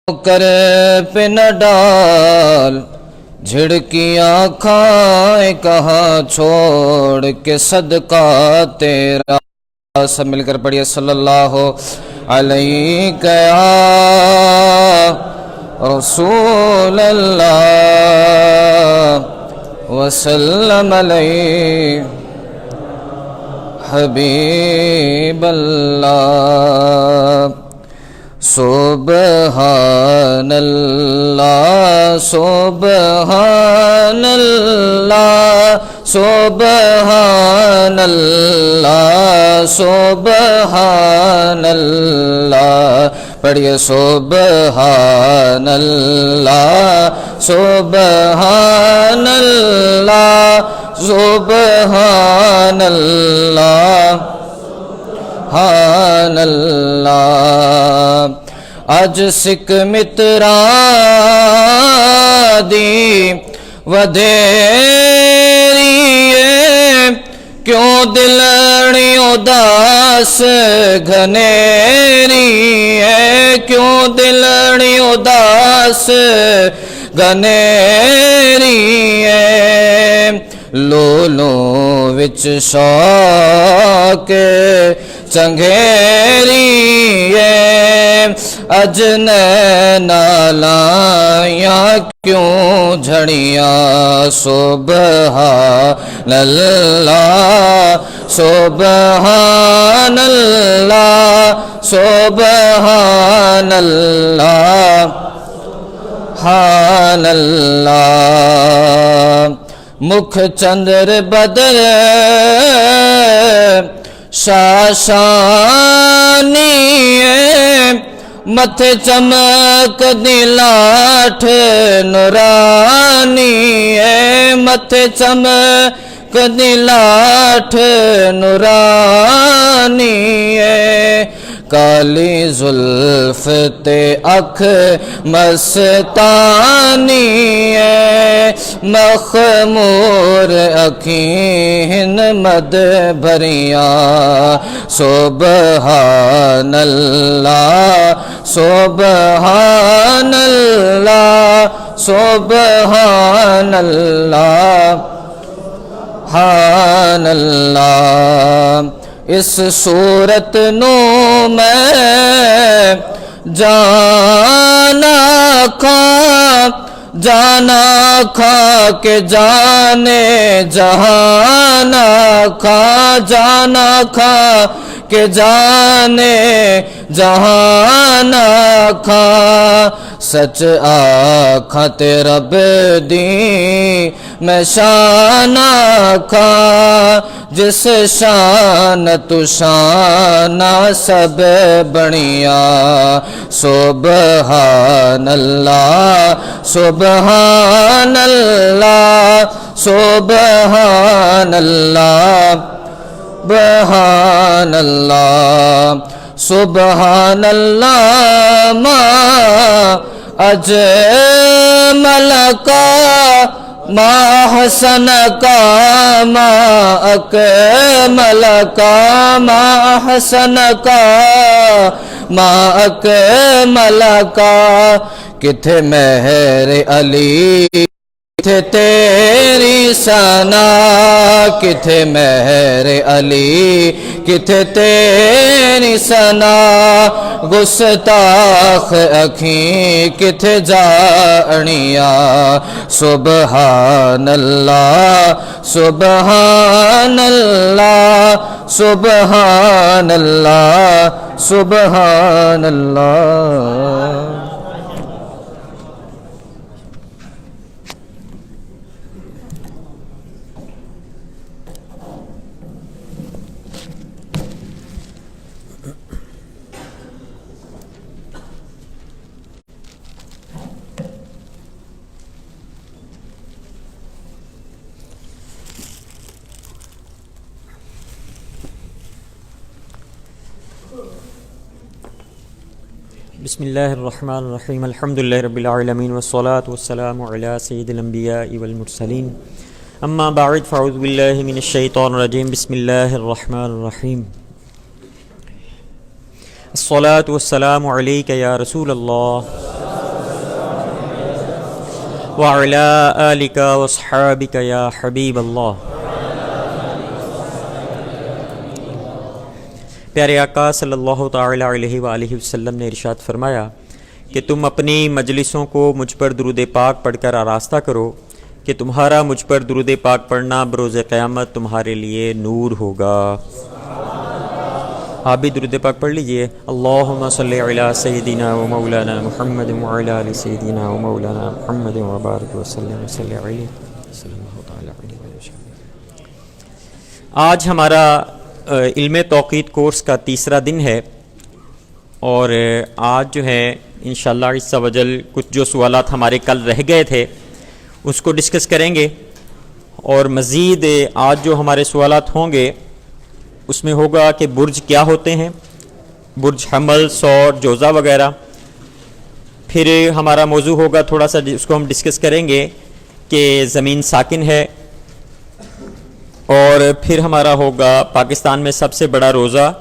کر پہ نہ ڈال جھڑکیاں کھائیں کہاں چھوڑ کے صدقہ تیرا. سب مل کر پڑھیے صلی اللہ علیہ یا رسول اللہ وسلم علیہ حبیب اللہ. سبحان اللہ سبحان اللہ سبحان اللہ سبحان اللہ. پڑھیے سبحان اللہ سبحان اللہ سبحان اللہ سبحان اللہ. اج سکھ متراں دی ودھیری کیوں دلڑی اداس گھنیری ہے کیوں دلڑی اداس گھنیری ہے. لولوں وچ شوق چنگھیری ہے اج نینا لائیاں کیوں جھڑیاں. سبحان اللہ سبحان اللہ سبحان اللہ سبحان اللہ. مکھ چندر بدر شاشانی متھے چمک دی لاٹھ نورانی متھے چمک دی لاٹھ نورانی کالی زلف تے اکھ مستانی مخمور اکھیں مد بھریاں. سبحان اللہ سبحان اللہ سبحان اللہ سبحان اللہ. اس صورت نو میں جانا کھا کے جانے جہانا کھا جانا کھا کے جانے جہانا کھا. سچ آکھاں تے رب دی میں شان آکھاں جس شان تو شان سب بنیاں. سبحان اللہ سبحان اللہ سبحان اللہ سبحان اللہ سبحان اللہ. ما اجمل کا ما حسن کا ما اکمل کا ما حسن کا ما اکمل کا. کتھے مہر علی کتھے تیری ثنا کتھے مہر علی کتھے تیری ثنا. گستاخ اکھیں کتھے جانیاں. سبحان اللہ سبحان اللہ سبحان اللہ سبحان اللہ. بسم اللہ الرحمن الرحیم الحمدللہ رب العالمین والصلاة والسلام علی سید الانبیاء والمرسلین اما بعد فاعوذ باللہ من الشیطان الرجیم بسم اللہ الرحمن الرحیم. الصلاة والسلام علیک یا رسول اللہ وعلى آلك وأصحابك يا حبيب اللہ۔ پیارے آقا صلی اللہ تعالی علیہ وآلہ وسلم نے ارشاد فرمایا کہ تم اپنی مجلسوں کو مجھ پر درود پاک پڑھ کر آراستہ کرو کہ تمہارا مجھ پر درود پاک پڑھنا بروز قیامت تمہارے لیے نور ہوگا۔ آپ بھی درود پاک پڑھ لیجئے۔ اللہم صلی علی سیدنا و مولانا محمد وعلی آل سیدنا و مولانا محمد وبارک وسلم صلی علیہ صلی اللہ تعالی علیہ وسلم۔ آج ہمارا علم توقیت کورس کا تیسرا دن ہے، اور آج جو ہے انشاءاللہ عز و جل کچھ جو سوالات ہمارے کل رہ گئے تھے اس کو ڈسکس کریں گے، اور مزید آج جو ہمارے سوالات ہوں گے اس میں ہوگا کہ برج کیا ہوتے ہیں، برج حمل، سور، جوزہ وغیرہ۔ پھر ہمارا موضوع ہوگا تھوڑا سا اس کو ہم ڈسکس کریں گے کہ زمین ساکن ہے، اور پھر ہمارا ہوگا پاکستان میں سب سے بڑا روزہ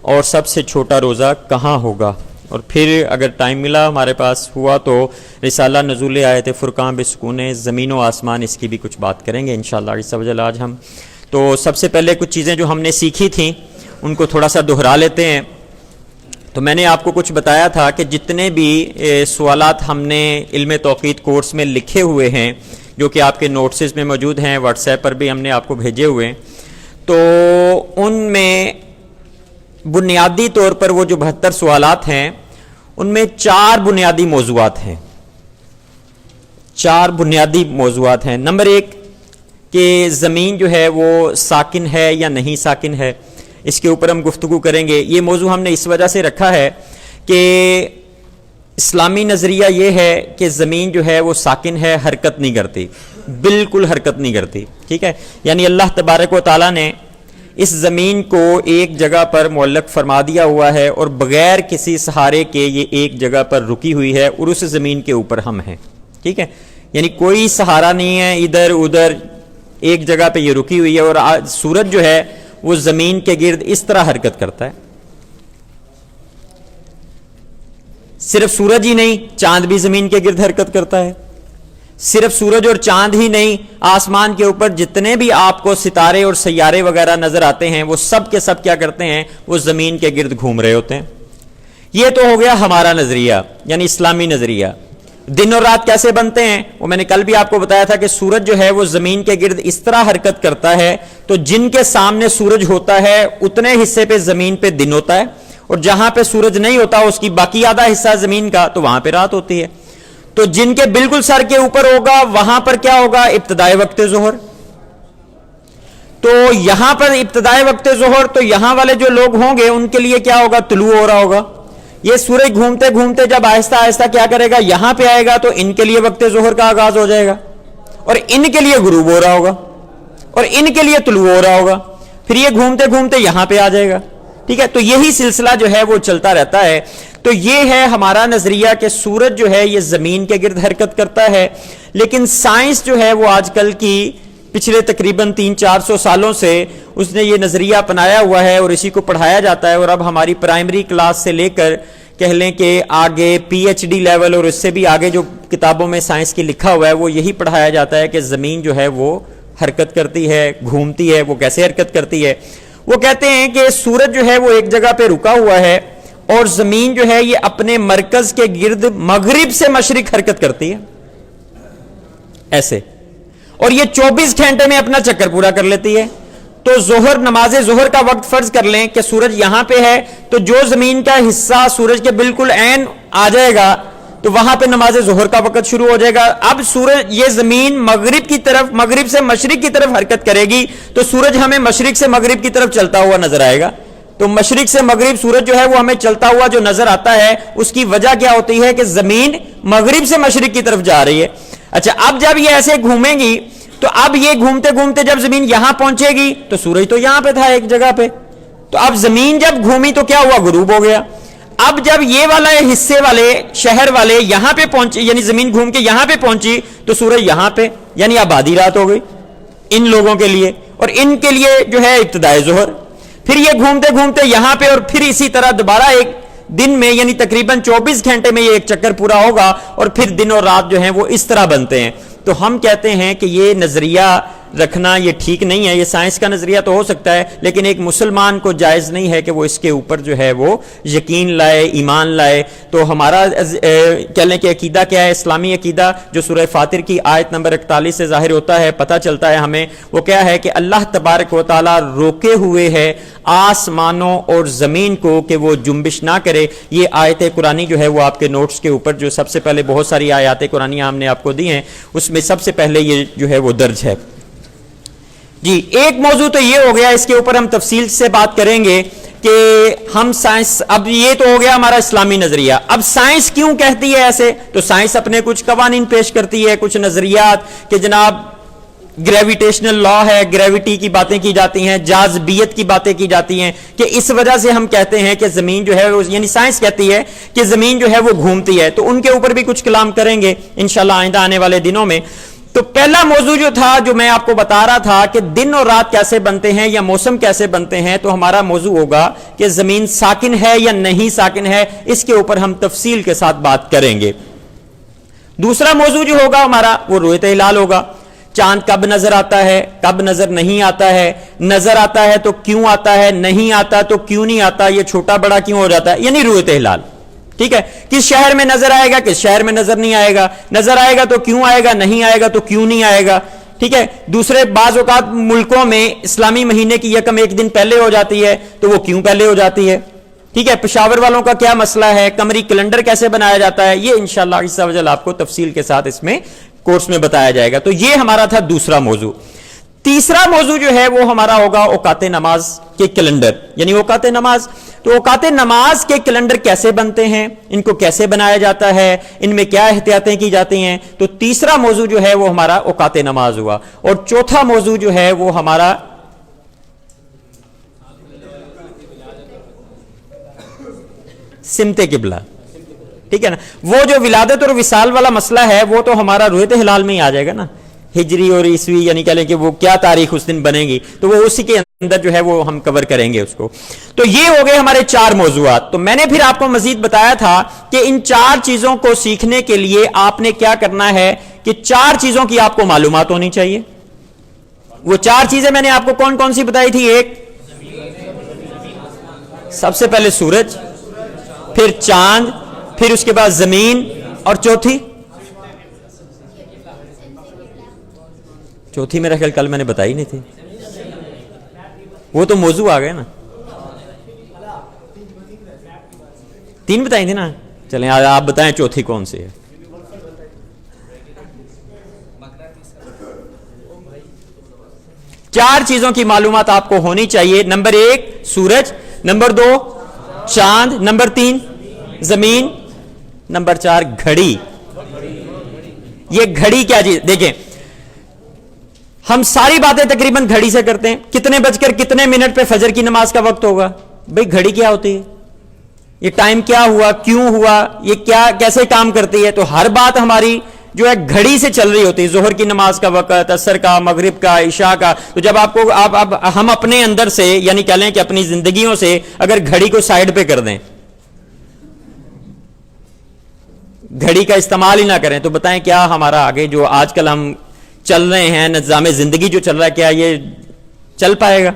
اور سب سے چھوٹا روزہ کہاں ہوگا، اور پھر اگر ٹائم ملا ہمارے پاس ہوا تو رسالہ نزول آیت فرقان بسکون زمین و آسمان، اس کی بھی کچھ بات کریں گے انشاءاللہ عز و جل آج ہم۔ تو سب سے پہلے کچھ چیزیں جو ہم نے سیکھی تھیں ان کو تھوڑا سا دہرا لیتے ہیں۔ تو میں نے آپ کو کچھ بتایا تھا کہ جتنے بھی سوالات ہم نے علم توقیت کورس میں لکھے ہوئے ہیں جو کہ آپ کے نوٹسز میں موجود ہیں، واٹس ایپ پر بھی ہم نے آپ کو بھیجے ہوئے ہیں، تو ان میں بنیادی طور پر وہ جو 72 سوالات ہیں ان میں 4 بنیادی موضوعات ہیں۔ 4 بنیادی موضوعات ہیں۔ نمبر 1 کہ زمین جو ہے وہ ساکن ہے یا نہیں ساکن ہے، اس کے اوپر ہم گفتگو کریں گے۔ یہ موضوع ہم نے اس وجہ سے رکھا ہے کہ اسلامی نظریہ یہ ہے کہ زمین جو ہے وہ ساکن ہے، حرکت نہیں کرتی، بالکل حرکت نہیں کرتی، ٹھیک ہے۔ یعنی اللہ تبارک و تعالیٰ نے اس زمین کو ایک جگہ پر معلق فرما دیا ہوا ہے، اور بغیر کسی سہارے کے یہ ایک جگہ پر رکی ہوئی ہے، اور اس زمین کے اوپر ہم ہیں، ٹھیک ہے۔ یعنی کوئی سہارا نہیں ہے، ادھر ادھر ایک جگہ پہ یہ رکی ہوئی ہے، اور سورج جو ہے وہ زمین کے گرد اس طرح حرکت کرتا ہے۔ صرف سورج ہی نہیں، چاند بھی زمین کے گرد حرکت کرتا ہے۔ صرف سورج اور چاند ہی نہیں، آسمان کے اوپر جتنے بھی آپ کو ستارے اور سیارے وغیرہ نظر آتے ہیں وہ سب کے سب کیا کرتے ہیں، وہ زمین کے گرد گھوم رہے ہوتے ہیں۔ یہ تو ہو گیا ہمارا نظریہ، یعنی اسلامی نظریہ۔ دن اور رات کیسے بنتے ہیں وہ میں نے کل بھی آپ کو بتایا تھا کہ سورج جو ہے وہ زمین کے گرد اس طرح حرکت کرتا ہے، تو جن کے سامنے سورج ہوتا ہے اتنے حصے پہ زمین پہ دن ہوتا ہے، اور جہاں پہ سورج نہیں ہوتا اس کی باقی آدھا حصہ زمین کا تو وہاں پہ رات ہوتی ہے۔ تو جن کے بالکل سر کے اوپر ہوگا وہاں پر کیا ہوگا، ابتدائے وقت ظہر۔ تو یہاں پر ابتدائے وقت ظہر، تو یہاں والے جو لوگ ہوں گے ان کے لیے کیا ہوگا، طلوع ہو رہا ہوگا۔ یہ سورج گھومتے گھومتے جب آہستہ آہستہ کیا کرے گا، یہاں پہ آئے گا تو ان کے لیے وقت ظہر کا آغاز ہو جائے گا، اور ان کے لیے غروب ہو رہا ہوگا، اور ان کے لیے طلوع ہو رہا ہوگا، پھر یہ گھومتے گھومتے یہاں پہ آ جائے گا، ٹھیک ہے۔ تو یہی سلسلہ جو ہے وہ چلتا رہتا ہے۔ تو یہ ہے ہمارا نظریہ کہ سورج جو ہے یہ زمین کے گرد حرکت کرتا ہے، لیکن سائنس جو ہے وہ آج کل کی پچھلے تقریباً 300-400 سالوں سے اس نے یہ نظریہ اپنایا ہوا ہے، اور اسی کو پڑھایا جاتا ہے، اور اب ہماری پرائمری کلاس سے لے کر کہہ لیں کہ آگے پی ایچ ڈی لیول اور اس سے بھی آگے جو کتابوں میں سائنس کی لکھا ہوا ہے وہ یہی پڑھایا جاتا ہے کہ زمین جو ہے وہ حرکت کرتی ہے، گھومتی ہے۔ وہ کیسے حرکت کرتی ہے، وہ کہتے ہیں کہ سورج جو ہے وہ ایک جگہ پہ رکا ہوا ہے، اور زمین جو ہے یہ اپنے مرکز کے گرد مغرب سے مشرق حرکت کرتی ہے ایسے، اور یہ 24 گھنٹے میں اپنا چکر پورا کر لیتی ہے۔ تو ظہر، نماز ظہر کا وقت فرض کر لیں کہ سورج یہاں پہ ہے، تو جو زمین کا حصہ سورج کے بالکل عین آ جائے گا تو وہاں پہ نماز ظہر کا وقت شروع ہو جائے گا۔ اب سورج، یہ زمین مغرب کی طرف، مغرب سے مشرق کی طرف حرکت کرے گی، تو سورج ہمیں مشرق سے مغرب کی طرف چلتا ہوا نظر آئے گا۔ تو مشرق سے مغرب سورج جو ہے وہ ہمیں چلتا ہوا جو نظر آتا ہے، اس کی وجہ کیا ہوتی ہے کہ زمین مغرب سے مشرق کی طرف جا رہی ہے۔ اچھا، اب جب یہ ایسے گھومیں گی تو اب یہ گھومتے گھومتے جب زمین یہاں پہنچے گی تو سورج تو یہاں پہ تھا ایک جگہ پہ، تو اب زمین جب گھومی تو کیا ہوا، غروب ہو گیا۔ اب جب یہ والا حصے والے شہر والے یہاں پہ پہنچے، یعنی زمین گھوم کے یہاں پہ پہنچی تو سورج یہاں پہ، یعنی اب آدھی رات ہو گئی ان لوگوں کے لیے، اور ان کے لیے جو ہے ابتدائے ظہر۔ پھر یہ گھومتے گھومتے یہاں پہ، اور پھر اسی طرح دوبارہ ایک دن میں یعنی تقریباً 24 گھنٹے میں یہ ایک چکر پورا ہوگا اور پھر دن اور رات جو ہیں وہ اس طرح بنتے ہیں. تو ہم کہتے ہیں کہ یہ نظریہ رکھنا یہ ٹھیک نہیں ہے. یہ سائنس کا نظریہ تو ہو سکتا ہے لیکن ایک مسلمان کو جائز نہیں ہے کہ وہ اس کے اوپر جو ہے وہ یقین لائے, ایمان لائے. تو ہمارا کہہ لیں کہ عقیدہ کیا ہے, اسلامی عقیدہ جو سورہ فاطر کی آیت نمبر 41 سے ظاہر ہوتا ہے, پتہ چلتا ہے ہمیں, وہ کیا ہے کہ اللہ تبارک و تعالیٰ روکے ہوئے ہے آسمانوں اور زمین کو کہ وہ جنبش نہ کرے. یہ آیت قرآنی جو ہے وہ آپ کے نوٹس کے اوپر جو سب سے پہلے بہت ساری آیات قرآنی ہم نے آپ کو دی ہیں اس میں سب سے پہلے یہ جو ہے وہ درج ہے. جی ایک موضوع تو یہ ہو گیا, اس کے اوپر ہم تفصیل سے بات کریں گے کہ ہم سائنس, اب یہ تو ہو گیا ہمارا اسلامی نظریہ. اب سائنس کیوں کہتی ہے ایسے؟ تو سائنس اپنے کچھ قوانین پیش کرتی ہے, کچھ نظریات کہ جناب گریویٹیشنل لا ہے, گریوٹی کی باتیں کی جاتی ہیں, جاذبیت کی باتیں کی جاتی ہیں کہ اس وجہ سے ہم کہتے ہیں کہ زمین جو ہے یعنی سائنس کہتی ہے کہ زمین جو ہے وہ گھومتی ہے. تو ان کے اوپر بھی کچھ کلام کریں گے انشاءاللہ آئندہ آنے والے دنوں میں. تو پہلا موضوع جو تھا جو میں آپ کو بتا رہا تھا کہ دن اور رات کیسے بنتے ہیں یا موسم کیسے بنتے ہیں, تو ہمارا موضوع ہوگا کہ زمین ساکن ہے یا نہیں ساکن ہے, اس کے اوپر ہم تفصیل کے ساتھ بات کریں گے. دوسرا موضوع جو ہوگا ہمارا وہ رؤیت ہلال ہوگا. چاند کب نظر آتا ہے, کب نظر نہیں آتا ہے, نظر آتا ہے تو کیوں آتا ہے, نہیں آتا تو کیوں نہیں آتا, یہ چھوٹا بڑا کیوں ہو جاتا ہے, یعنی رؤیت ہلال. ٹھیک ہے, کس شہر میں نظر آئے گا, کس شہر میں نظر نہیں آئے گا, نظر آئے گا تو کیوں آئے گا, نہیں آئے گا تو کیوں نہیں آئے گا. ٹھیک ہے, دوسرے بعض اوقات ملکوں میں اسلامی مہینے کی یکم ایک دن پہلے ہو جاتی ہے تو وہ کیوں پہلے ہو جاتی ہے. ٹھیک ہے, پشاور والوں کا کیا مسئلہ ہے, قمری کیلنڈر کیسے بنایا جاتا ہے, یہ انشاءاللہ عز و جل آپ کو تفصیل کے ساتھ اس میں کورس میں بتایا جائے گا. تو یہ ہمارا تھا دوسرا موضوع. تیسرا موضوع جو ہے وہ ہمارا ہوگا اوقات نماز کے کیلنڈر, یعنی اوقات نماز. تو اوقات نماز کے کیلنڈر کیسے بنتے ہیں, ان کو کیسے بنایا جاتا ہے, ان میں کیا احتیاطیں کی جاتی ہیں. تو تیسرا موضوع جو ہے وہ ہمارا اوقات نماز ہوا. اور چوتھا موضوع جو ہے وہ ہمارا سمت قبلہ. ٹھیک ہے نا, وہ جو ولادت اور وصال والا مسئلہ ہے وہ تو ہمارا رؤیت ہلال میں ہی آ جائے گا نا, ہجری اور عیسوی, یعنی کہہ لیں کہ وہ کیا تاریخ اس دن بنے گی, تو وہ اسی کے اندر جو ہے وہ ہم کور کریں گے اس کو. تو یہ ہو گئے ہمارے 4 موضوعات. تو میں نے پھر آپ کو مزید بتایا تھا کہ ان 4 چیزوں کو سیکھنے کے لیے آپ نے کیا کرنا ہے کہ 4 چیزوں کی آپ کو معلومات ہونی چاہیے. وہ 4 چیزیں میں نے آپ کو کون کون سی بتائی تھی؟ ایک سب سے پہلے سورج, پھر چاند, پھر اس کے بعد زمین, اور چوتھی میرا خیال کل میں نے بتائی نہیں تھی, وہ تو موضوع آ گئے نا. 3 بتائی تھی نا. چلیں آپ بتائیں چوتھی کون سی ہے. چار چیزوں کی معلومات آپ کو ہونی چاہیے. نمبر 1 سورج, نمبر 2 چاند, نمبر 3 زمین, نمبر 4 گھڑی. یہ گھڑی کیا چیز؟ دیکھیں ہم ساری باتیں تقریباً گھڑی سے کرتے ہیں. کتنے بج کر کتنے منٹ پہ فجر کی نماز کا وقت ہوگا؟ بھئی گھڑی کیا ہوتی ہے, یہ ٹائم کیا ہوا, کیوں ہوا, یہ کیا کیسے کام کرتی ہے. تو ہر بات ہماری جو ہے گھڑی سے چل رہی ہوتی ہے. ظہر کی نماز کا وقت, عصر کا, مغرب کا, عشاء کا. تو جب آپ کو ہم اپنے اندر سے یعنی کہہ لیں کہ اپنی زندگیوں سے اگر گھڑی کو سائیڈ پہ کر دیں, گھڑی کا استعمال ہی نہ کریں, تو بتائیں کیا ہمارا آگے جو آج کل ہم چل رہے ہیں نظام زندگی جو چل رہا ہے کیا یہ چل پائے گا؟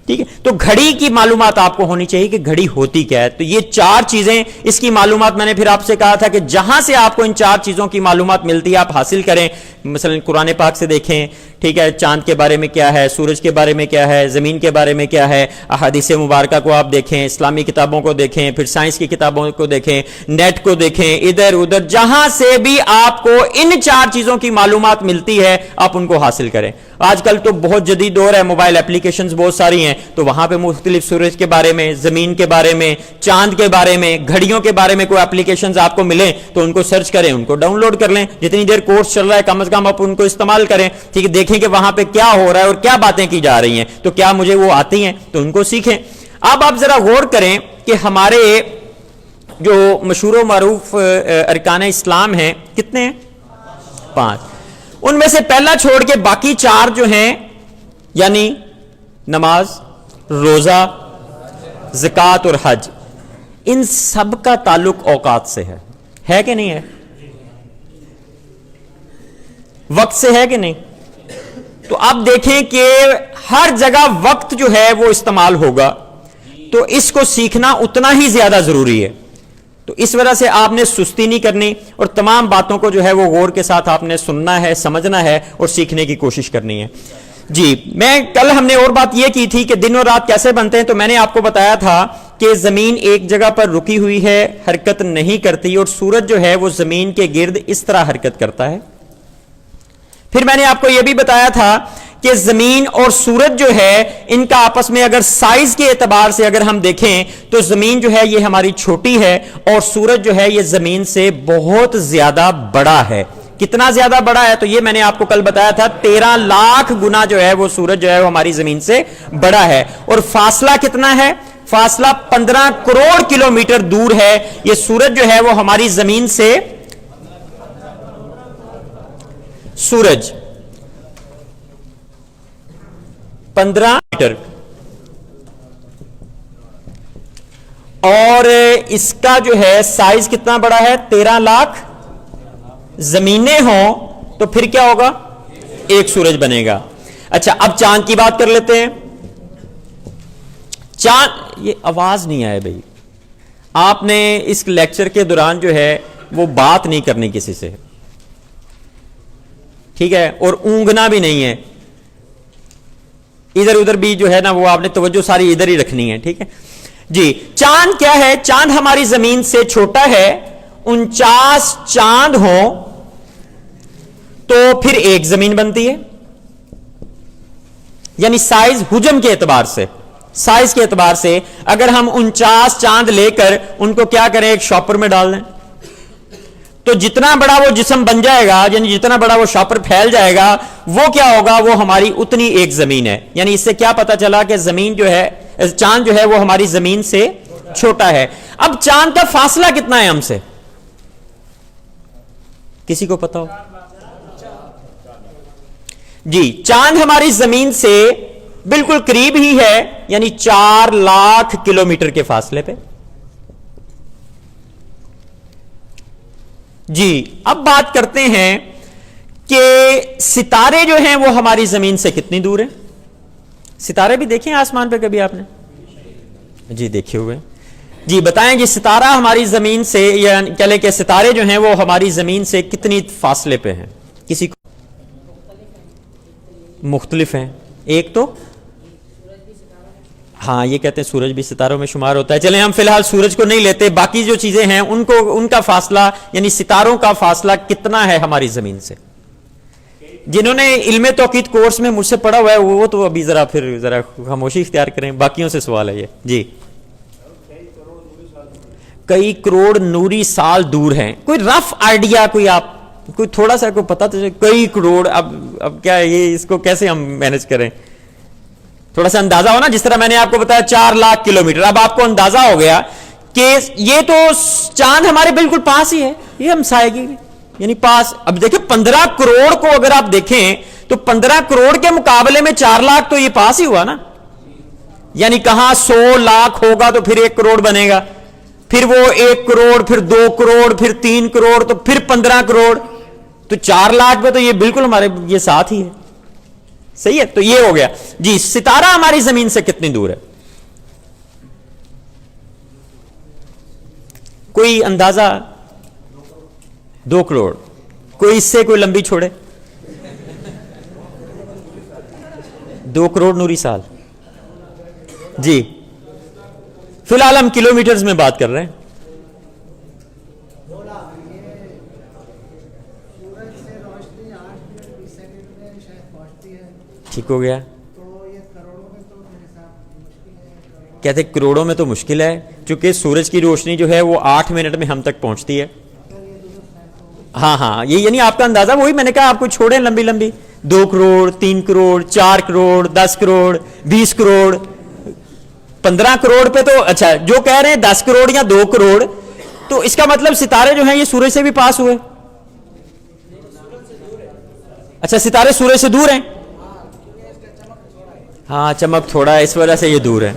ٹھیک ہے, تو گھڑی کی معلومات آپ کو ہونی چاہیے کہ گھڑی ہوتی کیا ہے. تو یہ 4 چیزیں, اس کی معلومات میں نے پھر آپ سے کہا تھا کہ جہاں سے آپ کو ان 4 چیزوں کی معلومات ملتی ہے آپ حاصل کریں. مثلا قرآن پاک سے دیکھیں, ٹھیک ہے, چاند کے بارے میں کیا ہے, سورج کے بارے میں کیا ہے, زمین کے بارے میں کیا ہے, احادیث مبارکہ کو آپ دیکھیں, اسلامی کتابوں کو دیکھیں, پھر سائنس کی کتابوں کو دیکھیں, نیٹ کو دیکھیں, ادھر ادھر جہاں سے بھی آپ کو ان 4 چیزوں کی معلومات ملتی ہے آپ ان کو حاصل کریں. آج کل تو بہت جدید دور ہے, موبائل اپلیکیشنز بہت ساری ہیں, تو وہاں پہ مختلف سورج کے بارے میں, زمین کے بارے میں, چاند کے بارے میں, گھڑیوں کے بارے میں کوئی اپلیکیشنز آپ کو ملیں تو ان کو سرچ کریں, ان کو ڈاؤن لوڈ کر لیں. جتنی دیر کورس چل رہا ہے کم از کم آپ ان کو استعمال کریں. ٹھیک ہے, دیکھیں کہ وہاں پہ کیا ہو رہا ہے اور کیا باتیں کی جا رہی ہیں, تو کیا مجھے وہ آتی ہیں, تو ان کو سیکھیں. اب آپ ذرا غور کریں کہ ہمارے جو مشہور و معروف ارکان اسلام ہیں کتنے ہیں؟ 5. ان میں سے پہلا چھوڑ کے باقی 4 جو ہیں یعنی نماز, روزہ, زکوٰۃ اور حج, ان سب کا تعلق اوقات سے ہے کہ نہیں ہے؟ وقت سے ہے کہ نہیں؟ تو آپ دیکھیں کہ ہر جگہ وقت جو ہے وہ استعمال ہوگا، تو اس کو سیکھنا اتنا ہی زیادہ ضروری ہے. تو اس وجہ سے آپ نے سستی نہیں کرنی، اور تمام باتوں کو جو ہے وہ غور کے ساتھ آپ نے سننا ہے، سمجھنا ہے اور سیکھنے کی کوشش کرنی ہے. جی میں کل ہم نے اور بات یہ کی تھی کہ دن اور رات کیسے بنتے ہیں. تو میں نے آپ کو بتایا تھا کہ زمین ایک جگہ پر رکی ہوئی ہے، حرکت نہیں کرتی، اور سورج جو ہے وہ زمین کے گرد اس طرح حرکت کرتا ہے. پھر میں نے آپ کو یہ بھی بتایا تھا کہ زمین اور سورج جو ہے ان کا آپس میں اگر سائز کے اعتبار سے اگر ہم دیکھیں تو زمین جو ہے یہ ہماری چھوٹی ہے، اور سورج جو ہے یہ زمین سے بہت زیادہ بڑا ہے. کتنا زیادہ بڑا ہے؟ تو یہ میں نے آپ کو کل بتایا تھا 13 لاکھ گنا جو ہے وہ سورج جو ہے وہ ہماری زمین سے بڑا ہے. اور فاصلہ کتنا ہے؟ فاصلہ 15 کروڑ کلومیٹر دور ہے. یہ سورج جو ہے وہ ہماری زمین سے، سورج 15 میٹر، اور اس کا جو ہے سائز کتنا بڑا ہے؟ 13 لاکھ. زمینیں ہوں تو پھر کیا ہوگا؟ ایک سورج بنے گا. اچھا اب چاند کی بات کر لیتے ہیں. چاند، یہ آواز نہیں آئے بھائی، آپ نے اس لیکچر کے دوران جو ہے وہ بات نہیں کرنی کسی سے، ٹھیک ہے؟ اور اونگنا بھی نہیں ہے، ادھر ادھر بھی جو ہے نا وہ آپ نے توجہ ساری ادھر ہی رکھنی ہے، ٹھیک ہے جی. چاند کیا ہے؟ چاند ہماری زمین سے چھوٹا ہے. 49 چاند ہوں تو پھر ایک زمین بنتی ہے. یعنی سائز، حجم کے اعتبار سے، سائز کے اعتبار سے اگر ہم 49 چاند لے کر ان کو کیا کریں؟ ایک شاپر میں ڈال دیں تو جتنا بڑا وہ جسم بن جائے گا، یعنی جتنا بڑا وہ شاپر پھیل جائے گا، وہ کیا ہوگا؟ وہ ہماری اتنی ایک زمین ہے. یعنی اس سے کیا پتا چلا کہ زمین جو ہے، چاند جو ہے وہ ہماری زمین سے چھوٹا ہے. اب چاند کا فاصلہ کتنا ہے ہم سے؟ کسی کو پتا ہو؟ جی چاند ہماری زمین سے بالکل قریب ہی ہے، یعنی 4 لاکھ کلومیٹر کے فاصلے پہ. جی اب بات کرتے ہیں کہ ستارے جو ہیں وہ ہماری زمین سے کتنی دور ہیں؟ ستارے بھی دیکھیں آسمان پہ کبھی آپ نے؟ جی دیکھے ہوئے. جی بتائیں جی ستارہ ہماری زمین سے، یا کہہ لیں کہ ستارے جو ہیں وہ ہماری زمین سے کتنی فاصلے پہ ہیں؟ کسی کو؟ مختلف ہیں. ایک تو ہاں یہ کہتے ہیں سورج بھی ستاروں میں شمار ہوتا ہے. چلیں ہم فی الحال سورج کو نہیں لیتے، باقی جو چیزیں ہیں ان کو، ان کا فاصلہ یعنی ستاروں کا فاصلہ کتنا ہے ہماری زمین سے؟ جنہوں نے علم توقیت کورس میں مجھ سے پڑھا ہوا ہے وہ تو ابھی ذرا خاموشی اختیار کریں، باقیوں سے سوال ہے یہ. جی کئی کروڑ نوری سال دور ہیں. کوئی رف آئیڈیا، کوئی آپ کوئی تھوڑا سا کوئی پتا تو کئی کروڑ، اب کیا یہ اس کو کیسے ہم مینج کریں؟ تھوڑا سا اندازہ ہو نا. جس طرح میں نے آپ کو بتایا 4 لاکھ کلومیٹر، اب آپ کو اندازہ ہو گیا کہ یہ تو چاند ہمارے بالکل پاس ہی ہے، یہ ہم سائے یعنی پاس. اب دیکھیں 15 کروڑ کو اگر آپ دیکھیں تو 15 کروڑ کے مقابلے میں 4 لاکھ تو یہ پاس ہی ہوا نا. یعنی کہاں 100 لاکھ ہوگا تو پھر 1 کروڑ بنے گا، پھر وہ 1 کروڑ، پھر 2 کروڑ، پھر 3 کروڑ، تو پھر 15 کروڑ. تو 4 لاکھ پہ تو یہ بالکل ہمارے یہ ساتھ ہی ہے. صحیح ہے. تو یہ ہو گیا. جی ستارہ ہماری زمین سے کتنی دور ہے؟ کوئی اندازہ؟ 2 کروڑ. کوئی اس سے کوئی لمبی چھوڑے؟ 2 کروڑ نوری سال. جی فی الحال ہم کلومیٹرز میں بات کر رہے ہیں. ٹھیک ہو گیا. کہتے کروڑوں میں تو مشکل ہے، چونکہ سورج کی روشنی جو ہے وہ 8 منٹ میں ہم تک پہنچتی ہے. ہاں یہ یعنی آپ کا اندازہ وہی میں نے کہا آپ کو چھوڑیں لمبی لمبی. 2 کروڑ، 3 کروڑ، 4 کروڑ، 10 کروڑ، 20 کروڑ، 15 کروڑ پہ تو اچھا جو کہہ رہے ہیں 10 کروڑ یا 2 کروڑ، تو اس کا مطلب ستارے جو ہیں یہ سورج سے بھی پاس ہوئے. اچھا ستارے سورج سے دور ہیں. ہاں چمک تھوڑا ہے اس وجہ سے یہ دور ہے.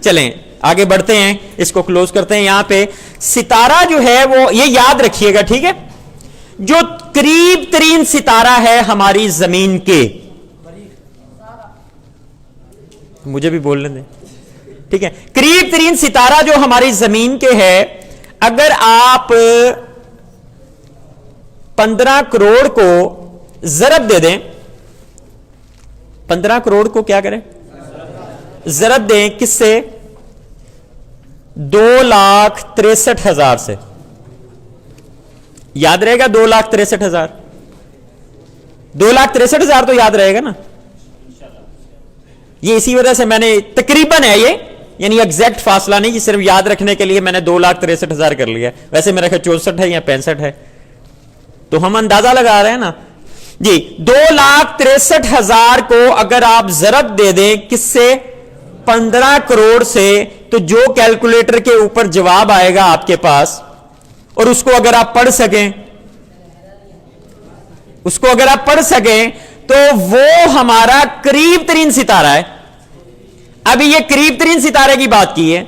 چلیں آگے بڑھتے ہیں, اس کو کلوز کرتے ہیں. یہاں پہ ستارہ جو ہے وہ, یہ یاد رکھیے گا, ٹھیک ہے, جو قریب ترین ستارہ ہے ہماری زمین کے, مجھے بھی بولنے دیں, ٹھیک ہے, قریب ترین ستارہ جو ہماری زمین کے ہے, اگر آپ 15 کروڑ کو ضرب دے دیں, 15 کروڑ کو کیا کریں, ضرب دیں کس سے, 2,63,000 سے. یاد رہے گا 2,63,000, 2,63,000 تو یاد رہے گا نا. یہ اسی وجہ سے میں نے تقریباً ہے یہ, یعنی ایگزیکٹ فاصلہ نہیں, یہ صرف یاد رکھنے کے لیے میں نے 2,63,000 کر لیا. ویسے میرا خیال 64 ہے یا 65 ہے, تو ہم اندازہ لگا رہے ہیں نا جی. 2,63,000 کو اگر آپ ضرب دے دیں کس سے, 15 کروڑ سے, تو جو کیلکولیٹر کے اوپر جواب آئے گا آپ کے پاس, اور اس کو اگر آپ پڑھ سکیں, اس کو اگر آپ پڑھ سکیں تو وہ ہمارا قریب ترین ستارہ ہے. ابھی یہ قریب ترین ستارے کی بات کی ہے,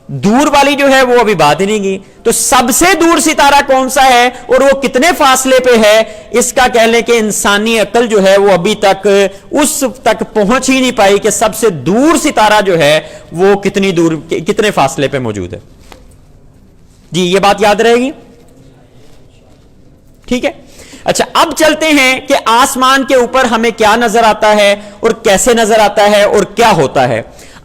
دور والی جو ہے وہ ابھی بات ہی نہیں کی. تو سب سے دور ستارہ کون سا ہے اور وہ کتنے فاصلے پہ ہے, اس کا کہہ لیں کہ انسانی عقل جو ہے وہ ابھی تک اس تک پہنچ ہی نہیں پائی کہ سب سے دور ستارہ جو ہے وہ کتنی دور, کتنے فاصلے پہ موجود ہے. جی یہ بات یاد رہے گی, ٹھیک ہے. اچھا اب چلتے ہیں کہ آسمان کے اوپر ہمیں کیا نظر آتا ہے اور کیسے نظر آتا ہے اور کیا ہوتا ہے.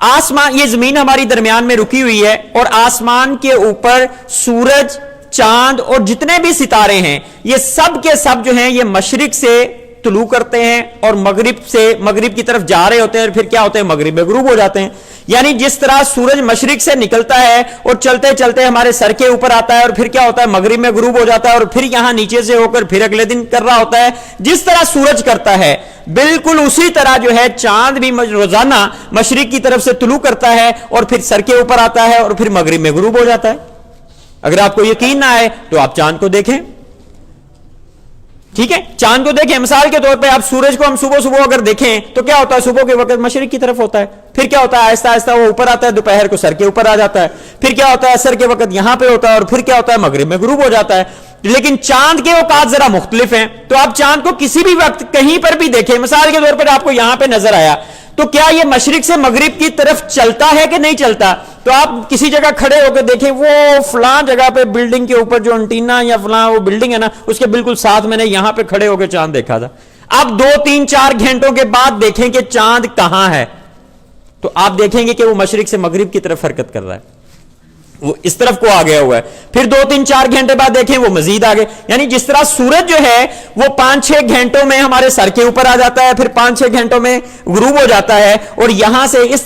آسمان, یہ زمین ہماری درمیان میں رکی ہوئی ہے, اور آسمان کے اوپر سورج, چاند اور جتنے بھی ستارے ہیں یہ سب کے سب جو ہیں یہ مشرق سے طلوع کرتے ہیں اور مغرب کی طرف جا رہے ہوتے ہیں, اور پھر کیا ہوتے ہیں, مغرب میں غروب ہو جاتے ہیں. یعنی جس طرح سورج مشرق سے نکلتا ہے اور چلتے چلتے ہمارے سر کے اوپر آتا ہے, اور پھر کیا ہوتا ہے, مغرب میں غروب ہو جاتا ہے, اور پھر یہاں نیچے سے ہو کر پھر اگلے دن کر رہا ہوتا ہے, جس طرح سورج کرتا ہے بالکل اسی طرح جو ہے چاند بھی روزانہ مشرق کی طرف سے طلوع کرتا ہے اور پھر سر کے اوپر آتا ہے اور پھر مغرب میں غروب ہو جاتا ہے. اگر آپ کو یقین نہ آئے تو آپ چاند کو دیکھیں, ٹھیک ہے, چاند کو دیکھیں. مثال کے طور پہ آپ سورج کو ہم صبح اگر دیکھیں تو کیا ہوتا ہے, صبح کے وقت مشرق کی طرف ہوتا ہے, پھر کیا ہوتا ہے, آہستہ آہستہ وہ اوپر آتا ہے, دوپہر کو سر کے اوپر آ جاتا ہے, پھر کیا ہوتا ہے, سر کے وقت یہاں پہ ہوتا ہے, اور پھر کیا ہوتا ہے, مغرب میں غروب ہو جاتا ہے. لیکن چاند کے اوقات ذرا مختلف ہیں, تو آپ چاند کو کسی بھی وقت کہیں پر بھی دیکھیں. مثال کے طور پر آپ کو یہاں پہ نظر آیا, تو کیا یہ مشرق سے مغرب کی طرف چلتا ہے کہ نہیں چلتا, تو آپ کسی جگہ کھڑے ہو کے دیکھیں, وہ فلاں جگہ پہ بلڈنگ کے اوپر جو انٹینا یا فلاں وہ بلڈنگ ہے نا, اس کے بالکل ساتھ میں نے یہاں پہ کھڑے ہو کے چاند دیکھا تھا. آپ 2-3-4 گھنٹوں کے بعد دیکھیں کہ چاند کہاں ہے, تو آپ دیکھیں گے کہ وہ مشرق سے مغرب کی طرف حرکت کر رہا ہے, وہ اس طرف کو آ گیا ہوا ہے. پھر 2-3-4 گھنٹے بعد دیکھیں وہ مزید آگے. یعنی جس طرح سورج جو ہے وہ 5-6 گھنٹوں میں ہمارے سر کے اوپر آ جاتا ہے, پھر 5-6 گھنٹوں میں غروب ہو جاتا ہے, اور یہاں سے اس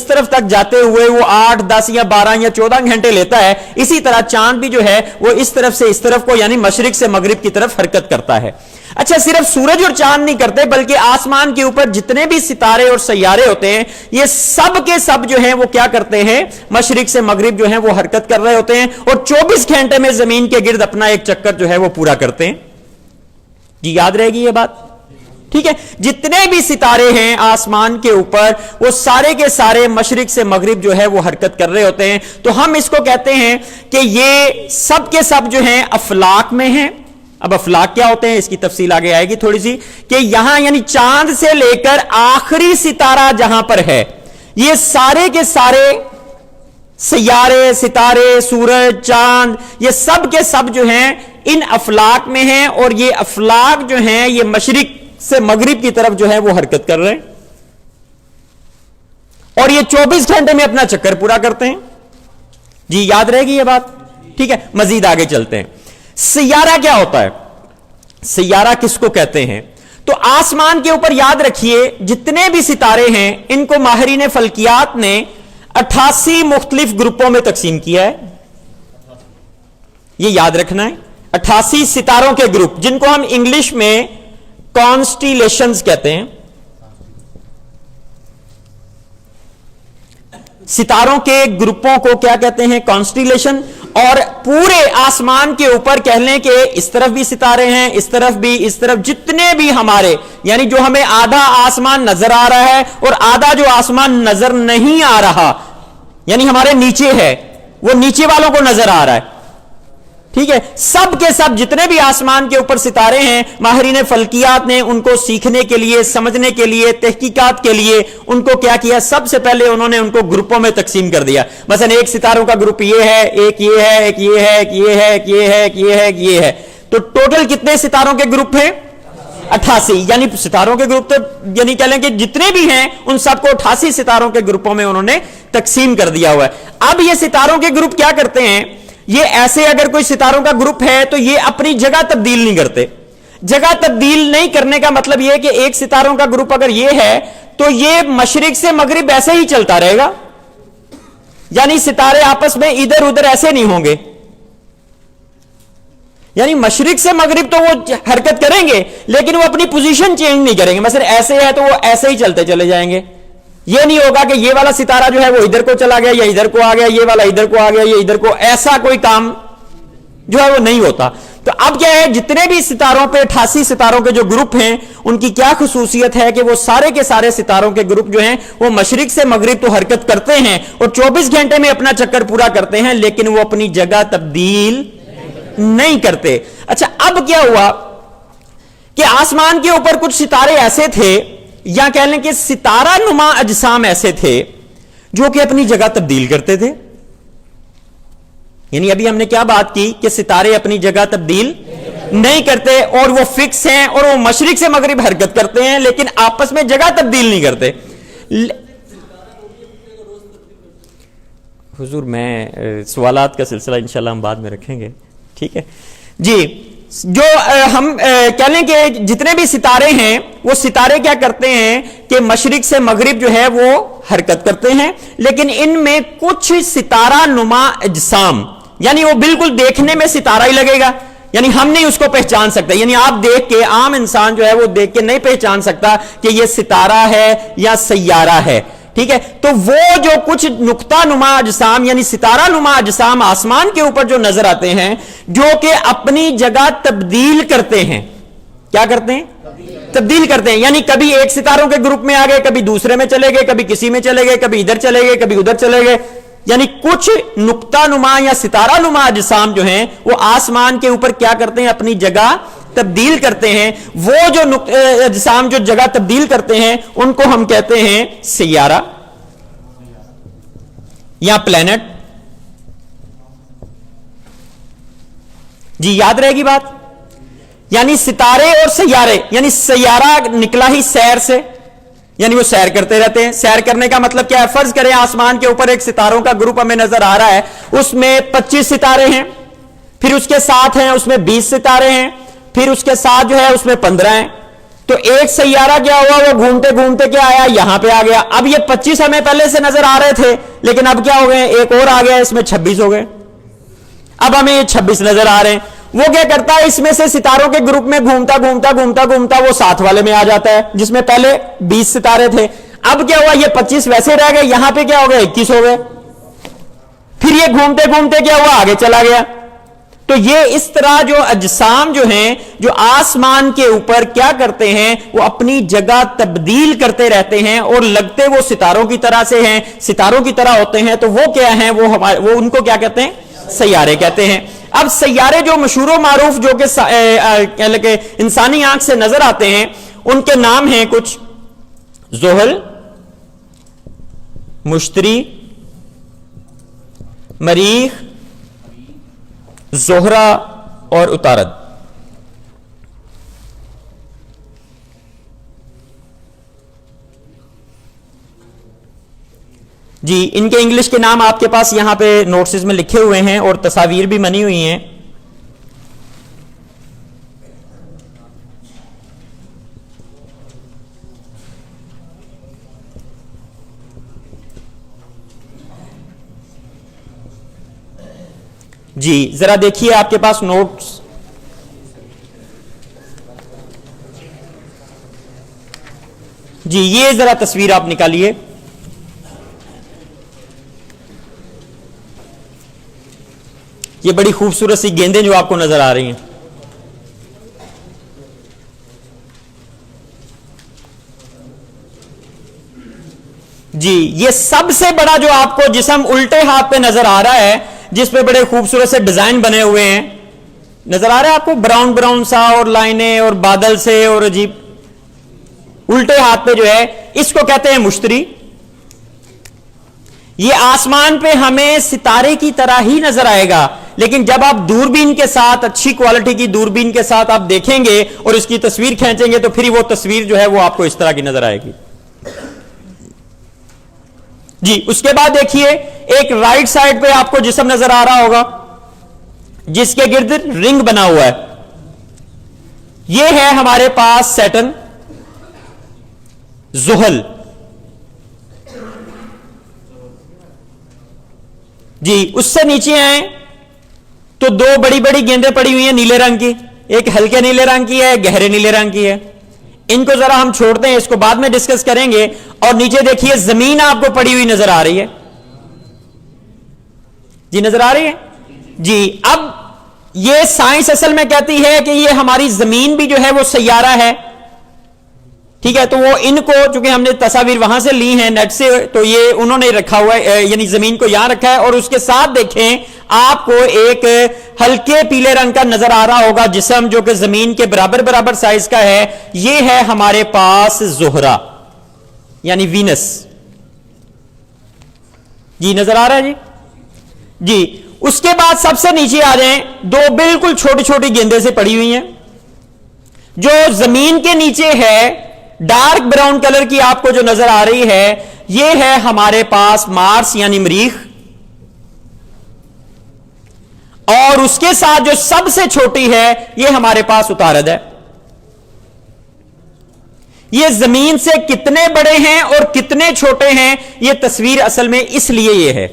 طرف تک جاتے ہوئے وہ 8-10 یا 12 یا 14 گھنٹے لیتا ہے. اسی طرح چاند بھی جو ہے وہ اس طرف سے اس طرف کو, یعنی مشرق سے مغرب کی طرف حرکت کرتا ہے. اچھا, صرف سورج اور چاند نہیں کرتے, بلکہ آسمان کے اوپر جتنے بھی ستارے اور سیارے ہوتے ہیں یہ سب کے سب جو ہیں وہ کیا کرتے ہیں, مشرق سے مغرب جو ہیں وہ حرکت کر رہے ہوتے ہیں, اور 24 گھنٹے میں زمین کے گرد اپنا ایک چکر جو ہے وہ پورا کرتے ہیں. جی یاد رہے گی یہ بات, ٹھیک ہے. جتنے بھی ستارے ہیں آسمان کے اوپر وہ سارے کے سارے مشرق سے مغرب جو ہے وہ حرکت کر رہے ہوتے ہیں. تو ہم اس کو کہتے ہیں کہ یہ سب کے سب جو ہیں افلاک میں ہیں. اب افلاک کیا ہوتے ہیں اس کی تفصیل آگے آئے گی تھوڑی سی, کہ یہاں یعنی چاند سے لے کر آخری ستارہ جہاں پر ہے یہ سارے کے سارے سیارے, ستارے, سورج, چاند, یہ سب کے سب جو ہیں ان افلاک میں ہیں, اور یہ افلاک جو ہیں یہ مشرق سے مغرب کی طرف جو ہے وہ حرکت کر رہے ہیں, اور یہ 24 گھنٹے میں اپنا چکر پورا کرتے ہیں. جی یاد رہے گی یہ بات, ٹھیک ہے. مزید آگے چلتے ہیں. سیارہ کیا ہوتا ہے, سیارہ کس کو کہتے ہیں؟ تو آسمان کے اوپر یاد رکھیے جتنے بھی ستارے ہیں ان کو ماہرین فلکیات نے 88 مختلف گروپوں میں تقسیم کیا ہے. یہ یاد رکھنا ہے, 88 ستاروں کے گروپ, جن کو ہم انگلش میں کانسٹیلیشنز کہتے ہیں. ستاروں کے گروپوں کو کیا کہتے ہیں, کانسٹیلیشن. اور پورے آسمان کے اوپر کہہ لیں کہ اس طرف بھی ستارے ہیں, اس طرف بھی, اس طرف جتنے بھی ہمارے, یعنی جو ہمیں آدھا آسمان نظر آ رہا ہے اور آدھا جو آسمان نظر نہیں آ رہا, یعنی ہمارے نیچے ہے، وہ نیچے والوں کو نظر آ رہا ہے. ٹھیک ہے، سب کے سب جتنے بھی آسمان کے اوپر ستارے ہیں، ماہرین فلکیات نے ان کو سیکھنے کے لیے، سمجھنے کے لیے، تحقیقات کے لیے ان کو کیا کیا، سب سے پہلے انہوں نے ان کو گروپوں میں تقسیم کر دیا. مثلا ایک ستاروں کا گروپ یہ ہے، ایک یہ ہے، ایک یہ ہے، ایک یہ ہے، ایک یہ ہے، ایک یہ ہے، ایک یہ ہے. تو ٹوٹل کتنے ستاروں کے گروپ ہیں؟ 88. یعنی ستاروں کے گروپ تو یعنی کہہ لیں کہ جتنے بھی ہیں ان سب کو 88 ستاروں کے گروپوں میں انہوں نے تقسیم کر دیا ہوا ہے. اب یہ ستاروں کے گروپ کیا کرتے ہیں؟ یہ ایسے اگر کوئی ستاروں کا گروپ ہے تو یہ اپنی جگہ تبدیل نہیں کرتے. جگہ تبدیل نہیں کرنے کا مطلب یہ کہ ایک ستاروں کا گروپ اگر یہ ہے تو یہ مشرق سے مغرب ایسے ہی چلتا رہے گا، یعنی ستارے آپس میں ادھر ادھر ایسے نہیں ہوں گے. یعنی مشرق سے مغرب تو وہ حرکت کریں گے لیکن وہ اپنی پوزیشن چینج نہیں کریں گے. مثلا ایسے ہے تو وہ ایسے ہی چلتے چلے جائیں گے. یہ نہیں ہوگا کہ یہ والا ستارہ جو ہے وہ ادھر کو چلا گیا یا ادھر کو آ گیا، یہ والا ادھر کو آ گیا یا ادھر کو، ایسا کوئی کام جو ہے وہ نہیں ہوتا. تو اب کیا ہے، جتنے بھی ستاروں پہ 88 ستاروں کے جو گروپ ہیں ان کی کیا خصوصیت ہے کہ وہ سارے کے سارے ستاروں کے گروپ جو ہیں وہ مشرق سے مغرب تو حرکت کرتے ہیں اور 24 گھنٹے میں اپنا چکر پورا کرتے ہیں، لیکن وہ اپنی جگہ تبدیل نہیں کرتے. اچھا، اب کیا ہوا کہ آسمان کے اوپر کچھ ستارے ایسے تھے، یا کہہ لیں کہ ستارہ نما اجسام ایسے تھے جو کہ اپنی جگہ تبدیل کرتے تھے. یعنی ابھی ہم نے کیا بات کی کہ ستارے اپنی جگہ تبدیل نہیں کرتے اور وہ فکس ہیں اور وہ مشرق سے مغرب حرکت کرتے ہیں لیکن آپس میں جگہ تبدیل نہیں کرتے. حضور میں سوالات کا سلسلہ انشاءاللہ ہم بعد میں رکھیں گے. ٹھیک ہے جی. جو ہم کہہ لیں کہ جتنے بھی ستارے ہیں وہ ستارے کیا کرتے ہیں کہ مشرق سے مغرب جو ہے وہ حرکت کرتے ہیں، لیکن ان میں کچھ ستارہ نما اجسام، یعنی وہ بالکل دیکھنے میں ستارہ ہی لگے گا، یعنی ہم نہیں اس کو پہچان سکتے. یعنی آپ دیکھ کے، عام انسان جو ہے وہ دیکھ کے نہیں پہچان سکتا کہ یہ ستارہ ہے یا سیارہ ہے. ٹھیک ہے، تو وہ جو کچھ نقطہ نما اجسام یعنی ستارہ نما اجسام آسمان کے اوپر جو نظر آتے ہیں جو کہ اپنی جگہ تبدیل کرتے ہیں. کیا کرتے ہیں؟ تبدیل کرتے ہیں. یعنی کبھی ایک ستاروں کے گروپ میں آ گئے، کبھی دوسرے میں چلے گئے، کبھی کسی میں چلے گئے، کبھی ادھر چلے گئے، کبھی ادھر چلے گئے. یعنی کچھ نقطہ نما یا ستارہ نما اجسام جو ہیں وہ آسمان کے اوپر کیا کرتے ہیں؟ اپنی جگہ تبدیل کرتے ہیں. وہ جو اجسام جو جگہ تبدیل کرتے ہیں ان کو ہم کہتے ہیں سیارہ یا پلینٹ. جی یاد رہے گی بات. یعنی ستارے اور سیارے، یعنی سیارہ نکلا ہی سیر سے، یعنی وہ سیر کرتے رہتے ہیں. سیر کرنے کا مطلب کیا ہے؟ فرض کریں آسمان کے اوپر ایک ستاروں کا گروپ ہمیں نظر آ رہا ہے، اس میں 25 ستارے ہیں، پھر اس کے ساتھ ہیں اس میں 20 ستارے ہیں، پھر اس کے ساتھ جو ہے اس میں 15 ہیں. تو ایک سیارہ کیا ہوا؟ وہ گھومتے گھومتے کیا آیا؟ یہاں پہ آ گیا. اب یہ 25 ہمیں پہلے سے نظر آ رہے تھے لیکن اب کیا ہو گئے؟ ایک اور آ گیا، اس میں 26 ہو گئے. اب ہمیں یہ 26 نظر آ رہے ہیں. وہ کیا کرتا ہے؟ اس میں سے ستاروں کے گروپ میں گھومتا گھومتا گھومتا گھومتا وہ ساتھ والے میں آ جاتا ہے جس میں پہلے 20 ستارے تھے. اب کیا ہوا؟ یہ 25 ویسے رہ گئے، یہاں پہ کیا ہو گئے؟ 21 ہو گئے. پھر یہ گھومتے گھومتے کیا ہوا؟ آگے چلا گیا. تو یہ اس طرح جو اجسام جو ہیں جو آسمان کے اوپر کیا کرتے ہیں؟ وہ اپنی جگہ تبدیل کرتے رہتے ہیں اور لگتے وہ ستاروں کی طرح سے ہیں، ستاروں کی طرح ہوتے ہیں. تو وہ کیا ہیں؟ وہ ان کو کیا کہتے ہیں؟ سیارے کہتے ہیں. اب سیارے جو مشہور و معروف جو کہ انسانی آنکھ سے نظر آتے ہیں ان کے نام ہیں کچھ: زحل، مشتری، مریخ، زہرہ اور عطارد. جی ان کے انگلش کے نام آپ کے پاس یہاں پہ نوٹسز میں لکھے ہوئے ہیں اور تصاویر بھی بنی ہوئی ہیں. جی ذرا دیکھیے آپ کے پاس نوٹس. جی یہ ذرا تصویر آپ نکالیے. یہ بڑی خوبصورت سی گیندیں جو آپ کو نظر آ رہی ہیں. جی یہ سب سے بڑا جو آپ کو جسم الٹے ہاتھ پہ نظر آ رہا ہے، جس پہ بڑے خوبصورت سے ڈیزائن بنے ہوئے ہیں، نظر آ رہا ہے آپ کو، براؤن براؤن سا اور لائنیں اور بادل سے اور عجیب، الٹے ہاتھ پہ جو ہے، اس کو کہتے ہیں مشتری۔ یہ آسمان پہ ہمیں ستارے کی طرح ہی نظر آئے گا، لیکن جب آپ دوربین کے ساتھ، اچھی کوالٹی کی دوربین کے ساتھ آپ دیکھیں گے اور اس کی تصویر کھینچیں گے تو پھر وہ تصویر جو ہے وہ آپ کو اس طرح کی نظر آئے گی۔ جی اس کے بعد دیکھیے ایک رائٹ سائڈ پہ آپ کو جسم نظر آ رہا ہوگا جس کے گرد رنگ بنا ہوا ہے، یہ ہے ہمارے پاس سیٹرن، زحل۔ جی اس سے نیچے آئیں تو دو بڑی بڑی گیندیں پڑی ہوئی ہیں نیلے رنگ کی، ایک ہلکے نیلے رنگ کی ہے، گہرے نیلے رنگ کی ہے۔ ان کو ذرا ہم چھوڑتے ہیں، اس کو بعد میں ڈسکس کریں گے۔ اور نیچے دیکھیے زمین آپ کو پڑی ہوئی نظر آ رہی ہے، جی نظر آ رہی ہے جی۔ اب یہ سائنس اصل میں کہتی ہے کہ یہ ہماری زمین بھی جو ہے وہ سیارہ ہے، ٹھیک ہے؟ تو وہ ان کو چونکہ ہم نے تصاویر وہاں سے لی ہیں نیٹ سے، تو یہ انہوں نے رکھا ہوا ہے، یعنی زمین کو یہاں رکھا ہے، اور اس کے ساتھ دیکھیں آپ کو ایک ہلکے پیلے رنگ کا نظر آ رہا ہوگا جسم جو کہ زمین کے برابر برابر سائز کا ہے، یہ ہے ہمارے پاس زہرہ یعنی وینس۔ جی نظر آ رہا ہے جی جی۔ اس کے بعد سب سے نیچے آ جائیں، دو بالکل چھوٹی چھوٹی گیندیں سے پڑی ہوئی ہیں، جو زمین کے نیچے ہے ڈارک براؤن کلر کی آپ کو جو نظر آ رہی ہے، یہ ہے ہمارے پاس مارس یعنی مریخ، اور اس کے ساتھ جو سب سے چھوٹی ہے یہ ہمارے پاس عطارد ہے۔ یہ زمین سے کتنے بڑے ہیں اور کتنے چھوٹے ہیں، یہ تصویر اصل میں اس لیے یہ ہے،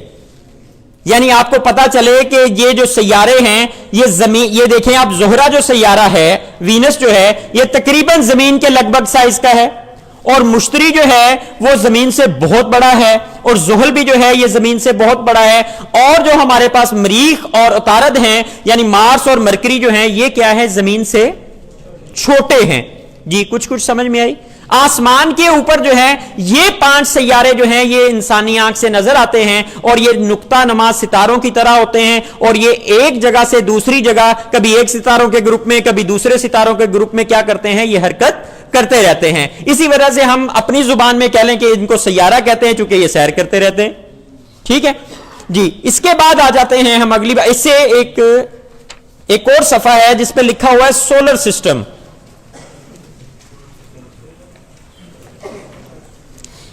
یعنی آپ کو پتا چلے کہ یہ جو سیارے ہیں، یہ زمین، یہ دیکھیں آپ زہرہ جو سیارہ ہے، وینس جو ہے، یہ تقریباً زمین کے لگ بھگ سائز کا ہے، اور مشتری جو ہے وہ زمین سے بہت بڑا ہے، اور زحل بھی جو ہے یہ زمین سے بہت بڑا ہے، اور جو ہمارے پاس مریخ اور عطارد ہیں یعنی مارس اور مرکری جو ہیں، یہ کیا ہے؟ زمین سے چھوٹے ہیں۔ جی کچھ سمجھ میں آئی؟ آسمان کے اوپر جو ہے یہ 5 سیارے جو ہیں یہ انسانی آنکھ سے نظر آتے ہیں، اور یہ نقطہ نما ستاروں کی طرح ہوتے ہیں، اور یہ ایک جگہ سے دوسری جگہ، کبھی ایک ستاروں کے گروپ میں کبھی دوسرے ستاروں کے گروپ میں کیا کرتے ہیں؟ یہ حرکت کرتے رہتے ہیں۔ اسی وجہ سے ہم اپنی زبان میں کہہ لیں کہ ان کو سیارہ کہتے ہیں، چونکہ یہ سیر کرتے رہتے ہیں، ٹھیک ہے جی۔ اس کے بعد آ جاتے ہیں ہم اگلی بار، اس سے ایک اور صفحہ ہے جس پہ لکھا ہوا ہے سولر سسٹم۔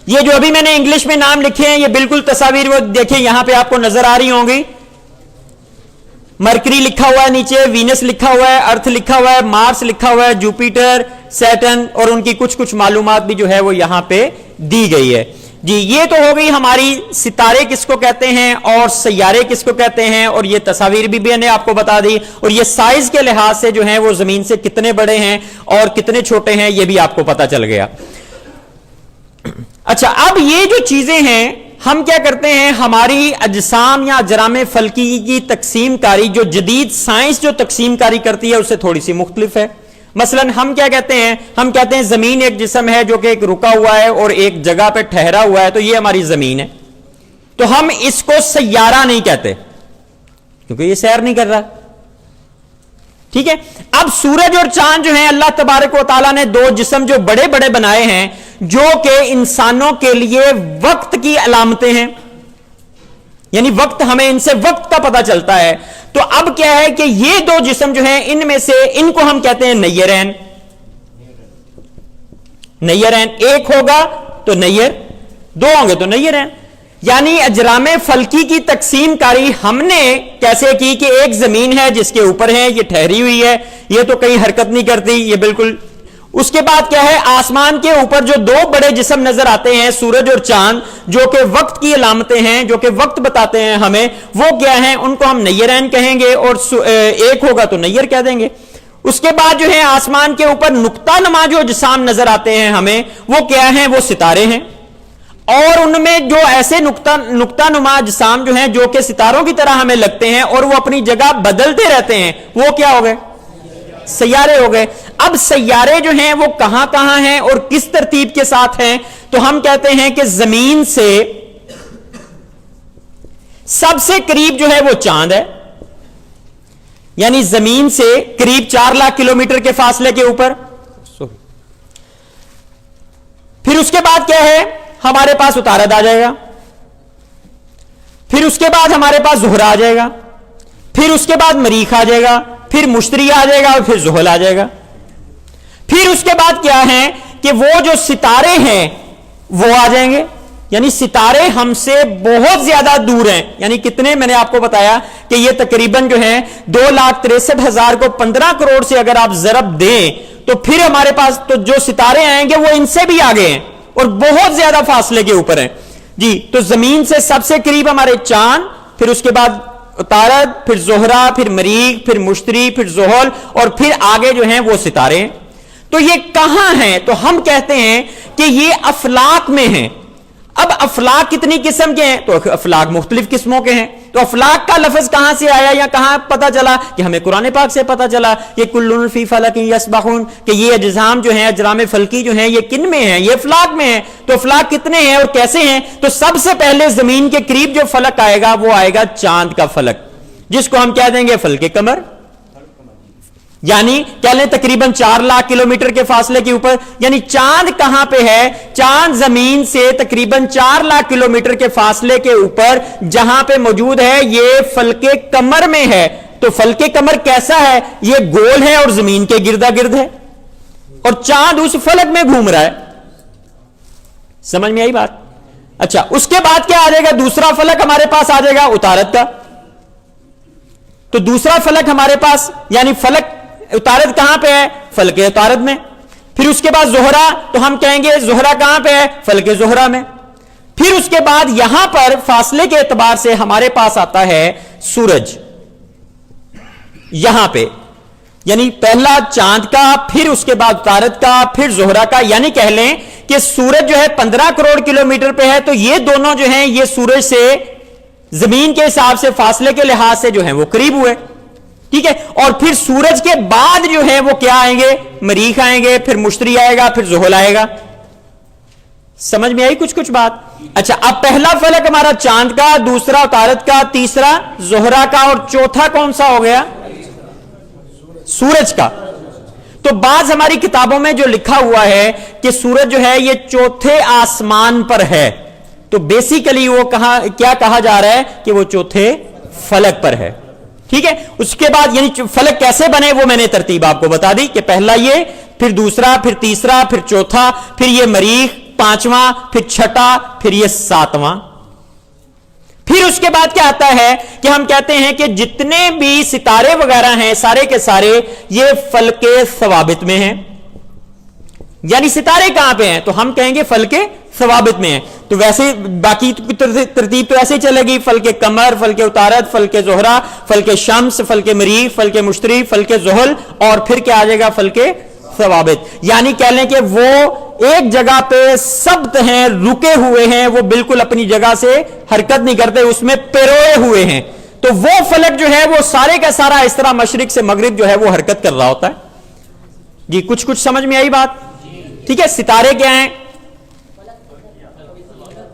یہ جو ابھی میں نے انگلش میں نام لکھے ہیں یہ بالکل تصاویر وہ دیکھیں یہاں پہ آپ کو نظر آ رہی ہوں گی۔ مرکری لکھا ہوا ہے نیچے، وینس لکھا ہوا ہے، ارتھ لکھا ہوا ہے، مارس لکھا ہوا ہے، جوپیٹر، سیٹرن، اور ان کی کچھ معلومات بھی جو ہے وہ یہاں پہ دی گئی ہے جی۔ یہ تو ہو گئی ہماری ستارے کس کو کہتے ہیں اور سیارے کس کو کہتے ہیں، اور یہ تصاویر بھی میں نے آپ کو بتا دی، اور یہ سائز کے لحاظ سے جو ہیں وہ زمین سے کتنے بڑے ہیں اور کتنے چھوٹے ہیں یہ بھی آپ کو پتا چل گیا۔ اچھا اب یہ جو چیزیں ہیں ہم کیا کرتے ہیں، ہماری اجسام یا اجرام فلکی کی تقسیم کاری، جو جدید سائنس جو تقسیم کاری کرتی ہے اس سے تھوڑی سی مختلف ہے۔ مثلا ہم کیا کہتے ہیں، ہم کہتے ہیں زمین ایک جسم ہے جو کہ ایک رکا ہوا ہے اور ایک جگہ پہ ٹھہرا ہوا ہے، تو یہ ہماری زمین ہے، تو ہم اس کو سیارہ نہیں کہتے کیونکہ یہ سیر نہیں کر رہا، ٹھیک ہے۔ اب سورج اور چاند جو ہیں اللہ تبارک و تعالیٰ نے 2 جسم جو بڑے بڑے بنائے ہیں جو کہ انسانوں کے لیے وقت کی علامتیں ہیں، یعنی وقت، ہمیں ان سے وقت کا پتہ چلتا ہے۔ تو اب کیا ہے کہ یہ 2 جسم جو ہیں ان میں سے ان کو ہم کہتے ہیں نیرین۔ نیرین ایک ہوگا تو نیر، 2 ہوں گے تو نیرین، یعنی اجرام فلکی کی تقسیم کاری ہم نے کیسے کی کہ ایک زمین ہے جس کے اوپر ہے، یہ ٹھہری ہوئی ہے، یہ تو کہیں حرکت نہیں کرتی، یہ بالکل۔ اس کے بعد کیا ہے، آسمان کے اوپر جو 2 بڑے جسم نظر آتے ہیں سورج اور چاند، جو کہ وقت کی علامتیں ہیں، جو کہ وقت بتاتے ہیں ہمیں، وہ کیا ہیں، ان کو ہم نیرین کہیں گے، اور ایک ہوگا تو نیر کہہ دیں گے۔ اس کے بعد جو ہے آسمان کے اوپر نقطہ نما جو اجسام نظر آتے ہیں ہمیں، وہ کیا ہیں، وہ ستارے ہیں، اور ان میں جو ایسے نقطہ نما اجسام جو ہیں جو کہ ستاروں کی طرح ہمیں لگتے ہیں اور وہ اپنی جگہ بدلتے رہتے ہیں، وہ کیا ہو گئے، سیارے ہو گئے۔ اب سیارے جو ہیں وہ کہاں کہاں ہیں اور کس ترتیب کے ساتھ ہیں، تو ہم کہتے ہیں کہ زمین سے سب سے قریب جو ہے وہ چاند ہے، یعنی زمین سے قریب 4 لاکھ کلومیٹر کے فاصلے کے اوپر. پھر اس کے بعد کیا ہے، ہمارے پاس عطارد آ جائے گا، پھر اس کے بعد ہمارے پاس زہرہ آ جائے گا، پھر اس کے بعد مریخ آ جائے گا، پھر مشتری آ جائے گا، اور پھر زحل آ جائے گا. پھر اس کے بعد کیا ہے کہ وہ جو ستارے ہیں وہ آ جائیں گے، یعنی ستارے ہم سے بہت زیادہ دور ہیں. یعنی کتنے، میں نے آپ کو بتایا کہ یہ تقریباً جو ہے 2,63,000 کو 15 کروڑ سے اگر آپ ضرب دیں تو پھر ہمارے پاس تو جو ستارے آئیں گے وہ ان سے بھی آگے ہیں اور بہت زیادہ فاصلے کے اوپر ہیں. جی تو زمین سے سب سے قریب ہمارے چاند، پھر اس کے بعد عطارد، پھر زہرہ، پھر مریخ، پھر مشتری، پھر زحل، اور پھر آگے جو ہیں وہ ستارے. تو یہ کہاں ہیں؟ تو ہم کہتے ہیں کہ یہ افلاک میں ہیں. اب افلاک کتنی قسم کے ہیں؟ تو افلاک مختلف قسموں کے ہیں. تو افلاک کا لفظ کہاں سے آیا یا کہاں پتا چلا؟ کہ ہمیں قرآن پاک سے پتا چلا کہ کل فی فلک یسبحون، کہ یہ اجسام جو ہیں، اجرام فلکی جو ہیں، یہ کن میں ہیں؟ یہ افلاک میں ہیں. تو افلاک کتنے ہیں اور کیسے ہیں؟ تو سب سے پہلے زمین کے قریب جو فلک آئے گا وہ آئے گا چاند کا فلک، جس کو ہم کہہ دیں گے فلک قمر. یعنی کہہ لیں تقریباً 4 لاکھ کلومیٹر کے فاصلے کے اوپر. یعنی چاند کہاں پہ ہے؟ چاند زمین سے تقریباً 4 لاکھ کلومیٹر کے فاصلے کے اوپر جہاں پہ موجود ہے یہ فلک قمر میں ہے. تو فلک قمر کیسا ہے؟ یہ گول ہے اور زمین کے گردا گرد ہے، اور چاند اس فلک میں گھوم رہا ہے. سمجھ میں آئی بات؟ اچھا، اس کے بعد کیا آ جائے گا؟ دوسرا فلک ہمارے پاس آ جائے گا عطارد کا. تو دوسرا فلک ہمارے پاس، یعنی فلک عطارد کہاں پہ ہے؟ فلک عطارد میں. پھر اس کے بعد زہرہ، تو ہم کہیں گے زہرہ کہاں پہ ہے؟ فلک زہرہ میں. پھر اس کے بعد یہاں پر فاصلے کے اعتبار سے ہمارے پاس آتا ہے سورج، یہاں پہ، یعنی پہلا چاند کا، پھر اس کے بعد عطارد کا، پھر زہرہ کا. یعنی کہہ لیں کہ سورج جو ہے 15 کروڑ کلومیٹر پہ ہے، تو یہ دونوں جو ہیں یہ سورج سے زمین کے حساب سے فاصلے کے لحاظ سے جو ہیں وہ قریب ہوئے. ٹھیک ہے. اور پھر سورج کے بعد جو ہے وہ کیا آئیں گے؟ مریخ آئیں گے، پھر مشتری آئے گا، پھر زحل آئے گا. سمجھ میں آئی کچھ بات؟ اچھا، اب پہلا فلک ہمارا چاند کا، دوسرا عطارد کا، تیسرا زہرہ کا، اور چوتھا کون سا ہو گیا؟ سورج کا. تو بعض ہماری کتابوں میں جو لکھا ہوا ہے کہ سورج جو ہے یہ چوتھے آسمان پر ہے، تو بیسیکلی وہ کیا کہا جا رہا ہے کہ وہ چوتھے فلک پر ہے. ٹھیک ہے. اس کے بعد یعنی فلک کیسے بنے وہ میں نے ترتیب آپ کو بتا دی کہ پہلا یہ، پھر دوسرا، پھر تیسرا، پھر چوتھا، پھر یہ مریخ 5واں، پھر چھٹا، پھر یہ 7واں. پھر اس کے بعد کیا آتا ہے کہ ہم کہتے ہیں کہ جتنے بھی ستارے وغیرہ ہیں سارے کے سارے یہ فلک ثوابت میں ہیں. یعنی ستارے کہاں پہ ہیں؟ تو ہم کہیں گے فلک ثوابت میں ہیں. تو ویسے باقی ترتیب تو ایسے چلے گی، فلک قمر، فلک عطارد، فلک زہرہ، فلک شمس، فلک مریخ، فلک مشتری، فلک زحل، اور پھر کیا آ جائے گا؟ فلک ثوابت. یعنی کہہ لیں کہ وہ ایک جگہ پہ ثبت ہیں، رکے ہوئے ہیں، وہ بالکل اپنی جگہ سے حرکت نہیں کرتے، اس میں پیروئے ہوئے ہیں. تو وہ فلک جو ہے وہ سارے کا سارا اس طرح مشرق سے مغرب جو ہے وہ حرکت کر رہا ہوتا ہے. جی کچھ سمجھ میں آئی بات؟ ٹھیک ہے. ستارے کیا ہیں؟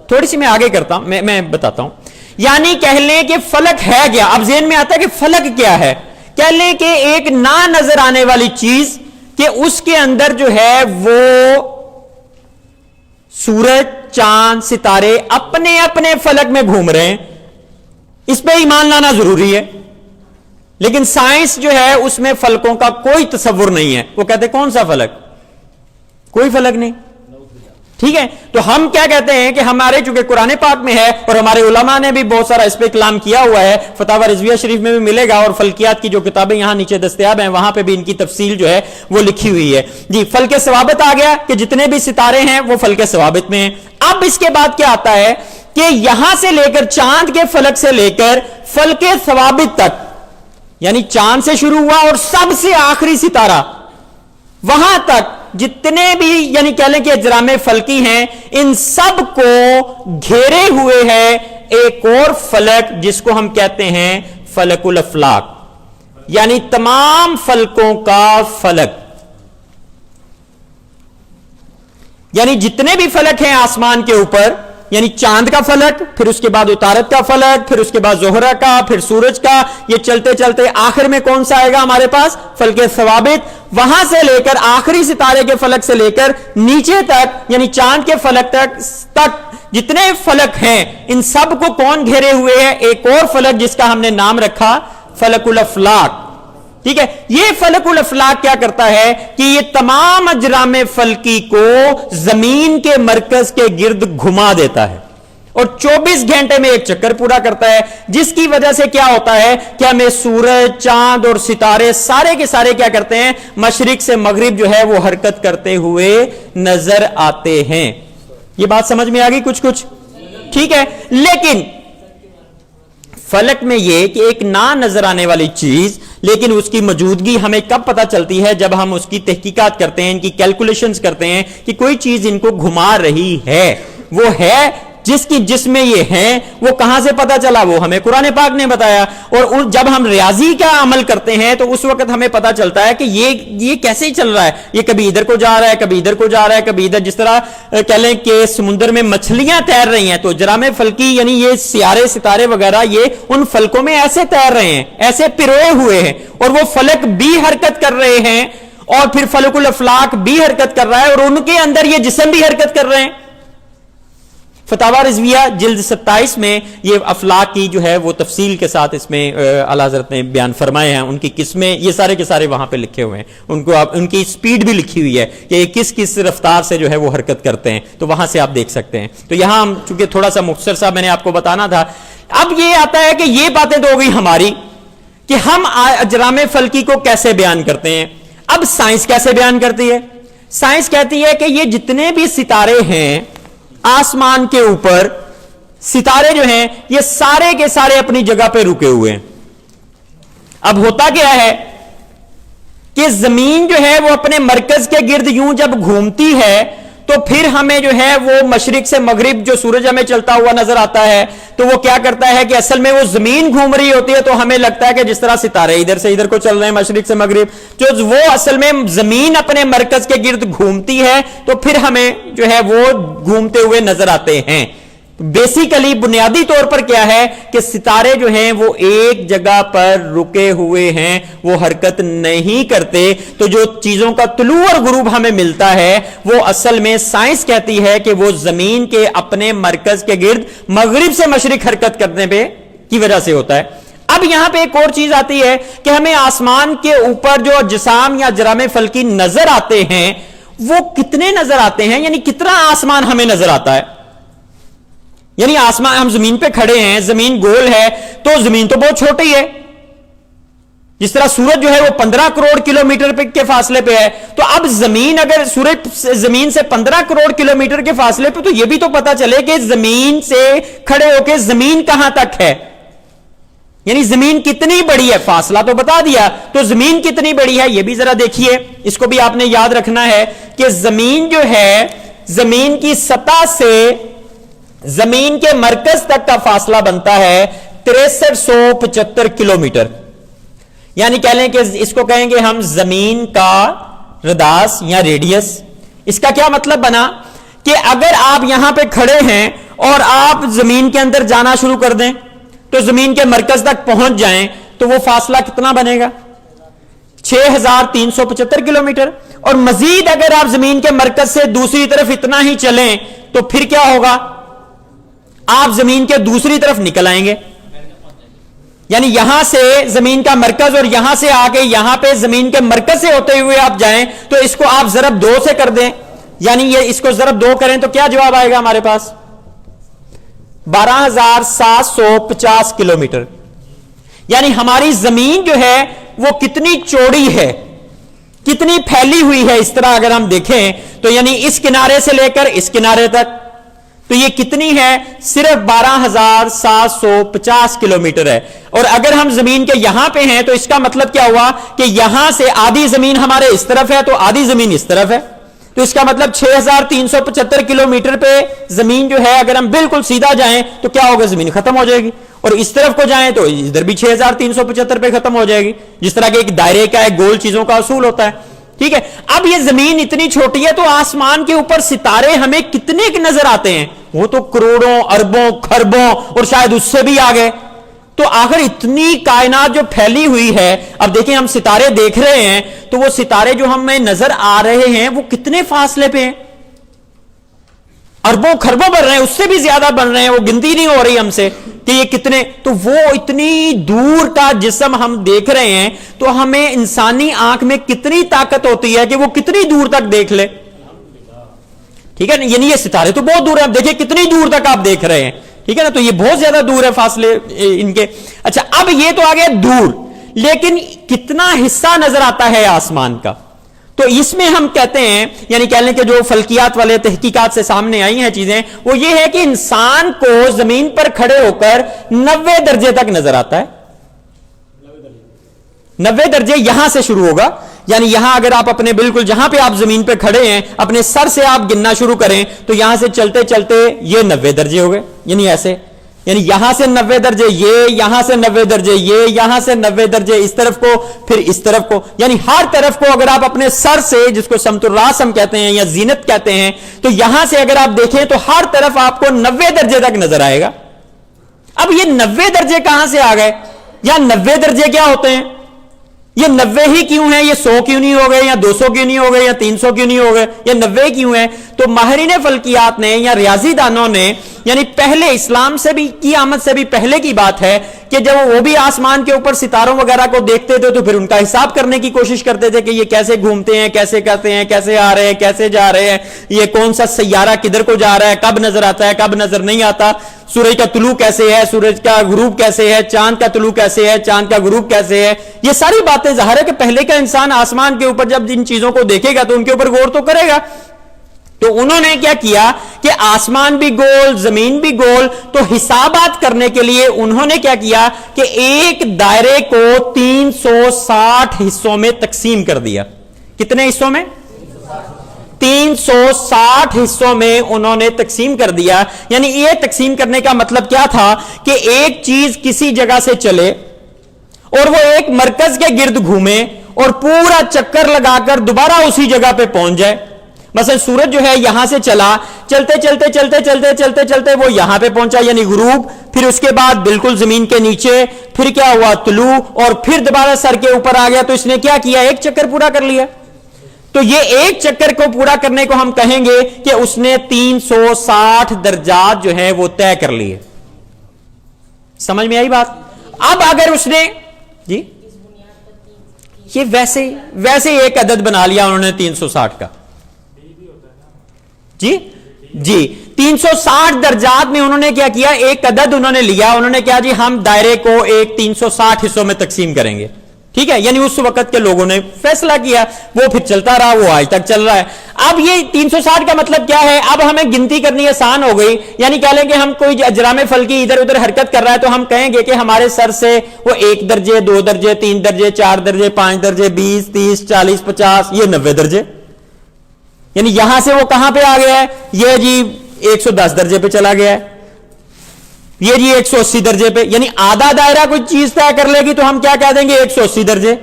تھوڑی سی میں آگے کرتا ہوں، میں بتاتا ہوں. یعنی کہہ لیں کہ فلک ہے کیا؟ اب ذہن میں آتا ہے کہ فلک کیا ہے. کہہ لیں کہ ایک نہ نظر آنے والی چیز، کہ اس کے اندر جو ہے وہ سورج، چاند، ستارے اپنے اپنے فلک میں گھوم رہے ہیں. اس پہ ایمان لانا ضروری ہے، لیکن سائنس جو ہے اس میں فلکوں کا کوئی تصور نہیں ہے. وہ کہتے کون سا فلک؟ کوئی فلک نہیں. ٹھیک ہے. تو ہم کیا کہتے ہیں کہ ہمارے چونکہ قرآن پاک میں ہے، اور ہمارے علماء نے بھی بہت سارا اس پہ کلام کیا ہوا ہے، فتاوی رضویہ شریف میں بھی ملے گا، اور فلکیات کی جو کتابیں یہاں نیچے دستیاب ہیں وہاں پہ بھی ان کی تفصیل جو ہے وہ لکھی ہوئی ہے. جی فلک ثوابت آ گیا کہ جتنے بھی ستارے ہیں وہ فلک ثوابت میں ہیں. اب اس کے بعد کیا آتا ہے کہ یہاں سے لے کر چاند کے فلک سے لے کر فلک ثوابت تک، یعنی چاند سے شروع ہوا اور سب سے آخری ستارہ وہاں تک جتنے بھی یعنی کہہ لیں کہ اجرام فلکی ہیں، ان سب کو گھیرے ہوئے ہے ایک اور فلک جس کو ہم کہتے ہیں فلک الافلاک، یعنی تمام فلکوں کا فلک. یعنی جتنے بھی فلک ہیں آسمان کے اوپر، یعنی چاند کا فلک، پھر اس کے بعد اتارت کا فلک، پھر اس کے بعد زہرہ کا، پھر سورج کا، یہ چلتے چلتے آخر میں کون سا آئے گا ہمارے پاس؟ فلک ثوابت. وہاں سے لے کر آخری ستارے کے فلک سے لے کر نیچے تک، یعنی چاند کے فلک تک جتنے فلک ہیں، ان سب کو کون گھیرے ہوئے ہیں؟ ایک اور فلک جس کا ہم نے نام رکھا فلک الافلاک. ٹھیک ہے، یہ فلک الافلاک کیا کرتا ہے کہ یہ تمام اجرام فلکی کو زمین کے مرکز کے گرد گھما دیتا ہے اور 24 گھنٹے میں ایک چکر پورا کرتا ہے، جس کی وجہ سے کیا ہوتا ہے کہ ہمیں سورج، چاند اور ستارے سارے کے سارے کیا کرتے ہیں؟ مشرق سے مغرب جو ہے وہ حرکت کرتے ہوئے نظر آتے ہیں. یہ بات سمجھ میں آ گئی کچھ کچھ؟ ٹھیک ہے، لیکن فلک میں یہ کہ ایک نہ نظر آنے والی چیز، لیکن اس کی موجودگی ہمیں کب پتہ چلتی ہے؟ جب ہم اس کی تحقیقات کرتے ہیں، ان کی کیلکولیشنز کرتے ہیں کہ کوئی چیز ان کو گھما رہی ہے. وہ ہے جس میں یہ ہیں، وہ کہاں سے پتہ چلا؟ وہ ہمیں قرآن پاک نے بتایا. اور جب ہم ریاضی کا عمل کرتے ہیں تو اس وقت ہمیں پتہ چلتا ہے کہ یہ کیسے چل رہا ہے، یہ کبھی ادھر کو جا رہا ہے، کبھی ادھر کو جا رہا ہے، کبھی ادھر. جس طرح کہہ لیں کہ سمندر میں مچھلیاں تیر رہی ہیں، تو اجرام فلکی یعنی یہ سیارے ستارے وغیرہ یہ ان فلکوں میں ایسے تیر رہے ہیں، ایسے پروئے ہوئے ہیں، اور وہ فلک بھی حرکت کر رہے ہیں، اور پھر فلک الافلاک بھی حرکت کر رہا ہے، اور ان کے اندر یہ جسم بھی حرکت کر رہے ہیں. فتاوی رضویہ جلد 27 میں یہ افلاک کی جو ہے وہ تفصیل کے ساتھ اس میں اعلیٰ حضرت نے بیان فرمائے ہیں. ان کی قسمیں یہ سارے کے سارے وہاں پہ لکھے ہوئے ہیں. ان کی سپیڈ بھی لکھی ہوئی ہے کہ یہ کس رفتار سے جو ہے وہ حرکت کرتے ہیں، تو وہاں سے آپ دیکھ سکتے ہیں. تو یہاں ہم چونکہ تھوڑا سا مختصر سا میں نے آپ کو بتانا تھا. اب یہ آتا ہے کہ یہ باتیں تو ہو گئی ہماری کہ ہم اجرام فلکی کو کیسے بیان کرتے ہیں. اب سائنس کیسے بیان کرتی ہے؟ سائنس کہتی ہے کہ یہ جتنے بھی ستارے ہیں آسمان کے اوپر، ستارے جو ہیں یہ سارے کے سارے اپنی جگہ پہ رکے ہوئے ہیں. اب ہوتا کیا ہے کہ زمین جو ہے وہ اپنے مرکز کے گرد یوں جب گھومتی ہے تو پھر ہمیں جو ہے وہ مشرق سے مغرب جو سورج ہمیں چلتا ہوا نظر آتا ہے، تو وہ کیا کرتا ہے کہ اصل میں وہ زمین گھوم رہی ہوتی ہے، تو ہمیں لگتا ہے کہ جس طرح ستارے ادھر سے ادھر کو چل رہے ہیں مشرق سے مغرب، جو وہ اصل میں زمین اپنے مرکز کے گرد گھومتی ہے، تو پھر ہمیں جو ہے وہ گھومتے ہوئے نظر آتے ہیں. بیسیکلی بنیادی طور پر کیا ہے کہ ستارے جو ہیں وہ ایک جگہ پر رکے ہوئے ہیں، وہ حرکت نہیں کرتے. تو جو چیزوں کا طلوع اور غروب ہمیں ملتا ہے وہ اصل میں سائنس کہتی ہے کہ وہ زمین کے اپنے مرکز کے گرد مغرب سے مشرق حرکت کرنے پہ کی وجہ سے ہوتا ہے. اب یہاں پہ ایک اور چیز آتی ہے کہ ہمیں آسمان کے اوپر جو اجسام یا اجرام فلکی نظر آتے ہیں وہ کتنے نظر آتے ہیں، یعنی کتنا آسمان ہمیں نظر آتا ہے. یعنی آسمان، ہم زمین پہ کھڑے ہیں، زمین گول ہے تو زمین تو بہت چھوٹی ہے. جس طرح سورج جو ہے وہ 15 کروڑ کلومیٹر کے فاصلے پہ ہے، تو اب زمین اگر سورج زمین سے 15 کروڑ کلومیٹر کے فاصلے پہ، تو یہ بھی تو پتا چلے کہ زمین سے کھڑے ہو کے زمین کہاں تک ہے، یعنی زمین کتنی بڑی ہے. فاصلہ تو بتا دیا، تو زمین کتنی بڑی ہے یہ بھی ذرا دیکھیے. اس کو بھی آپ نے یاد رکھنا ہے کہ زمین جو ہے، زمین کی سطح سے زمین کے مرکز تک کا فاصلہ بنتا ہے 6375 کلومیٹر. یعنی کہہ لیں کہ اس کو کہیں گے ہم زمین کا رداس یا ریڈیس. اس کا کیا مطلب بنا کہ اگر آپ یہاں پہ کھڑے ہیں اور آپ زمین کے اندر جانا شروع کر دیں تو زمین کے مرکز تک پہنچ جائیں تو وہ فاصلہ کتنا بنے گا؟ 6375 کلومیٹر. اور مزید اگر آپ زمین کے مرکز سے دوسری طرف اتنا ہی چلیں تو پھر کیا ہوگا؟ آپ زمین کے دوسری طرف نکل آئیں گے. یعنی یہاں سے زمین کا مرکز اور یہاں سے آ کے یہاں پہ زمین کے مرکز سے ہوتے ہوئے آپ جائیں تو اس کو آپ ضرب 2 سے کر دیں. یعنی یہ اس کو ضرب 2 کریں تو کیا جواب آئے گا ہمارے پاس؟ 12750 کلومیٹر. یعنی ہماری زمین جو ہے وہ کتنی چوڑی ہے، کتنی پھیلی ہوئی ہے. اس طرح اگر ہم دیکھیں تو یعنی اس کنارے سے لے کر اس کنارے تک تو یہ کتنی ہے؟ صرف 12750 کلومیٹر ہے. اور اگر ہم زمین کے یہاں پہ ہیں تو اس کا مطلب کیا ہوا کہ یہاں سے آدھی زمین ہمارے اس طرف ہے تو آدھی زمین اس طرف ہے. تو اس کا مطلب 6375 کلومیٹر پہ زمین جو ہے اگر ہم بالکل سیدھا جائیں تو کیا ہوگا؟ زمین ختم ہو جائے گی. اور اس طرف کو جائیں تو ادھر بھی 6375 پہ ختم ہو جائے گی. جس طرح کہ ایک دائرے کا ایک گول چیزوں کا اصول ہوتا ہے. ٹھیک ہے. اب یہ زمین اتنی چھوٹی ہے تو آسمان کے اوپر ستارے ہمیں کتنے کے نظر آتے ہیں؟ وہ تو کروڑوں اربوں خربوں اور شاید اس سے بھی آگے. تو آخر اتنی کائنات جو پھیلی ہوئی ہے، اب دیکھیں ہم ستارے دیکھ رہے ہیں تو وہ ستارے جو ہمیں نظر آ رہے ہیں وہ کتنے فاصلے پہ ہیں؟ اربوں خربوں بن رہے ہیں، اس سے بھی زیادہ بن رہے ہیں، وہ گنتی نہیں ہو رہی ہم سے کہ یہ کتنے. تو وہ اتنی دور کا جسم ہم دیکھ رہے ہیں تو ہمیں انسانی آنکھ میں کتنی طاقت ہوتی ہے کہ وہ کتنی دور تک دیکھ لے. ٹھیک ہے نا، یعنی یہ ستارے تو بہت دور ہیں، اب دیکھیں کتنی دور تک آپ دیکھ رہے ہیں. ٹھیک ہے نا، تو یہ بہت زیادہ دور ہے فاصلے ان کے. اچھا اب یہ تو آ گیا دور، لیکن کتنا حصہ نظر آتا ہے آسمان کا؟ تو اس میں ہم کہتے ہیں، یعنی کہہ لیں کہ جو فلکیات والے تحقیقات سے سامنے آئی ہیں چیزیں، وہ یہ ہے کہ انسان کو زمین پر کھڑے ہو کر 90 درجے تک نظر آتا ہے. 90 درجے یہاں سے شروع ہوگا، یعنی یہاں اگر آپ اپنے بالکل جہاں پہ آپ زمین پہ کھڑے ہیں اپنے سر سے آپ گننا شروع کریں تو یہاں سے چلتے چلتے یہ 90 درجے ہو گئے. یعنی ایسے، یعنی یہاں سے 90 درجے یہ، یہاں سے 90 درجے یہ، یہاں سے 90 درجے اس طرف کو، پھر اس طرف کو، یعنی ہر طرف کو اگر آپ اپنے سر سے، جس کو سمت الراس ہم کہتے ہیں یا زینت کہتے ہیں، تو یہاں سے اگر آپ دیکھیں تو ہر طرف آپ کو 90 درجے تک نظر آئے گا. اب یہ 90 درجے کہاں سے آ گئے؟ یا 90 درجے کیا ہوتے ہیں؟ یہ 90 ہی کیوں ہیں؟ یہ 100 کیوں نہیں ہو گئے، یا 200 کیوں نہیں ہو گئے، یا 300 کیوں نہیں ہو گئے؟ یہ 90 کیوں ہیں؟ تو ماہرین فلکیات نے یا ریاضی دانوں نے، یعنی پہلے اسلام سے بھی کی آمد سے بھی پہلے کی بات ہے کہ جب وہ بھی آسمان کے اوپر ستاروں وغیرہ کو دیکھتے تھے تو پھر ان کا حساب کرنے کی کوشش کرتے تھے کہ یہ کیسے گھومتے ہیں، کیسے کرتے ہیں، کیسے آ رہے ہیں، کیسے جا رہے ہیں، یہ کون سا سیارہ کدھر کو جا رہا ہے، کب نظر آتا ہے، کب نظر نہیں آتا، سورج کا طلوع کیسے ہے، سورج کا غروب کیسے ہے، چاند کا طلوع کیسے ہے، چاند کا غروب کیسے ہے. یہ ساری باتیں ظاہر ہے کہ پہلے کا انسان آسمان کے اوپر جب ان چیزوں کو دیکھے گا تو ان کے اوپر غور تو کرے گا. تو انہوں نے کیا کیا کہ آسمان بھی گول، زمین بھی گول، تو حسابات کرنے کے لیے انہوں نے کیا کیا کہ ایک دائرے کو 360 حصوں میں تقسیم کر دیا. کتنے حصوں میں؟ 360 حصوں میں انہوں نے تقسیم کر دیا. یعنی یہ تقسیم کرنے کا مطلب کیا تھا کہ ایک چیز کسی جگہ سے چلے اور وہ ایک مرکز کے گرد گھومے اور پورا چکر لگا کر دوبارہ اسی جگہ پہ پہنچ جائے. مثلا سورج جو ہے یہاں سے چلا، چلتے چلتے چلتے چلتے چلتے چلتے وہ یہاں پہ پہنچا یعنی غروب، پھر اس کے بعد بالکل زمین کے نیچے، پھر کیا ہوا طلوع، اور پھر دوبارہ سر کے اوپر آ گیا. تو اس نے کیا کیا؟ ایک چکر پورا کر لیا. تو یہ ایک چکر کو پورا کرنے کو ہم کہیں گے کہ اس نے 360 درجات جو ہیں وہ طے کر لیے. سمجھ میں آئی بات؟ اب اگر اس نے جی یہ ویسے ایک عدد بنا لیا انہوں نے 360 کا، جی 360 درجات میں انہوں نے کیا کیا؟ ایک عدد انہوں نے لیا، انہوں نے کیا جی ہم دائرے کو ایک 360 حصوں میں تقسیم کریں گے. ٹھیک ہے، یعنی اس وقت کے لوگوں نے فیصلہ کیا، وہ پھر چلتا رہا، وہ آج تک چل رہا ہے. اب یہ 360 کا مطلب کیا ہے؟ اب ہمیں گنتی کرنی آسان ہو گئی. یعنی کہہ لیں کہ ہم کوئی اجرام فلکی ادھر ادھر حرکت کر رہا ہے تو ہم کہیں گے کہ ہمارے سر سے وہ 1 درجے 2 درجے 3 درجے 4 درجے 5 درجے 20 30 40 50 یہ 90 درجے. یعنی یہاں سے وہ کہاں پہ آ گیا ہے؟ یہ جی 110 درجے پہ چلا گیا ہے، یہ جی 180 درجے پہ. یعنی آدھا دائرہ کوئی چیز طے کر لے گی تو ہم کیا کہہ دیں گے؟ 180 درجے.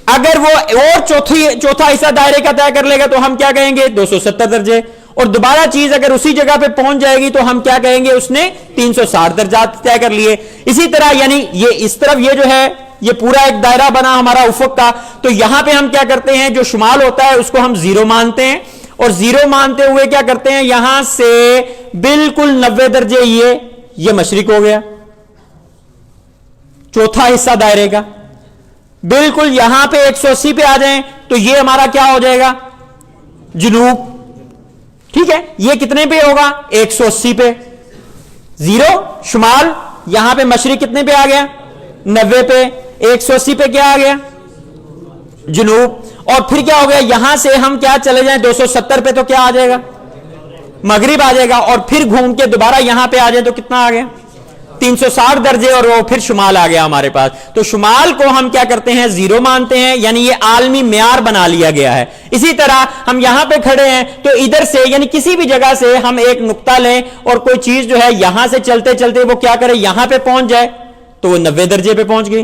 اگر وہ اور چوتھا حصہ دائرے کا طے کر لے گا تو ہم کیا کہیں گے؟ 270 درجے. اور دوبارہ چیز اگر اسی جگہ پہ پہنچ جائے گی تو ہم کیا کہیں گے؟ اس نے 360 درجات طے کر لیے. اسی طرح یعنی یہ اس طرف یہ جو ہے یہ پورا ایک دائرہ بنا ہمارا افق کا، تو یہاں پہ ہم کیا کرتے ہیں؟ جو شمال ہوتا ہے اس کو ہم 0 مانتے ہیں، اور 0 مانتے ہوئے کیا کرتے ہیں؟ یہاں سے بالکل 90 درجے یہ مشرق ہو گیا، چوتھا حصہ دائرے کا. بالکل یہاں پہ 180 پہ آ جائیں تو یہ ہمارا کیا ہو جائے گا؟ جنوب. ٹھیک ہے، یہ کتنے پہ ہوگا؟ 180 پہ. 0 شمال، یہاں پہ مشرق کتنے پہ آ گیا؟ 90 پہ. 180 پہ کیا آ گیا؟ جنوب. اور پھر کیا ہو گیا؟ یہاں سے ہم کیا چلے جائیں 270 پہ تو کیا آ جائے گا؟ مغرب آ جائے گا. اور پھر گھوم کے دوبارہ یہاں پہ آ جائے تو کتنا آ گیا؟ 360 درجے، اور وہ پھر شمال آ گیا ہمارے پاس. تو شمال کو ہم کیا کرتے ہیں؟ 0 مانتے ہیں، یعنی یہ عالمی معیار بنا لیا گیا ہے. اسی طرح ہم یہاں پہ کھڑے ہیں تو ادھر سے یعنی کسی بھی جگہ سے ہم ایک نقطہ لیں اور کوئی چیز جو ہے یہاں سے چلتے چلتے وہ کیا کرے؟ یہاں پہ پہنچ جائے تو وہ 90 درجے پہ پہنچ گئی.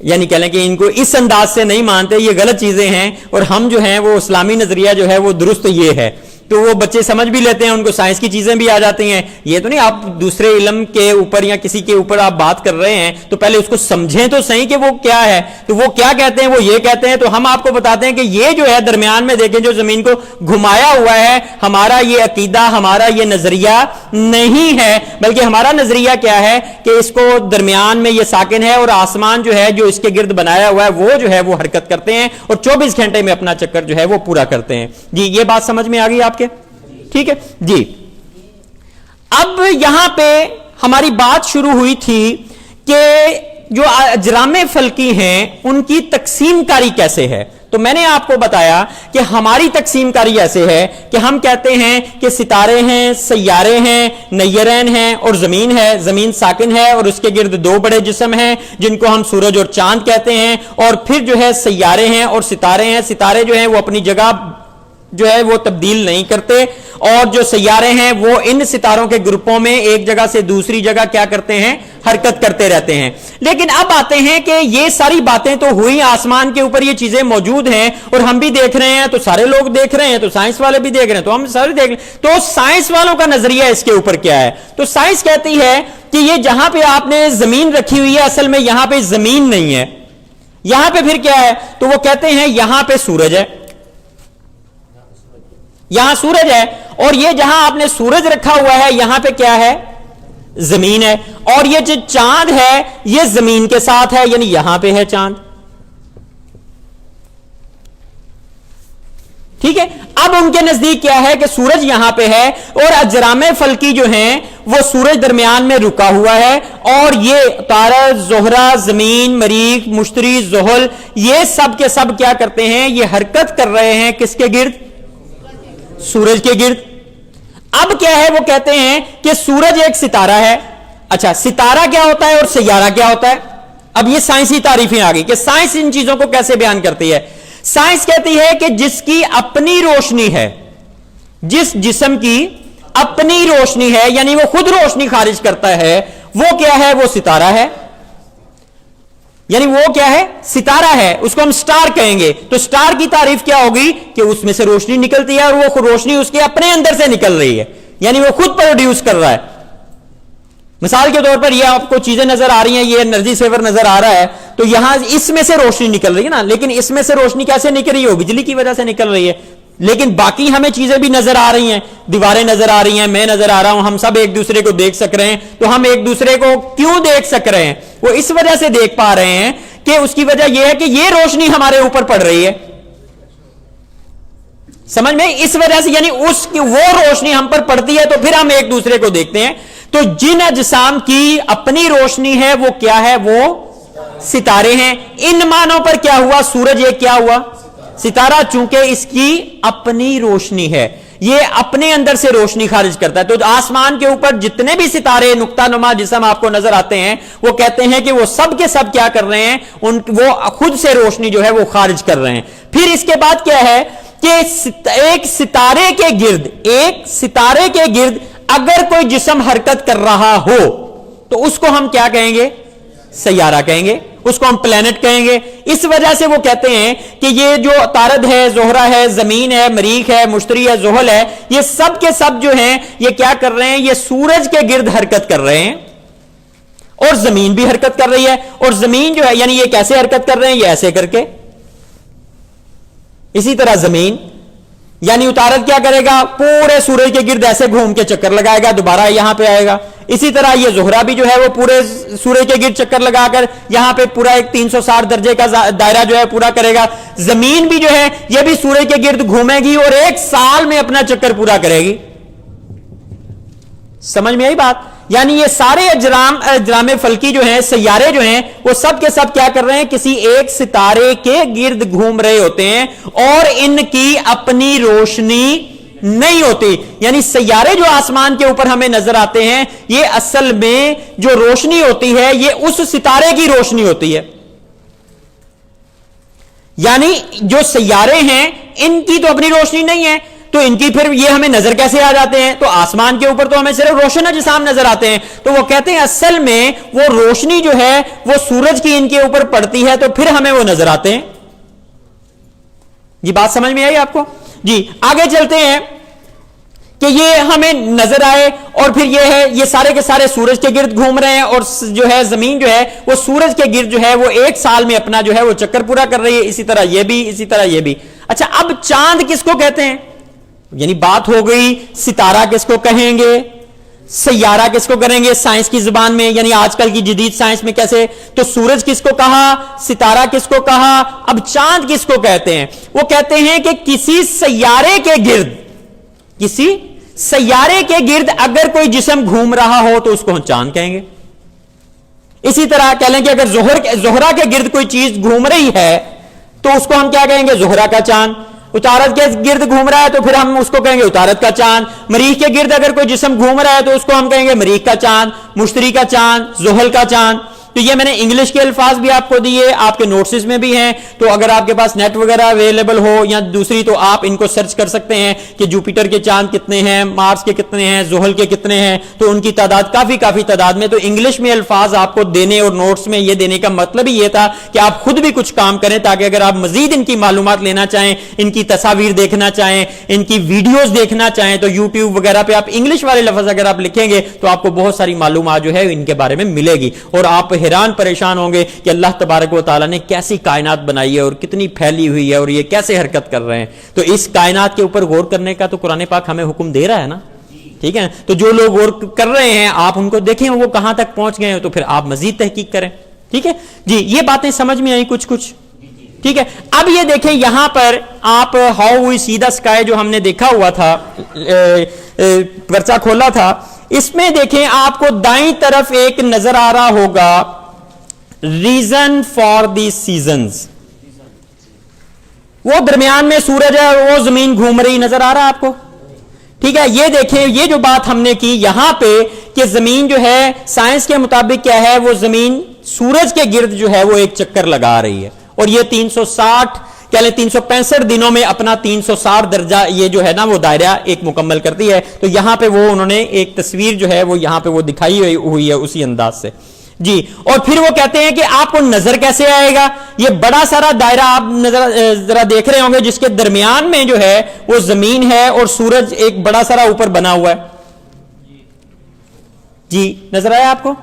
یعنی کہہ لیں کہ ان کو اس انداز سے نہیں مانتے، یہ غلط چیزیں ہیں، اور ہم جو ہیں وہ اسلامی نظریہ جو ہے وہ درست یہ ہے، تو وہ بچے سمجھ بھی لیتے ہیں، ان کو سائنس کی چیزیں بھی آ جاتی ہیں. یہ تو نہیں آپ دوسرے علم کے اوپر یا کسی کے اوپر آپ بات کر رہے ہیں تو پہلے اس کو سمجھیں تو صحیح کہ وہ کیا ہے. تو وہ کیا کہتے ہیں، وہ یہ کہتے ہیں، تو ہم آپ کو بتاتے ہیں کہ یہ جو ہے درمیان میں دیکھیں جو زمین کو گھمایا ہوا ہے، ہمارا یہ عقیدہ، ہمارا یہ نظریہ نہیں ہے، بلکہ ہمارا نظریہ کیا ہے کہ اس کو درمیان میں یہ ساکن ہے، اور آسمان جو ہے جو اس کے گرد بنایا ہوا ہے وہ جو ہے وہ حرکت کرتے ہیں اور 24 گھنٹے میں اپنا چکر جو ہے وہ پورا کرتے ہیں. جی یہ بات سمجھ میں آ گئی آپ کے؟ ٹھیک ہے جی. اب یہاں پہ ہماری بات شروع ہوئی تھی کہ جو اجرام فلکی ہیں ان کی تقسیم کاری کیسے ہے. تو میں نے آپ کو بتایا کہ ہماری تقسیم کاری ایسے ہے کہ ہم کہتے ہیں کہ ستارے ہیں، سیارے ہیں، نیرین ہیں اور زمین ہے. زمین ساکن ہے اور اس کے گرد دو بڑے جسم ہیں جن کو ہم سورج اور چاند کہتے ہیں، اور پھر جو ہے سیارے ہیں اور ستارے ہیں. ستارے جو ہیں وہ اپنی جگہ جو ہے وہ تبدیل نہیں کرتے، اور جو سیارے ہیں وہ ان ستاروں کے گروپوں میں ایک جگہ سے دوسری جگہ کیا کرتے ہیں، حرکت کرتے رہتے ہیں. لیکن اب آتے ہیں کہ یہ ساری باتیں تو ہوئی، آسمان کے اوپر یہ چیزیں موجود ہیں اور ہم بھی دیکھ رہے ہیں، تو سارے لوگ دیکھ رہے ہیں، تو سائنس والے بھی دیکھ رہے ہیں، تو ہم سارے دیکھ رہے ہیں. تو سائنس والوں کا نظریہ اس کے اوپر کیا ہے؟ تو سائنس کہتی ہے کہ یہ جہاں پہ آپ نے زمین رکھی ہوئی ہے اصل میں یہاں پہ زمین نہیں ہے، یہاں پہ پھر کیا ہے؟ تو وہ کہتے ہیں یہاں پہ سورج ہے، یہاں سورج ہے، اور یہ جہاں آپ نے سورج رکھا ہوا ہے یہاں پہ کیا ہے؟ زمین ہے. اور یہ جو چاند ہے یہ زمین کے ساتھ ہے، یعنی یہاں پہ ہے چاند. ٹھیک ہے. اب ان کے نزدیک کیا ہے کہ سورج یہاں پہ ہے اور اجرام فلکی جو ہیں وہ سورج درمیان میں رکا ہوا ہے، اور یہ تارا، زہرہ، زمین، مریخ، مشتری، زحل، یہ سب کے سب کیا کرتے ہیں؟ یہ حرکت کر رہے ہیں کس کے گرد؟ سورج کے گرد. اب کیا ہے؟ وہ کہتے ہیں کہ سورج ایک ستارہ ہے. اچھا ستارہ کیا ہوتا ہے اور سیارہ کیا ہوتا ہے؟ اب یہ سائنسی تعریفیں آ گئی کہ سائنس ان چیزوں کو کیسے بیان کرتی ہے. سائنس کہتی ہے کہ جس کی اپنی روشنی ہے، جس جسم کی اپنی روشنی ہے، یعنی وہ خود روشنی خارج کرتا ہے، وہ کیا ہے؟ وہ ستارہ ہے. یعنی وہ کیا ہے؟ ستارہ ہے. اس کو ہم سٹار کہیں گے. تو سٹار کی تعریف کیا ہوگی؟ کہ اس میں سے روشنی نکلتی ہے اور وہ روشنی اس کے اپنے اندر سے نکل رہی ہے، یعنی وہ خود پروڈیوس کر رہا ہے. مثال کے طور پر یہ آپ کو چیزیں نظر آ رہی ہیں، یہ انرجی سیور نظر آ رہا ہے، تو یہاں اس میں سے روشنی نکل رہی ہے نا، لیکن اس میں سے روشنی کیسے نکل رہی ہے؟ بجلی کی وجہ سے نکل رہی ہے. لیکن باقی ہمیں چیزیں بھی نظر آ رہی ہیں، دیواریں نظر آ رہی ہیں، میں نظر آ رہا ہوں، ہم سب ایک دوسرے کو دیکھ سک رہے ہیں. تو ہم ایک دوسرے کو کیوں دیکھ سک رہے ہیں؟ وہ اس وجہ سے دیکھ پا رہے ہیں کہ اس کی وجہ یہ ہے کہ یہ روشنی ہمارے اوپر پڑ رہی ہے. سمجھ میں؟ اس وجہ سے یعنی اس کی وہ روشنی ہم پر پڑتی ہے تو پھر ہم ایک دوسرے کو دیکھتے ہیں. تو جن اجسام کی اپنی روشنی ہے وہ کیا ہے؟ وہ ستارے ہیں. ان معنوں پر کیا ہوا؟ سورج ایک کیا ہوا؟ ستارہ. چونکہ اس کی اپنی روشنی ہے، یہ اپنے اندر سے روشنی خارج کرتا ہے. تو آسمان کے اوپر جتنے بھی ستارے نقطہ نما جسم آپ کو نظر آتے ہیں وہ کہتے ہیں کہ وہ سب کے سب کیا کر رہے ہیں؟ وہ خود سے روشنی جو ہے وہ خارج کر رہے ہیں. پھر اس کے بعد کیا ہے کہ ایک ستارے کے گرد اگر کوئی جسم حرکت کر رہا ہو تو اس کو ہم کیا کہیں گے؟ سیارہ کہیں گے، اس کو ہم پلینٹ کہیں گے. اس وجہ سے وہ کہتے ہیں کہ یہ جو طارد ہے، زہرہ ہے، زمین ہے، مریخ ہے، مشتری ہے، زحل ہے، یہ سب کے سب جو ہیں یہ کیا کر رہے ہیں؟ یہ سورج کے گرد حرکت کر رہے ہیں. اور زمین بھی حرکت کر رہی ہے. اور زمین جو ہے یعنی یہ کیسے حرکت کر رہے ہیں؟ یہ ایسے کر کے. اسی طرح زمین یعنی اتارت کیا کرے گا؟ پورے سورج کے گرد ایسے گھوم کے چکر لگائے گا، دوبارہ یہاں پہ آئے گا. اسی طرح یہ زہرہ بھی جو ہے وہ پورے سورج کے گرد چکر لگا کر یہاں پہ پورا ایک 360 درجے کا دائرہ جو ہے پورا کرے گا. زمین بھی جو ہے یہ بھی سورج کے گرد گھومے گی اور ایک سال میں اپنا چکر پورا کرے گی. سمجھ میں آئی بات؟ یعنی یہ سارے اجرام فلکی جو ہیں، سیارے جو ہیں، وہ سب کے سب کیا کر رہے ہیں؟ کسی ایک ستارے کے گرد گھوم رہے ہوتے ہیں اور ان کی اپنی روشنی نہیں ہوتی. یعنی سیارے جو آسمان کے اوپر ہمیں نظر آتے ہیں یہ اصل میں جو روشنی ہوتی ہے یہ اس ستارے کی روشنی ہوتی ہے. یعنی جو سیارے ہیں ان کی تو اپنی روشنی نہیں ہے. تو ان کی پھر یہ ہمیں نظر کیسے آ جاتے ہیں؟ تو آسمان کے اوپر تو ہمیں صرف روشن اجسام نظر آتے ہیں، تو وہ کہتے ہیں اصل میں وہ روشنی جو ہے وہ سورج کی ان کے اوپر پڑتی ہے تو پھر ہمیں وہ نظر آتے ہیں۔ یہ بات سمجھ میں آئی آپ کو؟ جی آگے چلتے ہیں کہ یہ ہمیں نظر آئے، اور پھر یہ ہے یہ سارے کے سارے سورج کے گرد گھوم رہے ہیں، اور جو ہے زمین جو ہے وہ سورج کے گرد جو ہے وہ ایک سال میں اپنا جو ہے وہ چکر پورا کر رہی ہے، اسی طرح یہ بھی، اسی طرح یہ بھی۔ اچھا اب چاند کس کو کہتے ہیں؟ یعنی بات ہو گئی ستارہ کس کو کہیں گے، سیارہ کس کو کریں گے سائنس کی زبان میں، یعنی آج کل کی جدید سائنس میں کیسے، تو سورج کس کو کہا، ستارہ کس کو کہا، اب چاند کس کو کہتے ہیں؟ وہ کہتے ہیں کہ کسی سیارے کے گرد، کسی سیارے کے گرد اگر کوئی جسم گھوم رہا ہو تو اس کو ہم چاند کہیں گے۔ اسی طرح کہہ لیں کہ اگر زہرہ کے گرد کوئی چیز گھوم رہی ہے تو اس کو ہم کیا کہیں گے؟ زہرہ کا چاند۔ عطارد کے گرد گھوم رہا ہے تو پھر ہم اس کو کہیں گے عطارد کا چاند۔ مریخ کے گرد اگر کوئی جسم گھوم رہا ہے تو اس کو ہم کہیں گے مریخ کا چاند، مشتری کا چاند، زحل کا چاند۔ تو یہ میں نے انگلش کے الفاظ بھی آپ کو دیے، آپ کے نوٹسز میں بھی ہیں، تو اگر آپ کے پاس نیٹ وغیرہ اویلیبل ہو یا دوسری تو آپ ان کو سرچ کر سکتے ہیں کہ جوپیٹر کے چاند کتنے ہیں، مارس کے کتنے ہیں، زحل کے کتنے ہیں، تو ان کی تعداد کافی تعداد میں۔ تو انگلش میں الفاظ آپ کو دینے اور نوٹس میں یہ دینے کا مطلب ہی یہ تھا کہ آپ خود بھی کچھ کام کریں، تاکہ اگر آپ مزید ان کی معلومات لینا چاہیں، ان کی تصاویر دیکھنا چاہیں، ان کی ویڈیوز دیکھنا چاہیں، تو یوٹیوب وغیرہ پہ آپ انگلش والے لفظ اگر آپ لکھیں گے تو آپ کو بہت ساری معلومات جو ہے ان کے بارے میں ملے گی، اور آپ حیران پریشان ہوں گے کہ اللہ تبارک و تعالیٰ نے کیسی کائنات بنائی ہے اور کتنی پھیلی ہوئی ہے اور یہ کیسے حرکت کر رہے ہیں۔ تو اس کائنات کے اوپر غور کرنے کا تو قرآن پاک ہمیں حکم دے رہا ہے نا، ٹھیک ہے؟ تو جو لوگ غور کر رہے ہیں آپ ان کو دیکھیں وہ کہاں تک پہنچ گئے ہیں، تو پھر آپ مزید تحقیق کریں، ٹھیک ہے جی۔ یہ باتیں سمجھ میں آئی کچھ، ٹھیک ہے؟ اب یہ دیکھیں یہاں پر آپ how we C the sky جو ہم نے دیکھا ہوا تھا، پرچہ کھولا تھا، اس میں دیکھیں آپ کو دائیں طرف ایک نظر آ رہا ہوگا ریزن فار دی سیزنز، وہ درمیان میں سورج ہے اور وہ زمین گھوم رہی نظر آ رہا ہے آپ کو، ٹھیک ہے؟ یہ دیکھیں یہ جو بات ہم نے کی یہاں پہ کہ زمین جو ہے سائنس کے مطابق کیا ہے، وہ زمین سورج کے گرد جو ہے وہ ایک چکر لگا رہی ہے، اور یہ 365 دنوں میں اپنا 360 درجہ یہ جو ہے نا وہ دائرہ ایک مکمل کرتی ہے۔ تو یہاں پہ وہ انہوں نے ایک تصویر جو ہے وہ یہاں پہ وہ دکھائی ہوئی ہے اسی انداز سے جی۔ اور پھر وہ کہتے ہیں کہ آپ کو نظر کیسے آئے گا؟ یہ بڑا سارا دائرہ آپ ذرا دیکھ رہے ہوں گے جس کے درمیان میں جو ہے وہ زمین ہے اور سورج ایک بڑا سارا اوپر بنا ہوا ہے جی، نظر آیا آپ کو؟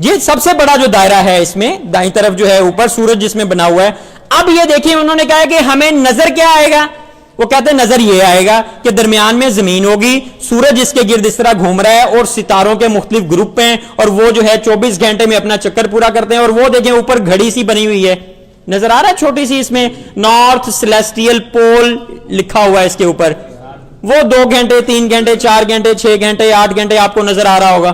یہ سب سے بڑا جو دائرہ ہے اس میں دائیں طرف جو ہے اوپر سورج جس میں بنا ہوا ہے۔ اب یہ دیکھیں انہوں نے کہا کہ ہمیں نظر کیا آئے گا؟ وہ کہتے ہیں نظر یہ آئے گا کہ درمیان میں زمین ہوگی، سورج اس کے گرد اس طرح گھوم رہا ہے اور ستاروں کے مختلف گروپ ہیں اور وہ جو ہے 24 گھنٹے میں اپنا چکر پورا کرتے ہیں، اور وہ دیکھیں اوپر گھڑی سی بنی ہوئی ہے، نظر آ رہا ہے چھوٹی سی، اس میں نارتھ سیلیسٹیل پول لکھا ہوا ہے اس کے اوپر، وہ 2 گھنٹے 3 گھنٹے 4 گھنٹے 6 گھنٹے 8 گھنٹے آپ کو نظر آ رہا ہوگا،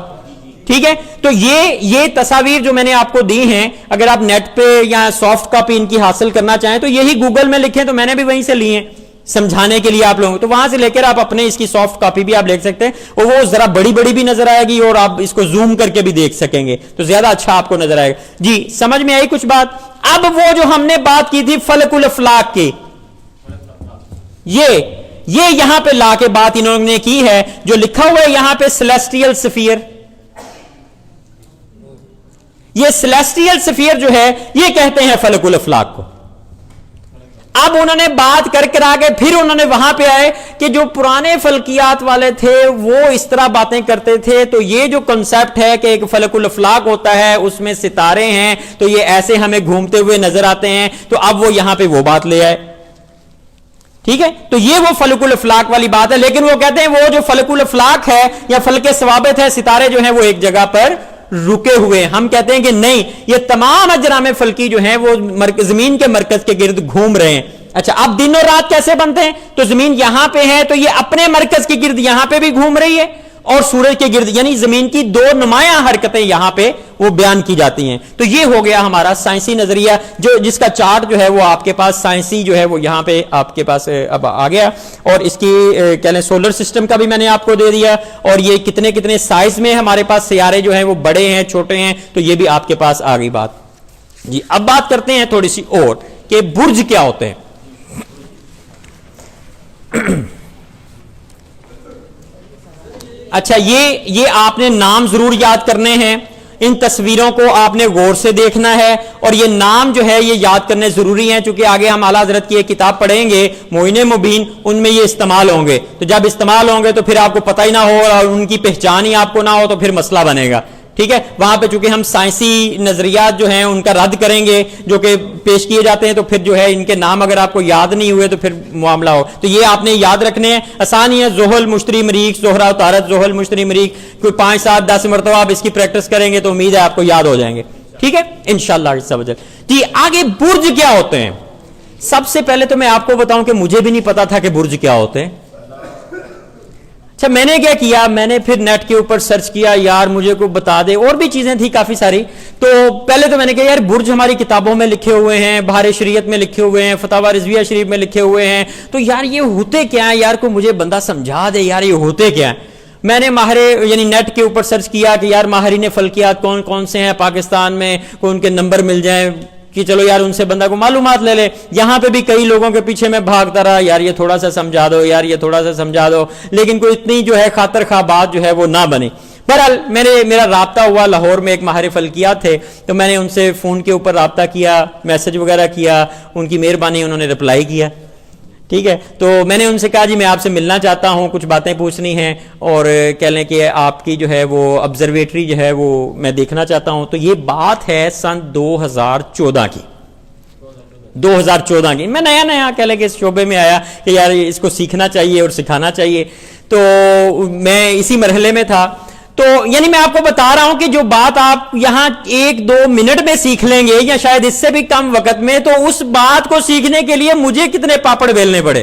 ٹھیک ہے؟ تو یہ تصاویر جو میں نے آپ کو دی ہیں، اگر آپ نیٹ پہ یا سافٹ کاپی ان کی حاصل کرنا چاہیں تو یہی گوگل میں لکھیں، تو میں نے بھی وہیں سے لی ہیں سمجھانے کے لیے آپ لوگوں، تو وہاں سے لے کر آپ اپنے اس کی سافٹ کاپی بھی آپ لکھ سکتے ہیں، اور وہ ذرا بڑی بھی نظر آئے گی اور آپ اس کو زوم کر کے بھی دیکھ سکیں گے تو زیادہ اچھا آپ کو نظر آئے گا جی۔ سمجھ میں آئی کچھ بات؟ اب وہ جو ہم نے بات کی تھی فلک الافلاک کی، یہ یہاں پہ لا کے بات انہوں نے کی ہے، جو لکھا ہوا ہے یہاں پہ سیلیسٹیل سفیر، یہ سیلیسٹیل سفیر جو ہے یہ کہتے ہیں فلک الافلاک کو۔ اب انہوں نے بات کر کے پھر انہوں نے وہاں پہ آئے کہ جو پرانے فلکیات والے تھے وہ اس طرح باتیں کرتے تھے، تو یہ جو کنسپٹ ہے کہ ایک فلک الافلاک ہوتا ہے اس میں ستارے ہیں تو یہ ایسے ہمیں گھومتے ہوئے نظر آتے ہیں، تو اب وہ یہاں پہ وہ بات لے آئے، ٹھیک ہے؟ تو یہ وہ فلک الافلاک والی بات ہے، لیکن وہ کہتے ہیں وہ جو فلک الافلاک ہے یا فلک ثوابت ہے، ستارے جو ہیں وہ ایک جگہ پر رکے ہوئے، ہم کہتے ہیں کہ نہیں، یہ تمام اجرام فلکی جو ہیں وہ زمین کے مرکز کے گرد گھوم رہے ہیں۔ اچھا اب دن اور رات کیسے بنتے ہیں؟ تو زمین یہاں پہ ہے تو یہ اپنے مرکز کے گرد یہاں پہ بھی گھوم رہی ہے اور سورج کے گرد، یعنی زمین کی 2 نمایاں حرکتیں یہاں پہ وہ بیان کی جاتی ہیں۔ تو یہ ہو گیا ہمارا سائنسی نظریہ، جس کا چارٹ جو ہے وہ آپ کے پاس سائنسی جو ہے وہ یہاں پہ آپ کے پاس اب آ گیا، اور اس کی کہہ لیں سولر سسٹم کا بھی میں نے آپ کو دے دیا، اور یہ کتنے سائز میں ہمارے پاس سیارے جو ہیں وہ بڑے ہیں چھوٹے ہیں، تو یہ بھی آپ کے پاس آ گئی بات جی۔ اب بات کرتے ہیں تھوڑی سی اور کہ برج کیا ہوتے ہیں۔ اچھا یہ آپ نے نام ضرور یاد کرنے ہیں، ان تصویروں کو آپ نے غور سے دیکھنا ہے، اور یہ نام جو ہے یہ یاد کرنے ضروری ہیں، چونکہ آگے ہم اعلیٰ حضرت کی ایک کتاب پڑھیں گے معین مبین، ان میں یہ استعمال ہوں گے، تو جب استعمال ہوں گے تو پھر آپ کو پتہ ہی نہ ہو اور ان کی پہچان ہی آپ کو نہ ہو تو پھر مسئلہ بنے گا، ٹھیک ہے؟ وہاں پہ چونکہ ہم سائنسی نظریات جو ہیں ان کا رد کریں گے جو کہ پیش کیے جاتے ہیں، تو پھر جو ہے ان کے نام اگر آپ کو یاد نہیں ہوئے تو پھر معاملہ ہو، تو یہ آپ نے یاد رکھنے ہیں، آسان ہی ہے، زحل مشتری مریخ، زہرہ طارت، زحل مشتری مریخ، کوئی 5 7 10 مرتبہ آپ اس کی پریکٹس کریں گے تو امید ہے آپ کو یاد ہو جائیں گے، ٹھیک ہے انشاءاللہ عز و جل۔ جی آگے برج کیا ہوتے ہیں؟ سب سے پہلے تو میں آپ کو بتاؤں کہ مجھے بھی نہیں پتا تھا کہ برج کیا ہوتے ہیں۔ اچھا میں نے کیا کیا، میں نے پھر نیٹ کے اوپر سرچ کیا، یار مجھے کو بتا دے، اور بھی چیزیں تھیں کافی ساری، تو پہلے تو میں نے کہا یار برج ہماری کتابوں میں لکھے ہوئے ہیں، بہار شریعت میں لکھے ہوئے ہیں، فتاوی رضویہ شریف میں لکھے ہوئے ہیں، تو یار یہ ہوتے کیا ہیں، یار کو مجھے بندہ سمجھا دے یار یہ ہوتے کیا ہیں۔ میں نے ماہر یعنی نیٹ کے اوپر سرچ کیا کہ یار ماہرین فلکیات کون کون سے ہیں پاکستان میں، کو ان کے نمبر مل جائیں کہ چلو یار ان سے بندہ کو معلومات لے لے۔ یہاں پہ بھی کئی لوگوں کے پیچھے میں بھاگتا رہا، یار یہ تھوڑا سا سمجھا دو، یار یہ تھوڑا سا سمجھا دو، لیکن کوئی اتنی جو ہے خاطر خواہ بات جو ہے وہ نہ بنی۔ بہرحال میرا رابطہ ہوا، لاہور میں ایک ماہر فلکیات تھے، تو میں نے ان سے فون کے اوپر رابطہ کیا، میسج وغیرہ کیا، ان کی مہربانی انہوں نے رپلائی کیا، ٹھیک ہے۔ تو میں نے ان سے کہا جی میں آپ سے ملنا چاہتا ہوں، کچھ باتیں پوچھنی ہیں، اور کہہ لیں کہ آپ کی جو ہے وہ آبزرویٹری جو ہے وہ میں دیکھنا چاہتا ہوں۔ تو یہ بات ہے سن 2014 کی، 2014 کی، میں نیا کہہ لیں کہ اس شعبے میں آیا کہ یار اس کو سیکھنا چاہیے اور سکھانا چاہیے، تو میں اسی مرحلے میں تھا۔ تو یعنی میں آپ کو بتا رہا ہوں کہ جو بات آپ یہاں 1-2 منٹ میں سیکھ لیں گے یا شاید اس سے بھی کم وقت میں، تو اس بات کو سیکھنے کے لیے مجھے کتنے پاپڑ بیلنے پڑے،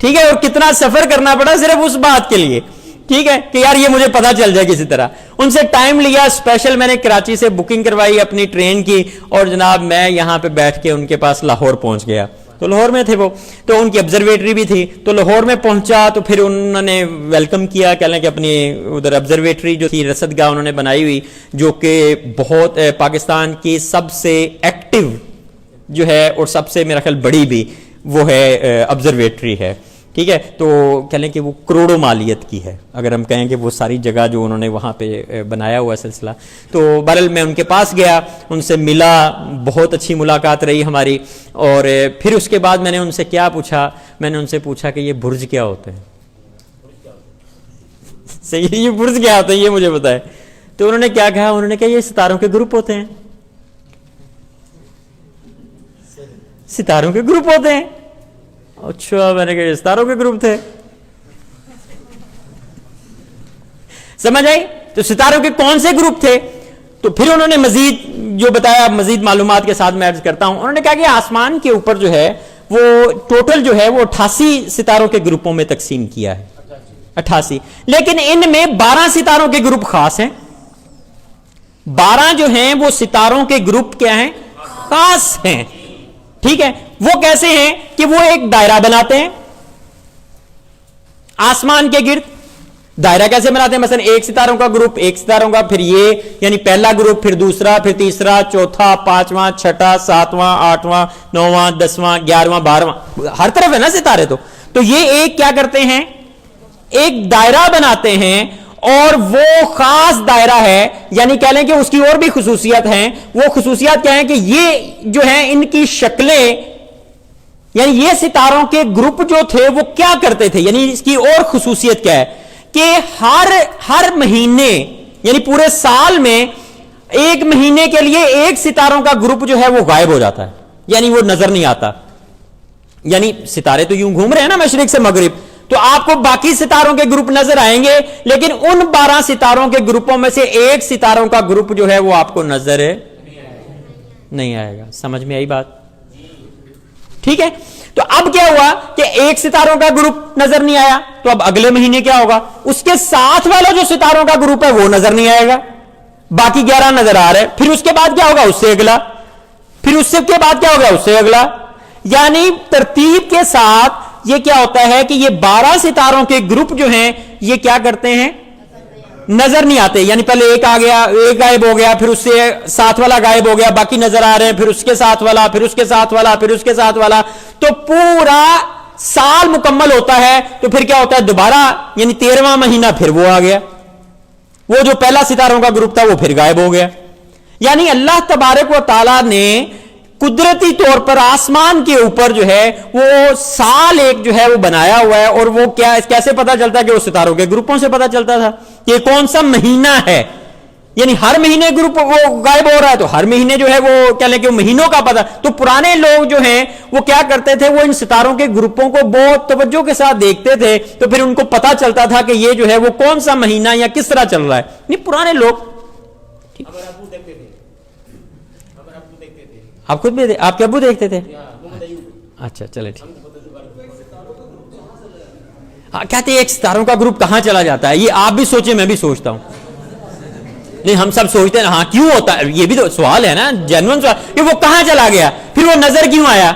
ٹھیک ہے، اور کتنا سفر کرنا پڑا صرف اس بات کے لیے، ٹھیک ہے، کہ یار یہ مجھے پتا چل جائے کسی طرح۔ ان سے ٹائم لیا، اسپیشل میں نے کراچی سے بکنگ کروائی اپنی ٹرین کی، اور جناب میں یہاں پہ بیٹھ کے ان کے پاس لاہور پہنچ گیا، تو لاہور میں تھے وہ، تو ان کی آبزرویٹری بھی تھی، تو لاہور میں پہنچا تو پھر انہوں نے ویلکم کیا، کہہ لیں کہ اپنی ادھر آبزرویٹری جو تھی رصد گاہ انہوں نے بنائی ہوئی، جو کہ بہت پاکستان کی سب سے ایکٹیو جو ہے اور سب سے میرا خیال بڑی بھی وہ ہے آبزرویٹری ہے، ٹھیک ہے۔ تو کہہ لیں کہ وہ کروڑوں مالیت کی ہے، اگر ہم کہیں کہ وہ ساری جگہ جو انہوں نے وہاں پہ بنایا ہوا سلسلہ۔ تو بہرحال میں ان کے پاس گیا، ان سے ملا، بہت اچھی ملاقات رہی ہماری، اور پھر اس کے بعد میں نے ان سے کیا پوچھا، میں نے ان سے پوچھا کہ یہ برج کیا ہوتے ہیں، صحیح، یہ برج کیا ہوتے ہیں یہ مجھے بتائے۔ تو انہوں نے کیا کہا، انہوں نے کہا یہ ستاروں کے گروپ ہوتے ہیں، ستاروں کے گروپ ہوتے ہیں۔ اچھا، میں نے کہا ستاروں کے گروپ تھے، سمجھ آئی؟ تو ستاروں کے کون سے گروپ تھے؟ تو پھر انہوں نے مزید جو بتایا، مزید معلومات کے ساتھ میں عرض کرتا ہوں۔ انہوں نے کہا کہ آسمان کے اوپر جو ہے وہ ٹوٹل جو ہے وہ 88 ستاروں کے گروپوں میں تقسیم کیا ہے، 88، لیکن ان میں 12 ستاروں کے گروپ خاص ہیں، 12 جو ہیں وہ ستاروں کے گروپ کیا ہیں؟ خاص ہیں، ٹھیک ہے۔ وہ کیسے ہیں کہ وہ ایک دائرہ بناتے ہیں آسمان کے گرد۔ دائرہ کیسے بناتے ہیں؟ مثلا ایک ستاروں کا گروپ، ایک ستاروں کا، پھر یہ یعنی پہلا گروپ، پھر دوسرا، پھر تیسرا، چوتھا، پانچواں، چھٹا، ساتواں، آٹھواں، نواں، 10واں، 11واں، 12واں، ہر طرف ہے نا ستارے۔ تو یہ ایک کیا کرتے ہیں؟ ایک دائرہ بناتے ہیں، اور وہ خاص دائرہ ہے، یعنی کہہ لیں کہ اس کی اور بھی خصوصیت ہیں۔ وہ خصوصیات کیا ہیں کہ یہ جو ہیں ان کی شکلیں، یعنی یہ ستاروں کے گروپ جو تھے وہ کیا کرتے تھے، یعنی اس کی اور خصوصیت کیا ہے کہ ہر مہینے یعنی پورے سال میں ایک مہینے کے لیے ایک ستاروں کا گروپ جو ہے وہ غائب ہو جاتا ہے، یعنی وہ نظر نہیں آتا۔ یعنی ستارے تو یوں گھوم رہے ہیں نا مشرق سے مغرب، تو آپ کو باقی ستاروں کے گروپ نظر آئیں گے، لیکن ان 12 ستاروں کے گروپوں میں سے ایک ستاروں کا گروپ جو ہے وہ آپ کو نظر نہیں آئے گا۔ سمجھ میں آئی بات؟ ٹھیک ہے۔ تو اب کیا ہوا کہ ایک ستاروں کا گروپ نظر نہیں آیا، تو اب اگلے مہینے کیا ہوگا؟ اس کے ساتھ والا جو ستاروں کا گروپ ہے وہ نظر نہیں آئے گا، باقی 11 نظر آ رہے۔ پھر اس کے بعد کیا ہوگا؟ اس سے اگلا، پھر اس سے کے بعد کیا ہوگا؟ اس سے اگلا، یعنی ترتیب کے ساتھ یہ کیا ہوتا ہے کہ یہ 12 ستاروں کے گروپ جو ہیں یہ کیا کرتے ہیں؟ نظر نہیں آتے، یعنی پہلے ایک آ گیا، ایک غائب ہو گیا، پھر اس سے ساتھ والا غائب ہو گیا، باقی نظر آ رہے ہیں، پھر اس کے ساتھ والا، پھر اس کے ساتھ والا، پھر اس کے ساتھ والا، تو پورا سال مکمل ہوتا ہے تو پھر کیا ہوتا ہے دوبارہ یعنی 13واں مہینہ پھر وہ آ گیا, وہ جو پہلا ستاروں کا گروپ تھا وہ پھر غائب ہو گیا. یعنی اللہ تبارک و تعالی نے قدرتی طور پر آسمان کے اوپر جو ہے وہ سال ایک جو ہے وہ بنایا ہوا ہے, اور وہ کیسے پتا چلتا ہے کہ وہ ستاروں کے گروپوں سے پتا چلتا تھا کہ کون سا مہینہ ہے, یعنی ہر مہینے گروپ وہ غائب ہو رہا ہے تو ہر مہینے جو ہے وہ کیا لیں کہ مہینوں کا پتہ. تو پرانے لوگ جو ہیں وہ کیا کرتے تھے, وہ ان ستاروں کے گروپوں کو بہت توجہ کے ساتھ دیکھتے تھے, تو پھر ان کو پتا چلتا تھا کہ یہ جو ہے وہ کون سا مہینہ یا کس طرح چل رہا ہے. نہیں پرانے لوگ آپ خود بھی آپ کے ابو دیکھتے تھے, اچھا چلے ٹھیک. کہتے ہیں ایک ستاروں کا گروپ کہاں چلا جاتا ہے, یہ آپ بھی سوچیں میں بھی سوچتا ہوں, نہیں ہم سب سوچتے ہیں ہاں کیوں ہوتا ہے, یہ بھی تو سوال ہے نا, جینوئن سوال کہ وہ کہاں چلا گیا, پھر وہ نظر کیوں آیا.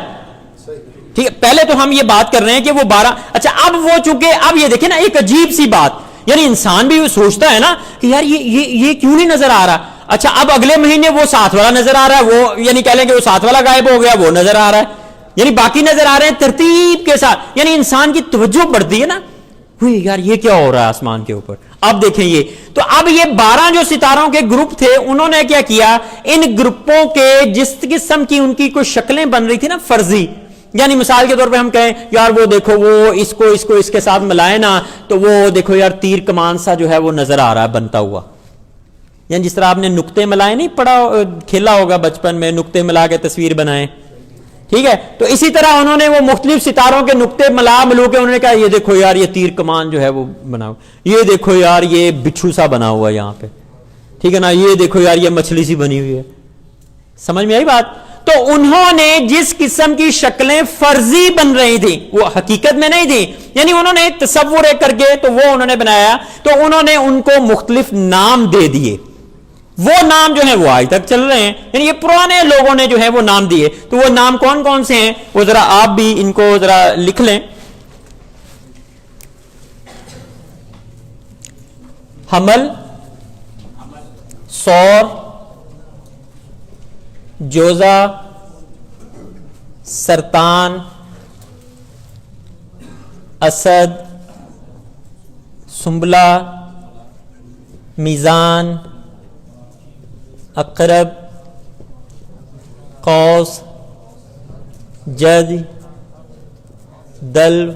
ٹھیک ہے, پہلے تو ہم یہ بات کر رہے ہیں کہ وہ 12. اچھا اب وہ چونکہ اب یہ دیکھیں نا ایک عجیب سی بات, یعنی انسان بھی سوچتا ہے نا کہ یار یہ کیوں نہیں نظر آ رہا. اچھا اب اگلے مہینے وہ 7 والا نظر آ رہا ہے, وہ یعنی کہہ لیں کہ وہ 7 والا غائب ہو گیا, وہ نظر آ رہا ہے, یعنی باقی نظر آ رہے ہیں ترتیب کے ساتھ, یعنی انسان کی توجہ بڑھتی ہے نا, یار یہ کیا ہو رہا ہے آسمان کے اوپر. اب دیکھیں یہ تو اب یہ 12 جو ستاروں کے گروپ تھے انہوں نے کیا کیا, ان گروپوں کے جس قسم کی ان کی کوئی شکلیں بن رہی تھی نا فرضی, یعنی مثال کے طور پہ ہم کہیں یار وہ دیکھو وہ اس کو اس کے ساتھ ملائے نا تو وہ دیکھو یار تیر کمان سا جو ہے وہ نظر آ رہا ہے بنتا ہوا, یعنی جس طرح آپ نے نقطے ملائے نہیں پڑھا کھیلا ہوگا بچپن میں, نقطے ملا کے تصویر بنائے, ٹھیک ہے, تو اسی طرح انہوں نے وہ مختلف ستاروں کے نقطے ملو کے انہوں نے کہا یہ دیکھو یار یہ تیر کمان جو ہے وہ بنا ہوا, یہ دیکھو یار یہ بچھو سا بنا ہوا ہے یہاں پہ, ٹھیک ہے نا, یہ دیکھو یار یہ مچھلی سی بنی ہوئی ہے. سمجھ میں آئی بات. تو انہوں نے جس قسم کی شکلیں فرضی بن رہی تھیں وہ حقیقت میں نہیں تھی, یعنی انہوں نے تصور کر کے تو وہ انہوں نے بنایا, تو انہوں نے ان کو مختلف نام دے دیے, وہ نام جو ہیں وہ آج تک چل رہے ہیں, یعنی یہ پرانے لوگوں نے جو ہے وہ نام دیے. تو وہ نام کون کون سے ہیں وہ ذرا آپ بھی ان کو ذرا لکھ لیں. حمل, سور, جوزا, سرطان, اسد, سنبلہ, میزان, عقرب, قوس, جد, دلو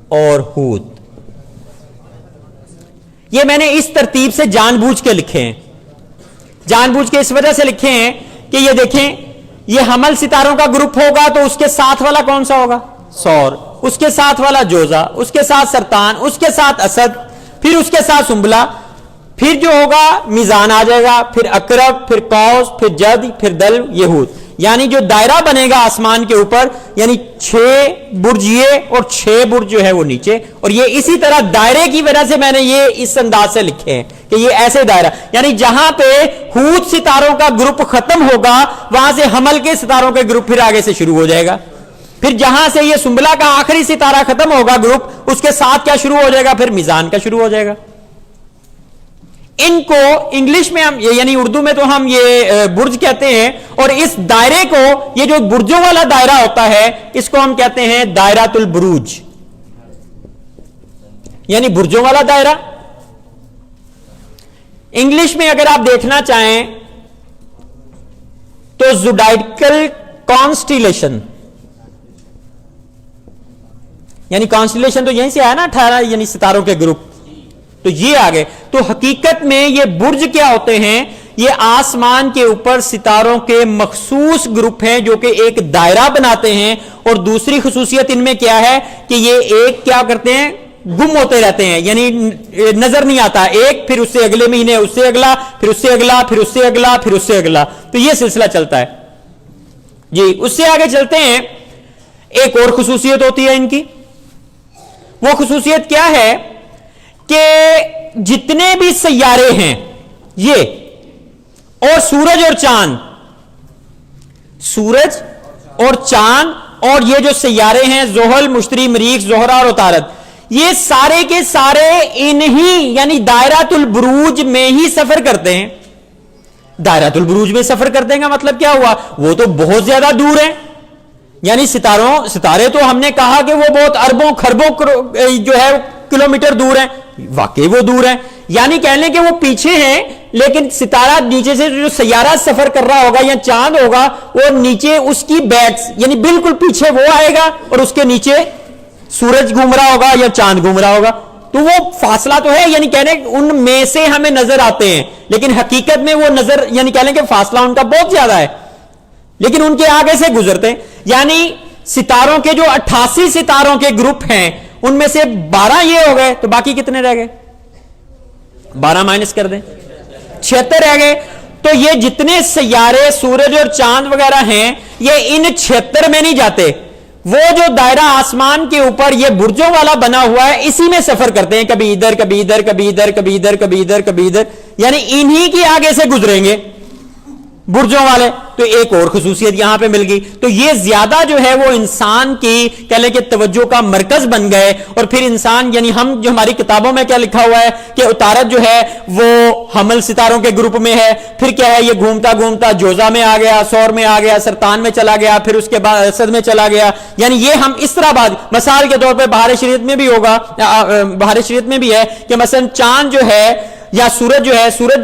اور ہود. یہ میں نے اس ترتیب سے جان بوجھ کے لکھے ہیں, جان بوجھ کے اس وجہ سے لکھے ہیں کہ یہ دیکھیں یہ حمل ستاروں کا گروپ ہوگا تو اس کے ساتھ والا کون سا ہوگا, سور, اس کے ساتھ والا جوزا, اس کے ساتھ سرطان, اس کے ساتھ اسد, پھر اس کے ساتھ سنبلہ, پھر جو ہوگا میزان آ جائے گا, پھر عقرب, پھر قوس, پھر جد, پھر دلو, یہود. یعنی جو دائرہ بنے گا آسمان کے اوپر, یعنی 6 برج یہ اور 6 برج جو ہے وہ نیچے, اور یہ اسی طرح دائرے کی وجہ سے میں نے یہ اس انداز سے لکھے ہیں کہ یہ ایسے دائرہ, یعنی جہاں پہ ہود ستاروں کا گروپ ختم ہوگا وہاں سے حمل کے ستاروں کے گروپ پھر آگے سے شروع ہو جائے گا, پھر جہاں سے یہ سنبلہ کا آخری ستارہ ختم ہوگا گروپ اس کے ساتھ کیا شروع ہو جائے گا, پھر میزان کا شروع ہو جائے گا. ان کو انگلش میں ہم یعنی اردو میں تو ہم یہ برج کہتے ہیں, اور اس دائرے کو یہ جو برجوں والا دائرہ ہوتا ہے اس کو ہم کہتے ہیں دائرۃ البروج, یعنی برجوں والا دائرہ. انگلش میں اگر آپ دیکھنا چاہیں تو زوڈائیکل کانسٹیلیشن, یعنی کانسٹیلیشن تو یہیں سے آیا نا 18 یعنی ستاروں کے گروپ, تو یہ آگے. تو حقیقت میں یہ برج کیا ہوتے ہیں, یہ آسمان کے اوپر ستاروں کے مخصوص گروپ ہیں جو کہ ایک دائرہ بناتے ہیں, اور دوسری خصوصیت ان میں کیا ہے کہ یہ ایک کیا کرتے ہیں گم ہوتے رہتے ہیں, یعنی نظر نہیں آتا ایک, پھر اس سے اگلے مہینے اس سے اگلا, پھر اس سے اگلا, پھر اس سے اگلا, پھر اس سے اگلا, تو یہ سلسلہ چلتا ہے. جی اس سے آگے چلتے ہیں. ایک اور خصوصیت ہوتی ہے ان کی, وہ خصوصیت کیا ہے کہ جتنے بھی سیارے ہیں یہ اور سورج اور چاند, سورج اور چاند اور یہ جو سیارے ہیں زحل, مشتری, مریخ, زہرہ اور عطارد, یہ سارے کے سارے انہی یعنی دائرۃ البروج میں ہی سفر کرتے ہیں. دائرۃ البروج میں سفر کرتے ہیں کا مطلب کیا ہوا, وہ تو بہت زیادہ دور ہیں, یعنی ستارے تو ہم نے کہا کہ وہ بہت اربوں خربوں جو ہے کلومیٹر دور ہیں، واقعی وہ دور ہیں، یعنی کہہ لیں کہ وہ پیچھے ہیں، لیکن ستارہ نیچے سے جو سیارہ سفر کر رہا ہوگا یا چاند ہوگا وہ نیچے اس کی بیکس یعنی بالکل پیچھے وہ آئے گا اور اس کے نیچے سورج گھوم رہا ہوگا یا چاند گھوم رہا ہوگا، تو وہ فاصلہ تو ہے، یعنی کہہ لیں ان میں سے ہمیں نظر آتے ہیں، لیکن حقیقت میں وہ نظر یعنی کہہ لیں کہ فاصلہ ان کا بہت زیادہ ہے، لیکن ان کے آگے سے گزرتے ہیں۔ یعنی ستاروں کے جو 88 ستاروں کے گروپ ہیں ان میں سے 12 یہ ہو گئے، تو باقی کتنے رہ گئے؟ 12 مائنس کر دیں، 76 رہ گئے۔ تو یہ جتنے سیارے سورج اور چاند وغیرہ ہیں یہ ان 76 میں نہیں جاتے، وہ جو دائرہ آسمان کے اوپر یہ برجوں والا بنا ہوا ہے اسی میں سفر کرتے ہیں، کبھی ادھر کبھی ادھر کبھی ادھر کبھی ادھر کبھی ادھر کبھی ادھر، یعنی انہی کے آگے سے گزریں گے برجوں والے۔ تو ایک اور خصوصیت یہاں پہ مل گئی، تو یہ زیادہ جو ہے وہ انسان کی کہہ لیں کہ توجہ کا مرکز بن گئے، اور پھر انسان یعنی ہم جو ہماری کتابوں میں کیا لکھا ہوا ہے کہ عطارد جو ہے وہ حمل ستاروں کے گروپ میں ہے، پھر کیا ہے یہ گھومتا گھومتا جوزا میں آ گیا، سور میں آ گیا، سرطان میں چلا گیا، پھر اس کے بعد اسد میں چلا گیا، یعنی یہ ہم اس طرح بات مثال کے طور پہ بہار شریعت میں بھی ہوگا، بہار شریعت میں بھی ہے کہ مثلا چاند جو ہے یا سورج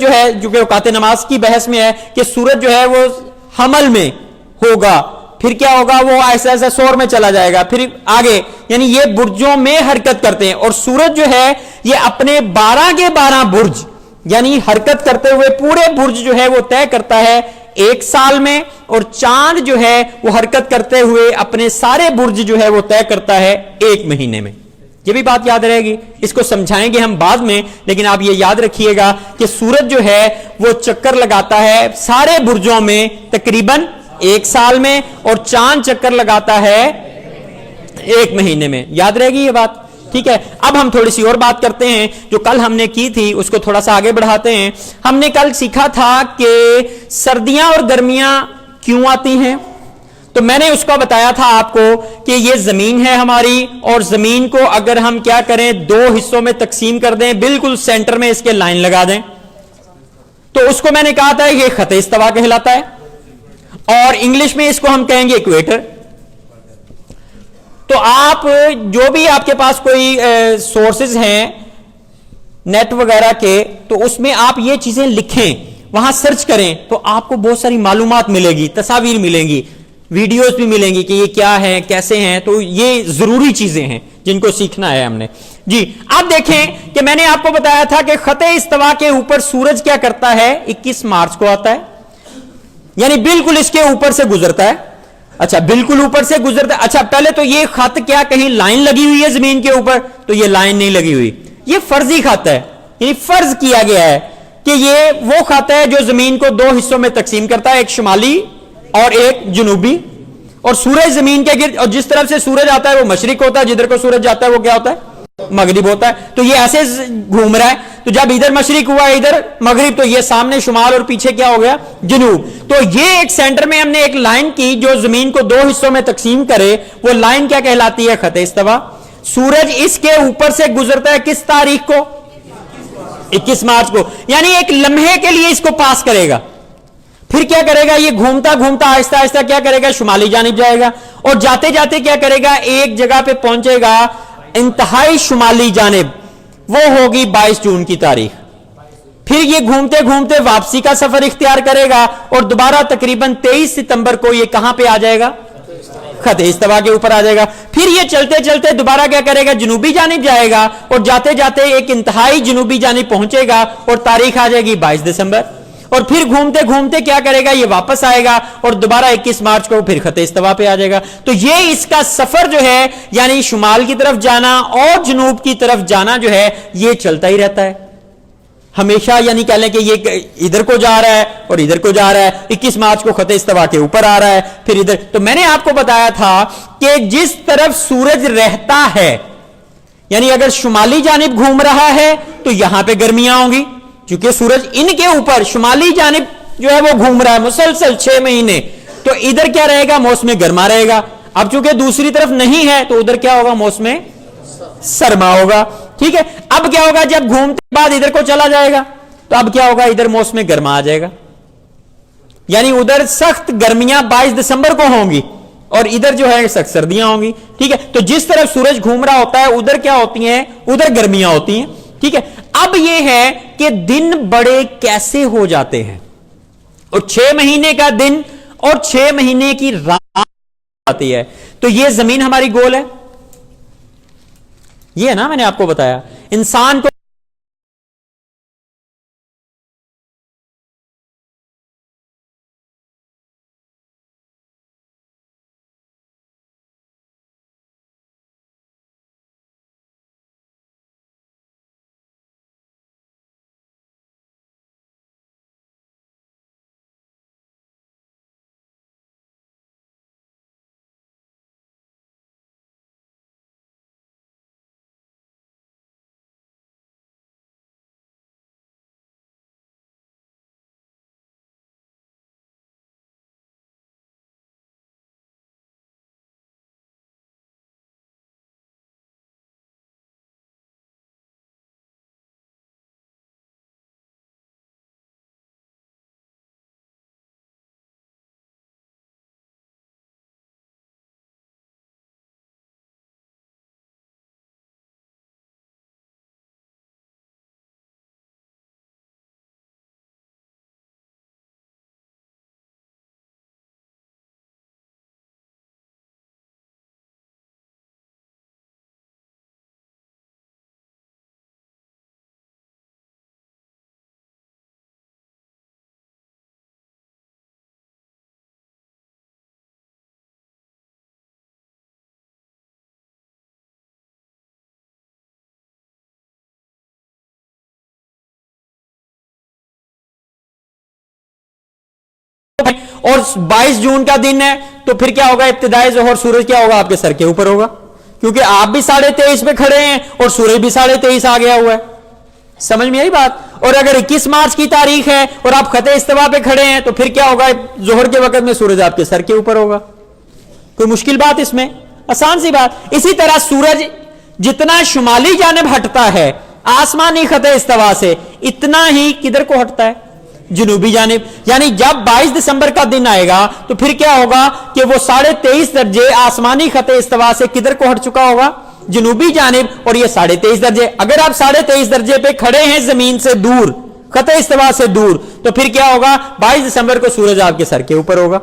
جو ہے جو کہ اوقات نماز کی بحث میں ہے کہ سورج جو ہے وہ حمل میں ہوگا، پھر کیا ہوگا وہ ایسا ایسا سور میں چلا جائے گا، پھر آگے، یعنی یہ برجوں میں حرکت کرتے ہیں، اور سورج جو ہے یہ اپنے 12 کے 12 برج یعنی حرکت کرتے ہوئے پورے برج جو ہے وہ طے کرتا ہے 1 سال میں، اور چاند جو ہے وہ حرکت کرتے ہوئے اپنے سارے برج جو ہے وہ طے کرتا ہے 1 مہینے میں۔ یہ بھی بات یاد رہے گی، اس کو سمجھائیں گے ہم بعد میں، لیکن آپ یہ یاد رکھیے گا کہ سورج جو ہے وہ چکر لگاتا ہے سارے برجوں میں تقریباً 1 سال میں، اور چاند چکر لگاتا ہے 1 مہینے میں۔ یاد رہے گی یہ بات؟ ٹھیک ہے، اب ہم تھوڑی سی اور بات کرتے ہیں جو کل ہم نے کی تھی، اس کو تھوڑا سا آگے بڑھاتے ہیں۔ ہم نے کل سیکھا تھا کہ سردیاں اور گرمیاں کیوں آتی ہیں، تو میں نے اس کو بتایا تھا آپ کو کہ یہ زمین ہے ہماری، اور زمین کو اگر ہم کیا کریں 2 حصوں میں تقسیم کر دیں، بالکل سینٹر میں اس کے لائن لگا دیں، تو اس کو میں نے کہا تھا یہ خط استوا کہلاتا ہے، اور انگلش میں اس کو ہم کہیں گے ایکویٹر۔ تو آپ جو بھی آپ کے پاس کوئی سورسز ہیں نیٹ وغیرہ کے، تو اس میں آپ یہ چیزیں لکھیں، وہاں سرچ کریں، تو آپ کو بہت ساری معلومات ملے گی، تصاویر ملیں گی، ویڈیوز بھی ملیں گی کہ یہ کیا ہے کیسے ہیں، تو یہ ضروری چیزیں ہیں جن کو سیکھنا ہے ہم نے۔ جی اب دیکھیں کہ میں نے آپ کو بتایا تھا کہ خط استوا کے اوپر سورج کیا کرتا ہے 21 مارچ کو آتا ہے، یعنی بالکل اس کے اوپر سے گزرتا ہے۔ اچھا بالکل اوپر سے گزرتا ہے، اچھا پہلے تو یہ خط کیا کہیں لائن لگی ہوئی ہے زمین کے اوپر؟ تو یہ لائن نہیں لگی ہوئی، یہ فرضی خط ہے، یعنی فرض کیا گیا ہے کہ یہ وہ خط ہے جو زمین کو 2 حصوں میں تقسیم کرتا ہے، ایک شمالی اور ایک جنوبی، اور سورج زمین کے گرد، اور جس طرف سے سورج آتا ہے وہ مشرق ہوتا ہے، جدھر کو سورج جاتا ہے وہ کیا ہوتا ہے؟ مغرب ہوتا ہے۔ تو یہ ایسے گھوم رہا ہے، تو جب ادھر مشرق ہوا ادھر مغرب، تو یہ سامنے شمال اور پیچھے کیا ہو گیا؟ جنوب۔ تو یہ ایک سینٹر میں ہم نے ایک لائن کی جو زمین کو 2 حصوں میں تقسیم کرے، وہ لائن کیا کہلاتی ہے؟ خط استوا۔ سورج اس کے اوپر سے گزرتا ہے کس تاریخ کو؟ 21 مارچ کو، یعنی ایک لمحے کے لیے اس کو پاس کرے گا، پھر کیا کرے گا؟ یہ گھومتا گھومتا آہستہ آہستہ کیا کرے گا؟ شمالی جانب جائے گا، اور جاتے جاتے کیا کرے گا؟ ایک جگہ پہ پہنچے گا انتہائی شمالی جانب، وہ ہوگی 22 جون کی تاریخ۔ پھر یہ گھومتے گھومتے واپسی کا سفر اختیار کرے گا، اور دوبارہ تقریباً 23 ستمبر کو یہ کہاں پہ آ جائے گا؟ خط استوا کے اوپر آ جائے گا۔ پھر یہ چلتے چلتے دوبارہ کیا کرے گا؟ جنوبی جانب جائے گا، اور جاتے جاتے ایک انتہائی جنوبی جانب پہنچے گا، اور تاریخ آ جائے گی 22 دسمبر۔ اور پھر گھومتے گھومتے کیا کرے گا؟ یہ واپس آئے گا، اور دوبارہ 21 مارچ کو پھر خط استوا پہ آ جائے گا۔ تو یہ اس کا سفر جو ہے، یعنی شمال کی طرف جانا اور جنوب کی طرف جانا جو ہے، یہ چلتا ہی رہتا ہے ہمیشہ، یعنی کہہ لیں کہ یہ ادھر کو جا رہا ہے اور ادھر کو جا رہا ہے، 21 مارچ کو خط استوا کے اوپر آ رہا ہے، پھر ادھر۔ تو میں نے آپ کو بتایا تھا کہ جس طرف سورج رہتا ہے، یعنی اگر شمالی جانب گھوم رہا ہے تو یہاں پہ گرمیاں ہوں گی، کیونکہ سورج ان کے اوپر شمالی جانب جو ہے وہ گھوم رہا ہے مسلسل 6 مہینے، تو ادھر کیا رہے گا؟ موسم گرما رہے گا۔ اب چونکہ دوسری طرف نہیں ہے تو ادھر کیا ہوگا؟ موسم سرما ہوگا۔ ٹھیک ہے، اب کیا ہوگا؟ جب گھومتے بعد ادھر کو چلا جائے گا تو اب کیا ہوگا؟ ادھر موسم گرما آ جائے گا، یعنی ادھر سخت گرمیاں 22 دسمبر کو ہوں گی، اور ادھر جو ہے سخت سردیاں ہوں گی. ٹھیک ہے, تو جس طرف سورج گھوم رہا ہوتا ہے ادھر کیا ہوتی ہیں, ادھر گرمیاں ہوتی ہیں. ٹھیک ہے, اب یہ ہے کہ دن بڑے کیسے ہو جاتے ہیں, اور 6 مہینے کا دن اور 6 مہینے کی رات آتی ہے. تو یہ زمین ہماری گول ہے, یہ ہے نا, میں نے آپ کو بتایا انسان کو اور 22 جون کا دن ہے تو پھر کیا ہوگا, ابتدائی ظہر سورج کیا ہوگا, آپ کے سر کے اوپر ہوگا, کیونکہ آپ بھی 23.5 پہ کھڑے ہیں اور سورج بھی 23.5 آ گیا ہوا ہے. سمجھ میں آئی بات؟ اور اگر 21 مارچ کی تاریخ ہے اور آپ خط استوا پہ کھڑے ہیں تو پھر کیا ہوگا, ظہر کے وقت میں سورج آپ کے سر کے اوپر ہوگا. کوئی مشکل بات اس میں؟ آسان سی بات. اسی طرح سورج جتنا شمالی جانب ہٹتا ہے آسمانی خط استوا سے, اتنا ہی کدھر کو ہٹتا ہے, جنوبی جانب. یعنی جب 22 دسمبر کا دن آئے گا تو پھر کیا ہوگا کہ وہ 23.5 درجے آسمانی خط استوا سے کدھر کو ہٹ چکا ہوگا, جنوبی جانب, اور یہ 23.5 درجے. اگر آپ 23.5 درجے پہ کھڑے ہیں زمین سے دور, خط استوا سے دور, تو پھر کیا ہوگا, 22 دسمبر کو سورج آپ کے سر کے اوپر ہوگا.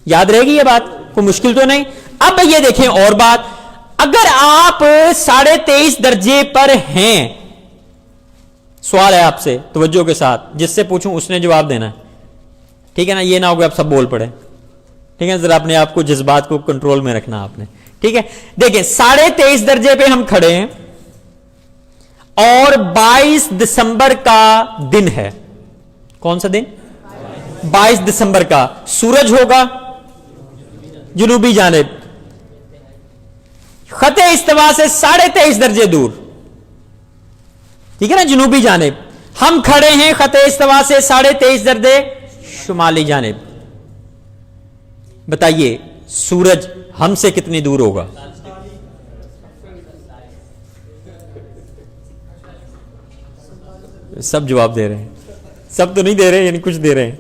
یاد رہے گی یہ بات, کوئی مشکل تو نہیں. اب یہ دیکھیں اور بات, اگر آپ 23.5 درجے پر ہیں, سوال ہے آپ سے توجہ کے ساتھ, جس سے پوچھوں اس نے جواب دینا ہے. ٹھیک ہے نا, یہ نہ ہو کہ آپ سب بول پڑے. ٹھیک ہے, ذرا اپنے آپ کو جذبات کو کنٹرول میں رکھنا آپ نے. ٹھیک ہے, دیکھیں 23.5 درجے پہ ہم کھڑے ہیں اور 22 دسمبر کا دن ہے. کون سا دن؟ 22 دسمبر کا. سورج ہوگا جنوبی جانب, خط استوا سے 23.5 درجے دور. ٹھیک ہے نا, جنوبی جانب. ہم کھڑے ہیں خط استوا سے 23.5 درجے شمالی جانب. بتائیے سورج ہم سے کتنی دور ہوگا؟ سب جواب دے رہے ہیں, سب تو نہیں دے رہے, یعنی کچھ دے رہے ہیں.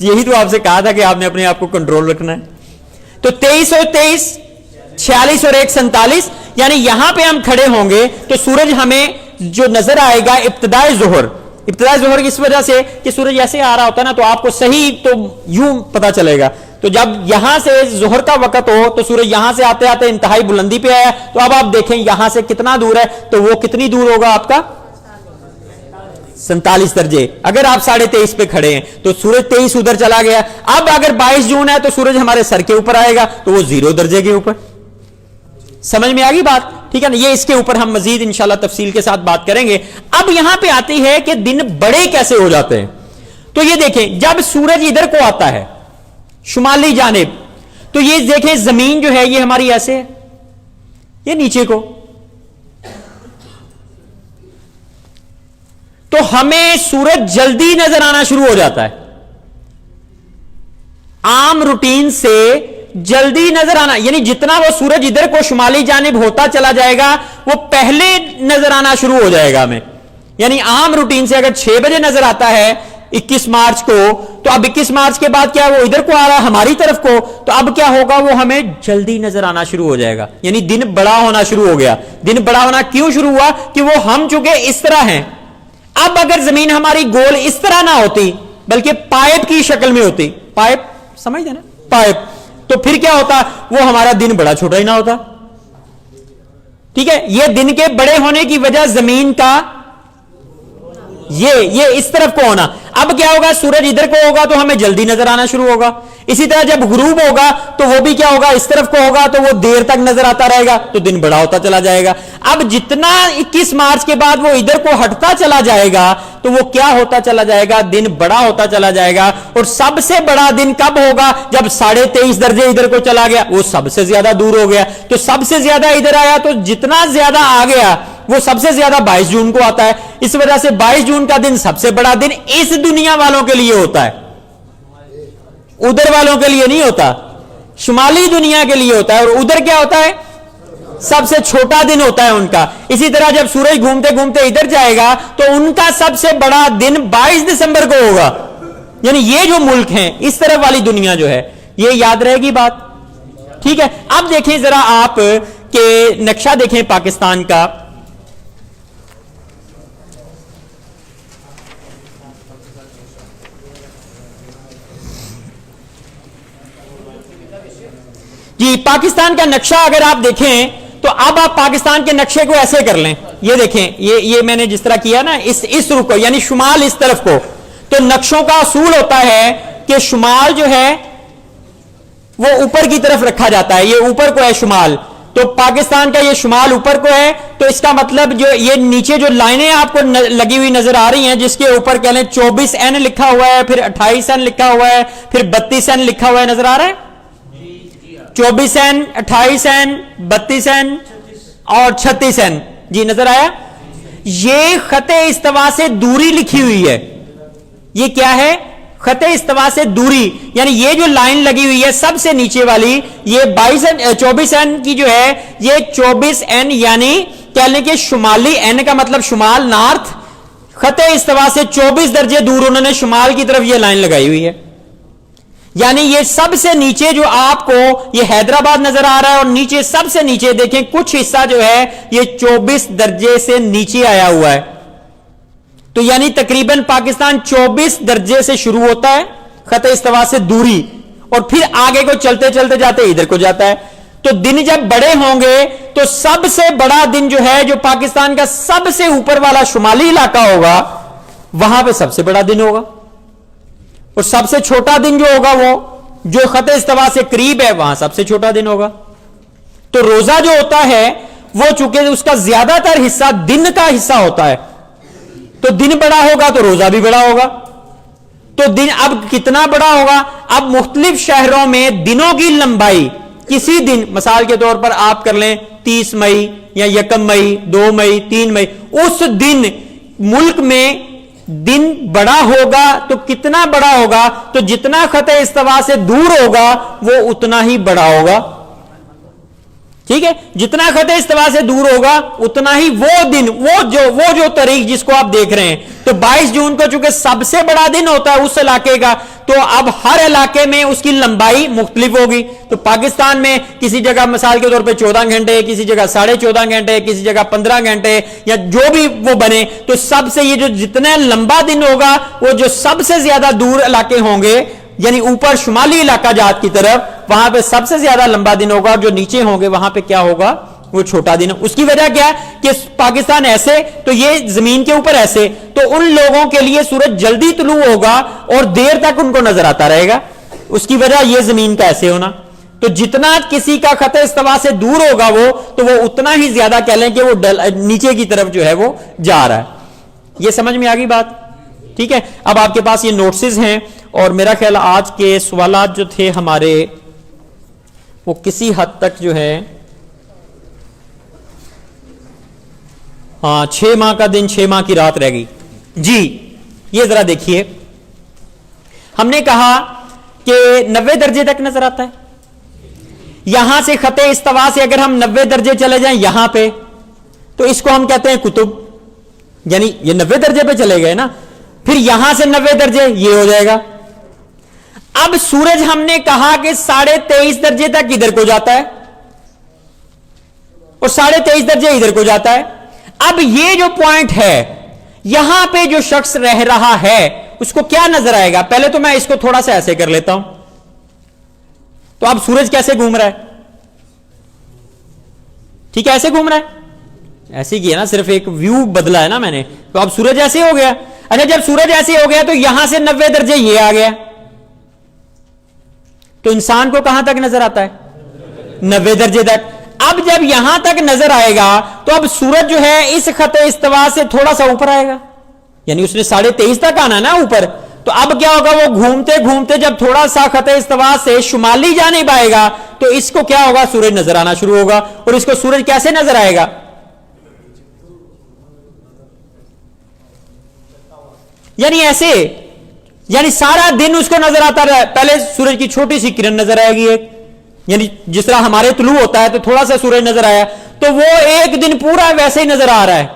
یہی تو آپ سے کہا تھا کہ آپ نے اپنے آپ کو کنٹرول رکھنا ہے. تو 23 اور 23, 46 اور 1 47, یعنی یہاں پہ ہم کھڑے ہوں گے تو سورج ہمیں جو نظر آئے گا ابتدائی ظہر. ابتدائی ظہر اس وجہ سے کہ سورج ایسے آ رہا ہوتا ہے نا, تو آپ کو صحیح تو یوں پتا چلے گا. تو جب یہاں سے ظہر کا وقت ہو تو سورج یہاں سے آتے آتے انتہائی بلندی پہ آیا, تو اب آپ دیکھیں یہاں سے کتنا دور ہے, تو وہ کتنی دور ہوگا آپ کا, 47 درجے. اگر آپ 23.5 پہ کھڑے ہیں تو سورج 23 ادھر چلا گیا. اب اگر 22 جون ہے تو سورج ہمارے سر کے اوپر آئے گا, تو وہ 0 درجے کے اوپر. سمجھ میں آ گئی بات؟ ٹھیک ہے نا, یہ اس کے اوپر ہم مزید انشاءاللہ تفصیل کے ساتھ بات کریں گے. اب یہاں پہ آتی ہے کہ دن بڑے کیسے ہو جاتے ہیں. تو یہ دیکھیں, جب سورج ادھر کو آتا ہے شمالی جانب, تو یہ دیکھیں زمین جو ہے یہ ہماری ایسے ہے, یہ نیچے کو, تو ہمیں سورج جلدی نظر آنا شروع ہو جاتا ہے. عام روٹین سے جلدی نظر آنا, یعنی جتنا وہ سورج ادھر کو شمالی جانب ہوتا چلا جائے گا وہ پہلے نظر آنا شروع ہو جائے گا ہمیں. یعنی عام روٹین سے اگر 6 بجے نظر آتا ہے 21 مارچ کو, تو اب 21 مارچ کے بعد کیا وہ ادھر کو آ رہا ہے ہماری طرف کو, تو اب کیا ہوگا وہ ہمیں جلدی نظر آنا شروع ہو جائے گا, یعنی دن بڑا ہونا شروع ہو گیا. دن بڑا ہونا کیوں شروع ہوا؟ کہ وہ ہم چونکہ اس طرح ہیں. اب اگر زمین ہماری گول اس طرح نہ ہوتی بلکہ پائپ کی شکل میں ہوتی, پائپ سمجھ دے نا, پائپ, تو پھر کیا ہوتا, وہ ہمارا دن بڑا چھوٹا ہی نہ ہوتا. ٹھیک ہے, یہ دن کے بڑے ہونے کی وجہ زمین کا یہ اس طرف کو ہونا. اب کیا ہوگا, سورج ادھر کو ہوگا تو ہمیں جلدی نظر آنا شروع ہوگا. اسی طرح جب غروب ہوگا تو وہ بھی کیا ہوگا, اس طرف کو ہوگا تو وہ دیر تک نظر آتا رہے گا, تو دن بڑا ہوتا چلا جائے گا. اب جتنا 21 مارچ کے بعد وہ ادھر کو ہٹتا چلا جائے گا تو وہ کیا ہوتا چلا جائے گا, دن بڑا ہوتا چلا جائے گا. اور سب سے بڑا دن کب ہوگا, جب 23.5 درجے ادھر کو چلا گیا, وہ سب سے زیادہ دور ہو گیا. تو سب سے زیادہ ادھر آیا تو جتنا زیادہ آ گیا وہ سب سے زیادہ 22 جون کو آتا ہے. اس وجہ سے 22 جون کا دن سب سے بڑا دن اس دنیا والوں کے لیے ہوتا ہے, ادھر والوں کے لیے نہیں ہوتا, شمالی دنیا کے لیے ہوتا ہے. اور ادھر کیا ہوتا ہے, سب سے چھوٹا دن ہوتا ہے ان کا. اسی طرح جب سورج گھومتے گھومتے ادھر جائے گا تو ان کا سب سے بڑا دن 22 دسمبر کو ہوگا. یعنی یہ جو ملک ہیں اس طرف والی دنیا جو ہے, یہ یاد رہے گی بات. ٹھیک ہے, اب دیکھیں ذرا آپ کہ نقشہ دیکھیں پاکستان کا. جی, پاکستان کا نقشہ اگر آپ دیکھیں تو اب آپ پاکستان کے نقشے کو ایسے کر لیں. یہ دیکھیں, یہ میں نے جس طرح کیا نا, اس رخ کو یعنی شمال اس طرف کو. تو نقشوں کا اصول ہوتا ہے کہ شمال جو ہے وہ اوپر کی طرف رکھا جاتا ہے, یہ اوپر کو ہے شمال. تو پاکستان کا یہ شمال اوپر کو ہے, تو اس کا مطلب جو یہ نیچے جو لائنیں آپ کو لگی ہوئی نظر آ رہی ہیں, جس کے اوپر کہہ لیں 24N لکھا ہوا ہے, پھر 28N لکھا ہوا ہے, پھر 32N لکھا ہوا ہے, نظر آ رہا ہے 24N 28N 32N اور 36N. جی نظر آیا, یہ خط استوا سے دوری لکھی ہوئی ہے. یہ کیا ہے, خط استوا سے دوری, یعنی یہ جو لائن لگی ہوئی ہے سب سے نیچے والی, یہ 24N کی جو ہے, یہ 24N یعنی کہہ لیں کہ شمالی, N کا مطلب شمال, نارتھ. خط استوا سے 24 درجے دور انہوں نے شمال کی طرف یہ لائن لگائی ہوئی ہے. یعنی یہ سب سے نیچے جو آپ کو یہ حیدرآباد نظر آ رہا ہے, اور نیچے سب سے نیچے دیکھیں کچھ حصہ جو ہے یہ 24 درجے سے نیچے آیا ہوا ہے. تو یعنی تقریباً پاکستان 24 درجے سے شروع ہوتا ہے خط استوا سے دوری, اور پھر آگے کو چلتے چلتے جاتے ادھر کو جاتا ہے. تو دن جب بڑے ہوں گے تو سب سے بڑا دن جو ہے, جو پاکستان کا سب سے اوپر والا شمالی علاقہ ہوگا, وہاں پہ سب سے بڑا دن ہوگا. اور سب سے چھوٹا دن جو ہوگا وہ جو خط استوا سے قریب ہے, وہاں سب سے چھوٹا دن ہوگا. تو روزہ جو ہوتا ہے وہ چونکہ اس کا زیادہ تر حصہ دن کا حصہ ہوتا ہے, تو دن بڑا ہوگا تو روزہ بھی بڑا ہوگا. تو دن اب کتنا بڑا ہوگا, اب مختلف شہروں میں دنوں کی لمبائی, کسی دن مثال کے طور پر آپ کر لیں 30 مئی یا 1 مئی 2 مئی 3 مئی, اس دن ملک میں دن بڑا ہوگا. تو کتنا بڑا ہوگا, تو جتنا خط استوا سے دور ہوگا وہ اتنا ہی بڑا ہوگا. ٹھیک ہے, جتنا خط استوا سے دور ہوگا اتنا ہی وہ دن, وہ جو تاریخ جس کو آپ دیکھ رہے ہیں, تو 22 جون کو چونکہ سب سے بڑا دن ہوتا ہے اس علاقے کا, تو اب ہر علاقے میں اس کی لمبائی مختلف ہوگی. تو پاکستان میں کسی جگہ مثال کے طور پہ 14 گھنٹے, کسی جگہ 14.5 گھنٹے, کسی جگہ 15 گھنٹے, یا جو بھی وہ بنے. تو سب سے یہ جو جتنا لمبا دن ہوگا, وہ جو سب سے زیادہ دور علاقے ہوں گے, یعنی اوپر شمالی علاقہ جات کی طرف, وہاں پہ سب سے زیادہ لمبا دن ہوگا. جو نیچے ہوں گے وہاں پہ کیا ہوگا, وہ چھوٹا دن. اس کی وجہ کیا ہے کہ پاکستان ایسے, تو یہ زمین کے اوپر ایسے, تو ان لوگوں کے لیے سورج جلدی طلوع ہوگا اور دیر تک ان کو نظر آتا رہے گا. اس کی وجہ یہ زمین کا ایسے ہونا. تو جتنا کسی کا خط استوا سے دور ہوگا وہ, تو وہ اتنا ہی زیادہ کہہ لیں کہ وہ نیچے کی طرف جو ہے وہ جا رہا ہے. یہ سمجھ میں آ گئی بات. ٹھیک ہے, اب آپ کے پاس یہ نوٹسز ہیں, اور میرا خیال آج کے سوالات جو تھے ہمارے وہ کسی حد تک جو ہے, ہاں 6 ماہ کا دن 6 ماہ کی رات رہ گئی. جی یہ ذرا دیکھیے, ہم نے کہا کہ 90 درجے تک نظر آتا ہے. یہاں سے خط استوا سے اگر ہم 90 درجے چلے جائیں یہاں پہ, تو اس کو ہم کہتے ہیں قطب, یعنی یہ 90 درجے پہ چلے گئے نا. پھر یہاں سے 90 درجے یہ ہو جائے گا. اب سورج ہم نے کہا کہ 23.5 درجے تک ادھر کو جاتا ہے اور 23.5 درجے ادھر کو جاتا ہے. اب یہ جو پوائنٹ ہے یہاں پہ جو شخص رہ رہا ہے اس کو کیا نظر آئے گا؟ پہلے تو میں اس کو تھوڑا سا ایسے کر لیتا ہوں. تو اب سورج کیسے گھوم رہا ہے؟ ٹھیک ہے ایسے گھوم رہا ہے, ایسے کیا نا, صرف ایک ویو بدلا ہے نا میں نے. تو اب سورج ایسے ہو گیا. اچھا جب سورج ایسے ہو گیا تو یہاں سے 90 درجے یہ آ گیا, تو انسان کو کہاں تک نظر آتا ہے؟ 90 درجے تک. اب جب یہاں تک نظر آئے گا تو اب سورج جو ہے اس خط استوا سے تھوڑا سا اوپر آئے گا, یعنی اس نے 23.5 تک آنا نا اوپر. تو اب کیا ہوگا, وہ گھومتے گھومتے جب تھوڑا سا خط استوا سے شمالی جانب آئے گا تو اس کو کیا ہوگا, سورج نظر آنا شروع ہوگا. اور اس کو سورج کیسے نظر آئے گا؟ یعنی ایسے, یعنی سارا دن اس کو نظر آتا رہا. پہلے سورج کی چھوٹی سی کرن نظر آئے گی ایک, یعنی جس طرح ہمارے طلوع ہوتا ہے تو تھوڑا سا سورج نظر آیا, تو وہ ایک دن پورا ویسے ہی نظر آ رہا ہے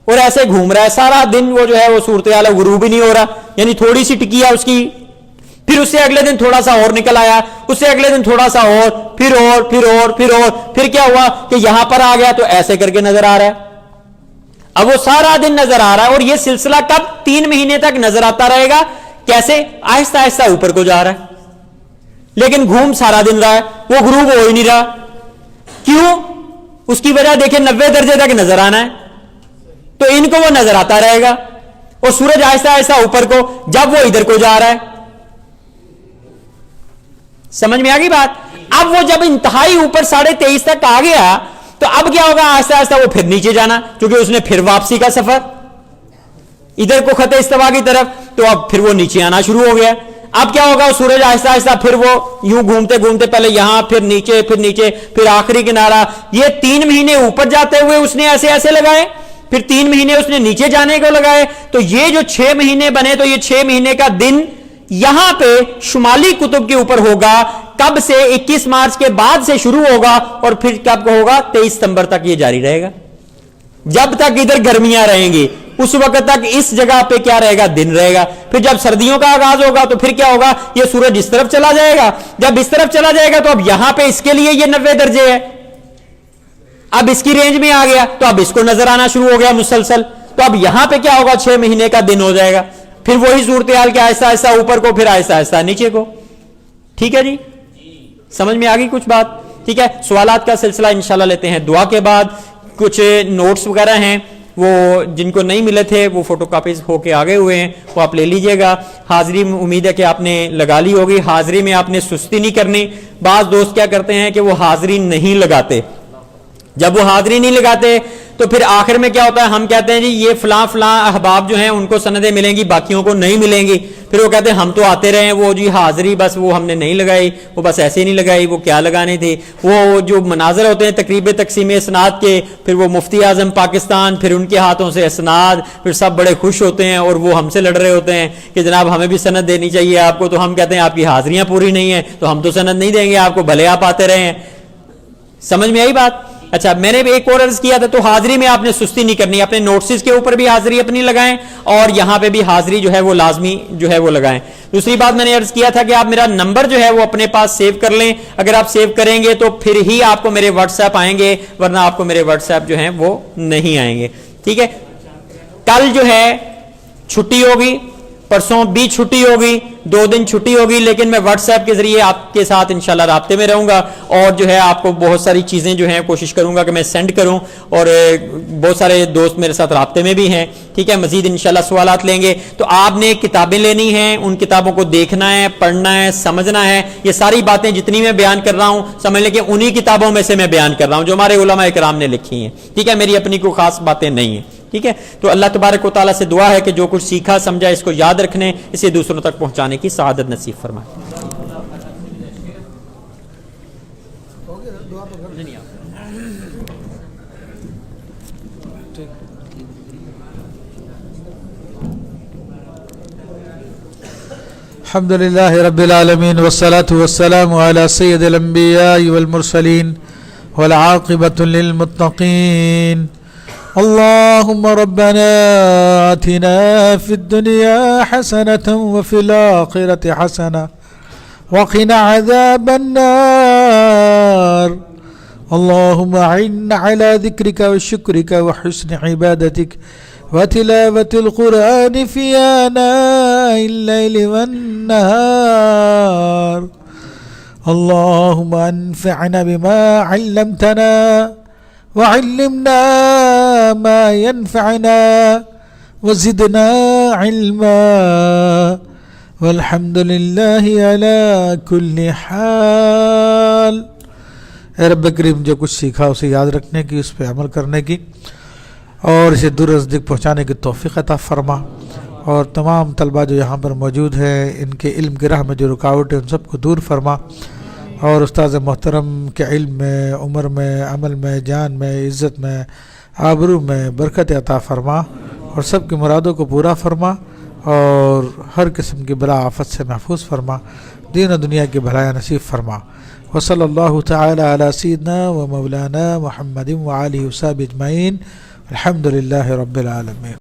اور ایسے گھوم رہا ہے سارا دن. وہ جو ہے وہ صورتحال غروب ہی نہیں ہو رہا, یعنی تھوڑی سی ٹکی ہے اس کی, پھر اس سے اگلے دن تھوڑا سا اور نکل آیا, اس سے اگلے دن تھوڑا سا اور, پھر اور, پھر اور, پھر اور, پھر کیا ہوا کہ یہاں پر آ گیا تو ایسے کر کے نظر آ رہا ہے. اب وہ سارا دن نظر آ رہا ہے, اور یہ سلسلہ کب 3 مہینے تک نظر آتا رہے گا. کیسے؟ آہستہ آہستہ اوپر کو جا رہا ہے لیکن گھوم سارا دن رہا ہے, وہ غروب ہو ہی نہیں رہا. کیوں؟ اس کی وجہ دیکھیں 90 درجے تک نظر آنا ہے تو ان کو وہ نظر آتا رہے گا, اور سورج آہستہ آہستہ اوپر کو, جب وہ ادھر کو جا رہا ہے. سمجھ میں آ گئی بات؟ اب وہ جب انتہائی اوپر 23.5 تک آ گیا تو اب کیا ہوگا, آہستہ آہستہ وہ پھر نیچے جانا, کیونکہ اس نے پھر واپسی کا سفر ادھر کو خط استوا کی طرف, تو اب پھر وہ نیچے آنا شروع ہو گیا. اب کیا ہوگا, سورج آہستہ آہستہ پھر وہ یوں گھومتے گھومتے پہلے یہاں, پھر نیچے, پھر نیچے, پھر آخری کنارہ. یہ 3 مہینے اوپر جاتے ہوئے اس نے ایسے ایسے لگائے, پھر 3 مہینے اس نے نیچے جانے کو لگائے. تو یہ جو 6 مہینے بنے, تو یہ 6 مہینے کا دن یہاں پہ شمالی قطب کے اوپر ہوگا. کب سے؟ 21 مارچ کے بعد سے شروع ہوگا اور پھر کب ہوگا, 23 ستمبر تک یہ جاری رہے گا. جب تک ادھر گرمیاں رہیں گی اس وقت تک اس جگہ پہ کیا رہے گا, دن رہے گا. پھر جب سردیوں کا آغاز ہوگا تو پھر کیا ہوگا, یہ سورج اس طرف چلا جائے گا. جب اس طرف چلا جائے گا تو اب یہاں پہ اس کے لیے یہ 90 درجے ہے, اب اس کی رینج میں آ گیا تو اب اس کو نظر آنا شروع ہو گیا مسلسل. تو اب یہاں پہ کیا ہوگا, 6 مہینے کا دن ہو جائے گا. پھر وہی صورتحال کے آہستہ آہستہ اوپر کو, پھر آہستہ آہستہ نیچے کو. ٹھیک ہے جی, سمجھ میں آ گئی کچھ بات؟ ٹھیک ہے, سوالات کا سلسلہ انشاءاللہ لیتے ہیں دعا کے بعد. کچھ نوٹس وغیرہ ہیں وہ جن کو نہیں ملے تھے وہ فوٹو کاپیز ہو کے آگے ہوئے ہیں, وہ آپ لے لیجئے گا. حاضری امید ہے کہ آپ نے لگا لی ہوگی. حاضری میں آپ نے سستی نہیں کرنی. بعض دوست کیا کرتے ہیں کہ وہ حاضری نہیں لگاتے. جب وہ حاضری نہیں لگاتے تو پھر آخر میں کیا ہوتا ہے, ہم کہتے ہیں جی یہ فلاں فلاں احباب جو ہیں ان کو سندیں ملیں گی, باقیوں کو نہیں ملیں گی. پھر وہ کہتے ہیں ہم تو آتے رہے ہیں, وہ جی حاضری بس وہ ہم نے نہیں لگائی, وہ بس ایسے ہی نہیں لگائی, وہ کیا لگانے تھی. وہ جو مناظر ہوتے ہیں تقریب تقسیم اسناد کے, پھر وہ مفتی اعظم پاکستان, پھر ان کے ہاتھوں سے اسناد, پھر سب بڑے خوش ہوتے ہیں اور وہ ہم سے لڑ رہے ہوتے ہیں کہ جناب ہمیں بھی سند دینی چاہیے آپ کو. تو ہم کہتے ہیں آپ کی حاضریاں پوری نہیں ہیں تو ہم تو سند نہیں دیں گے آپ کو, بھلے آپ آتے رہے ہیں. سمجھ میں آئی بات؟ اچھا, میں نے بھی ایک اور عرض کیا تھا, تو حاضری میں آپ نے سستی نہیں کرنی. اپنے نوٹسز کے اوپر بھی حاضری اپنی لگائیں اور یہاں پہ بھی حاضری جو ہے وہ لازمی جو ہے وہ لگائیں. دوسری بات میں نے عرض کیا تھا کہ آپ میرا نمبر جو ہے وہ اپنے پاس سیو کر لیں. اگر آپ سیو کریں گے تو پھر ہی آپ کو میرے واٹس ایپ آئیں گے, ورنہ آپ کو میرے واٹس ایپ جو ہیں وہ نہیں آئیں گے. ٹھیک ہے, کل جو ہے چھٹی ہوگی, پرسوں بھی چھٹی ہوگی, 2 دن چھٹی ہوگی, لیکن میں واٹس ایپ کے ذریعے آپ کے ساتھ انشاءاللہ رابطے میں رہوں گا اور جو ہے آپ کو بہت ساری چیزیں جو ہیں کوشش کروں گا کہ میں سینڈ کروں. اور بہت سارے دوست میرے ساتھ رابطے میں بھی ہیں. ٹھیک ہے, مزید انشاءاللہ سوالات لیں گے. تو آپ نے کتابیں لینی ہیں, ان کتابوں کو دیکھنا ہے, پڑھنا ہے, سمجھنا ہے. یہ ساری باتیں جتنی میں بیان کر رہا ہوں سمجھ لیں کہ انہی کتابوں میں سے میں بیان کر رہا ہوں جو ہمارے علماء کرام نے لکھی ہیں. ٹھیک ہے, میری اپنی کوئی خاص باتیں نہیں ہیں. ٹھیک ہے, تو اللہ تبارک و تعالیٰ سے دعا ہے کہ جو کچھ سیکھا سمجھا اس کو یاد رکھنے, اسے دوسروں تک پہنچانے کی سعادت نصیب فرمائے. الحمد لله رب العالمين والصلاة والسلام على سيد الأنبياء والمرسلين والعاقبة للمتقين اللهم ربنا آتنا في الدنيا حسنة وفي الآخرة حسنة وقنا عذاب النار. اللهم أعنا على ذكرك وشكرك وحسن عبادتك وتلاوة القرآن في آناء الليل والنهار. اللهم أنفعنا بما علمتنا وعلمنا ما ينفعنا وزدنا علما والحمد لله على كل حال. اے رب کریم جو کچھ سیکھا اسے یاد رکھنے کی، اس پہ عمل کرنے کی اور اسے دور نزدیک پہنچانے کی توفیق عطا فرما. اور تمام طلباء جو یہاں پر موجود ہیں ان کے علم کی راہ میں جو رکاوٹ ہے ان سب کو دور فرما. اور استاذ محترم کے علم میں، عمر میں، عمل میں، جان میں، عزت میں، آبرو میں برکت عطا فرما اور سب کی مرادوں کو پورا فرما اور ہر قسم کی بلا آفت سے محفوظ فرما. دین و دنیا کی بھلائی نصیب فرما. وصلی اللہ تعالی علی سیدنا و مولانا محمد وآلہ وصحبہ اجمعین. الحمد للہ رب العالمین.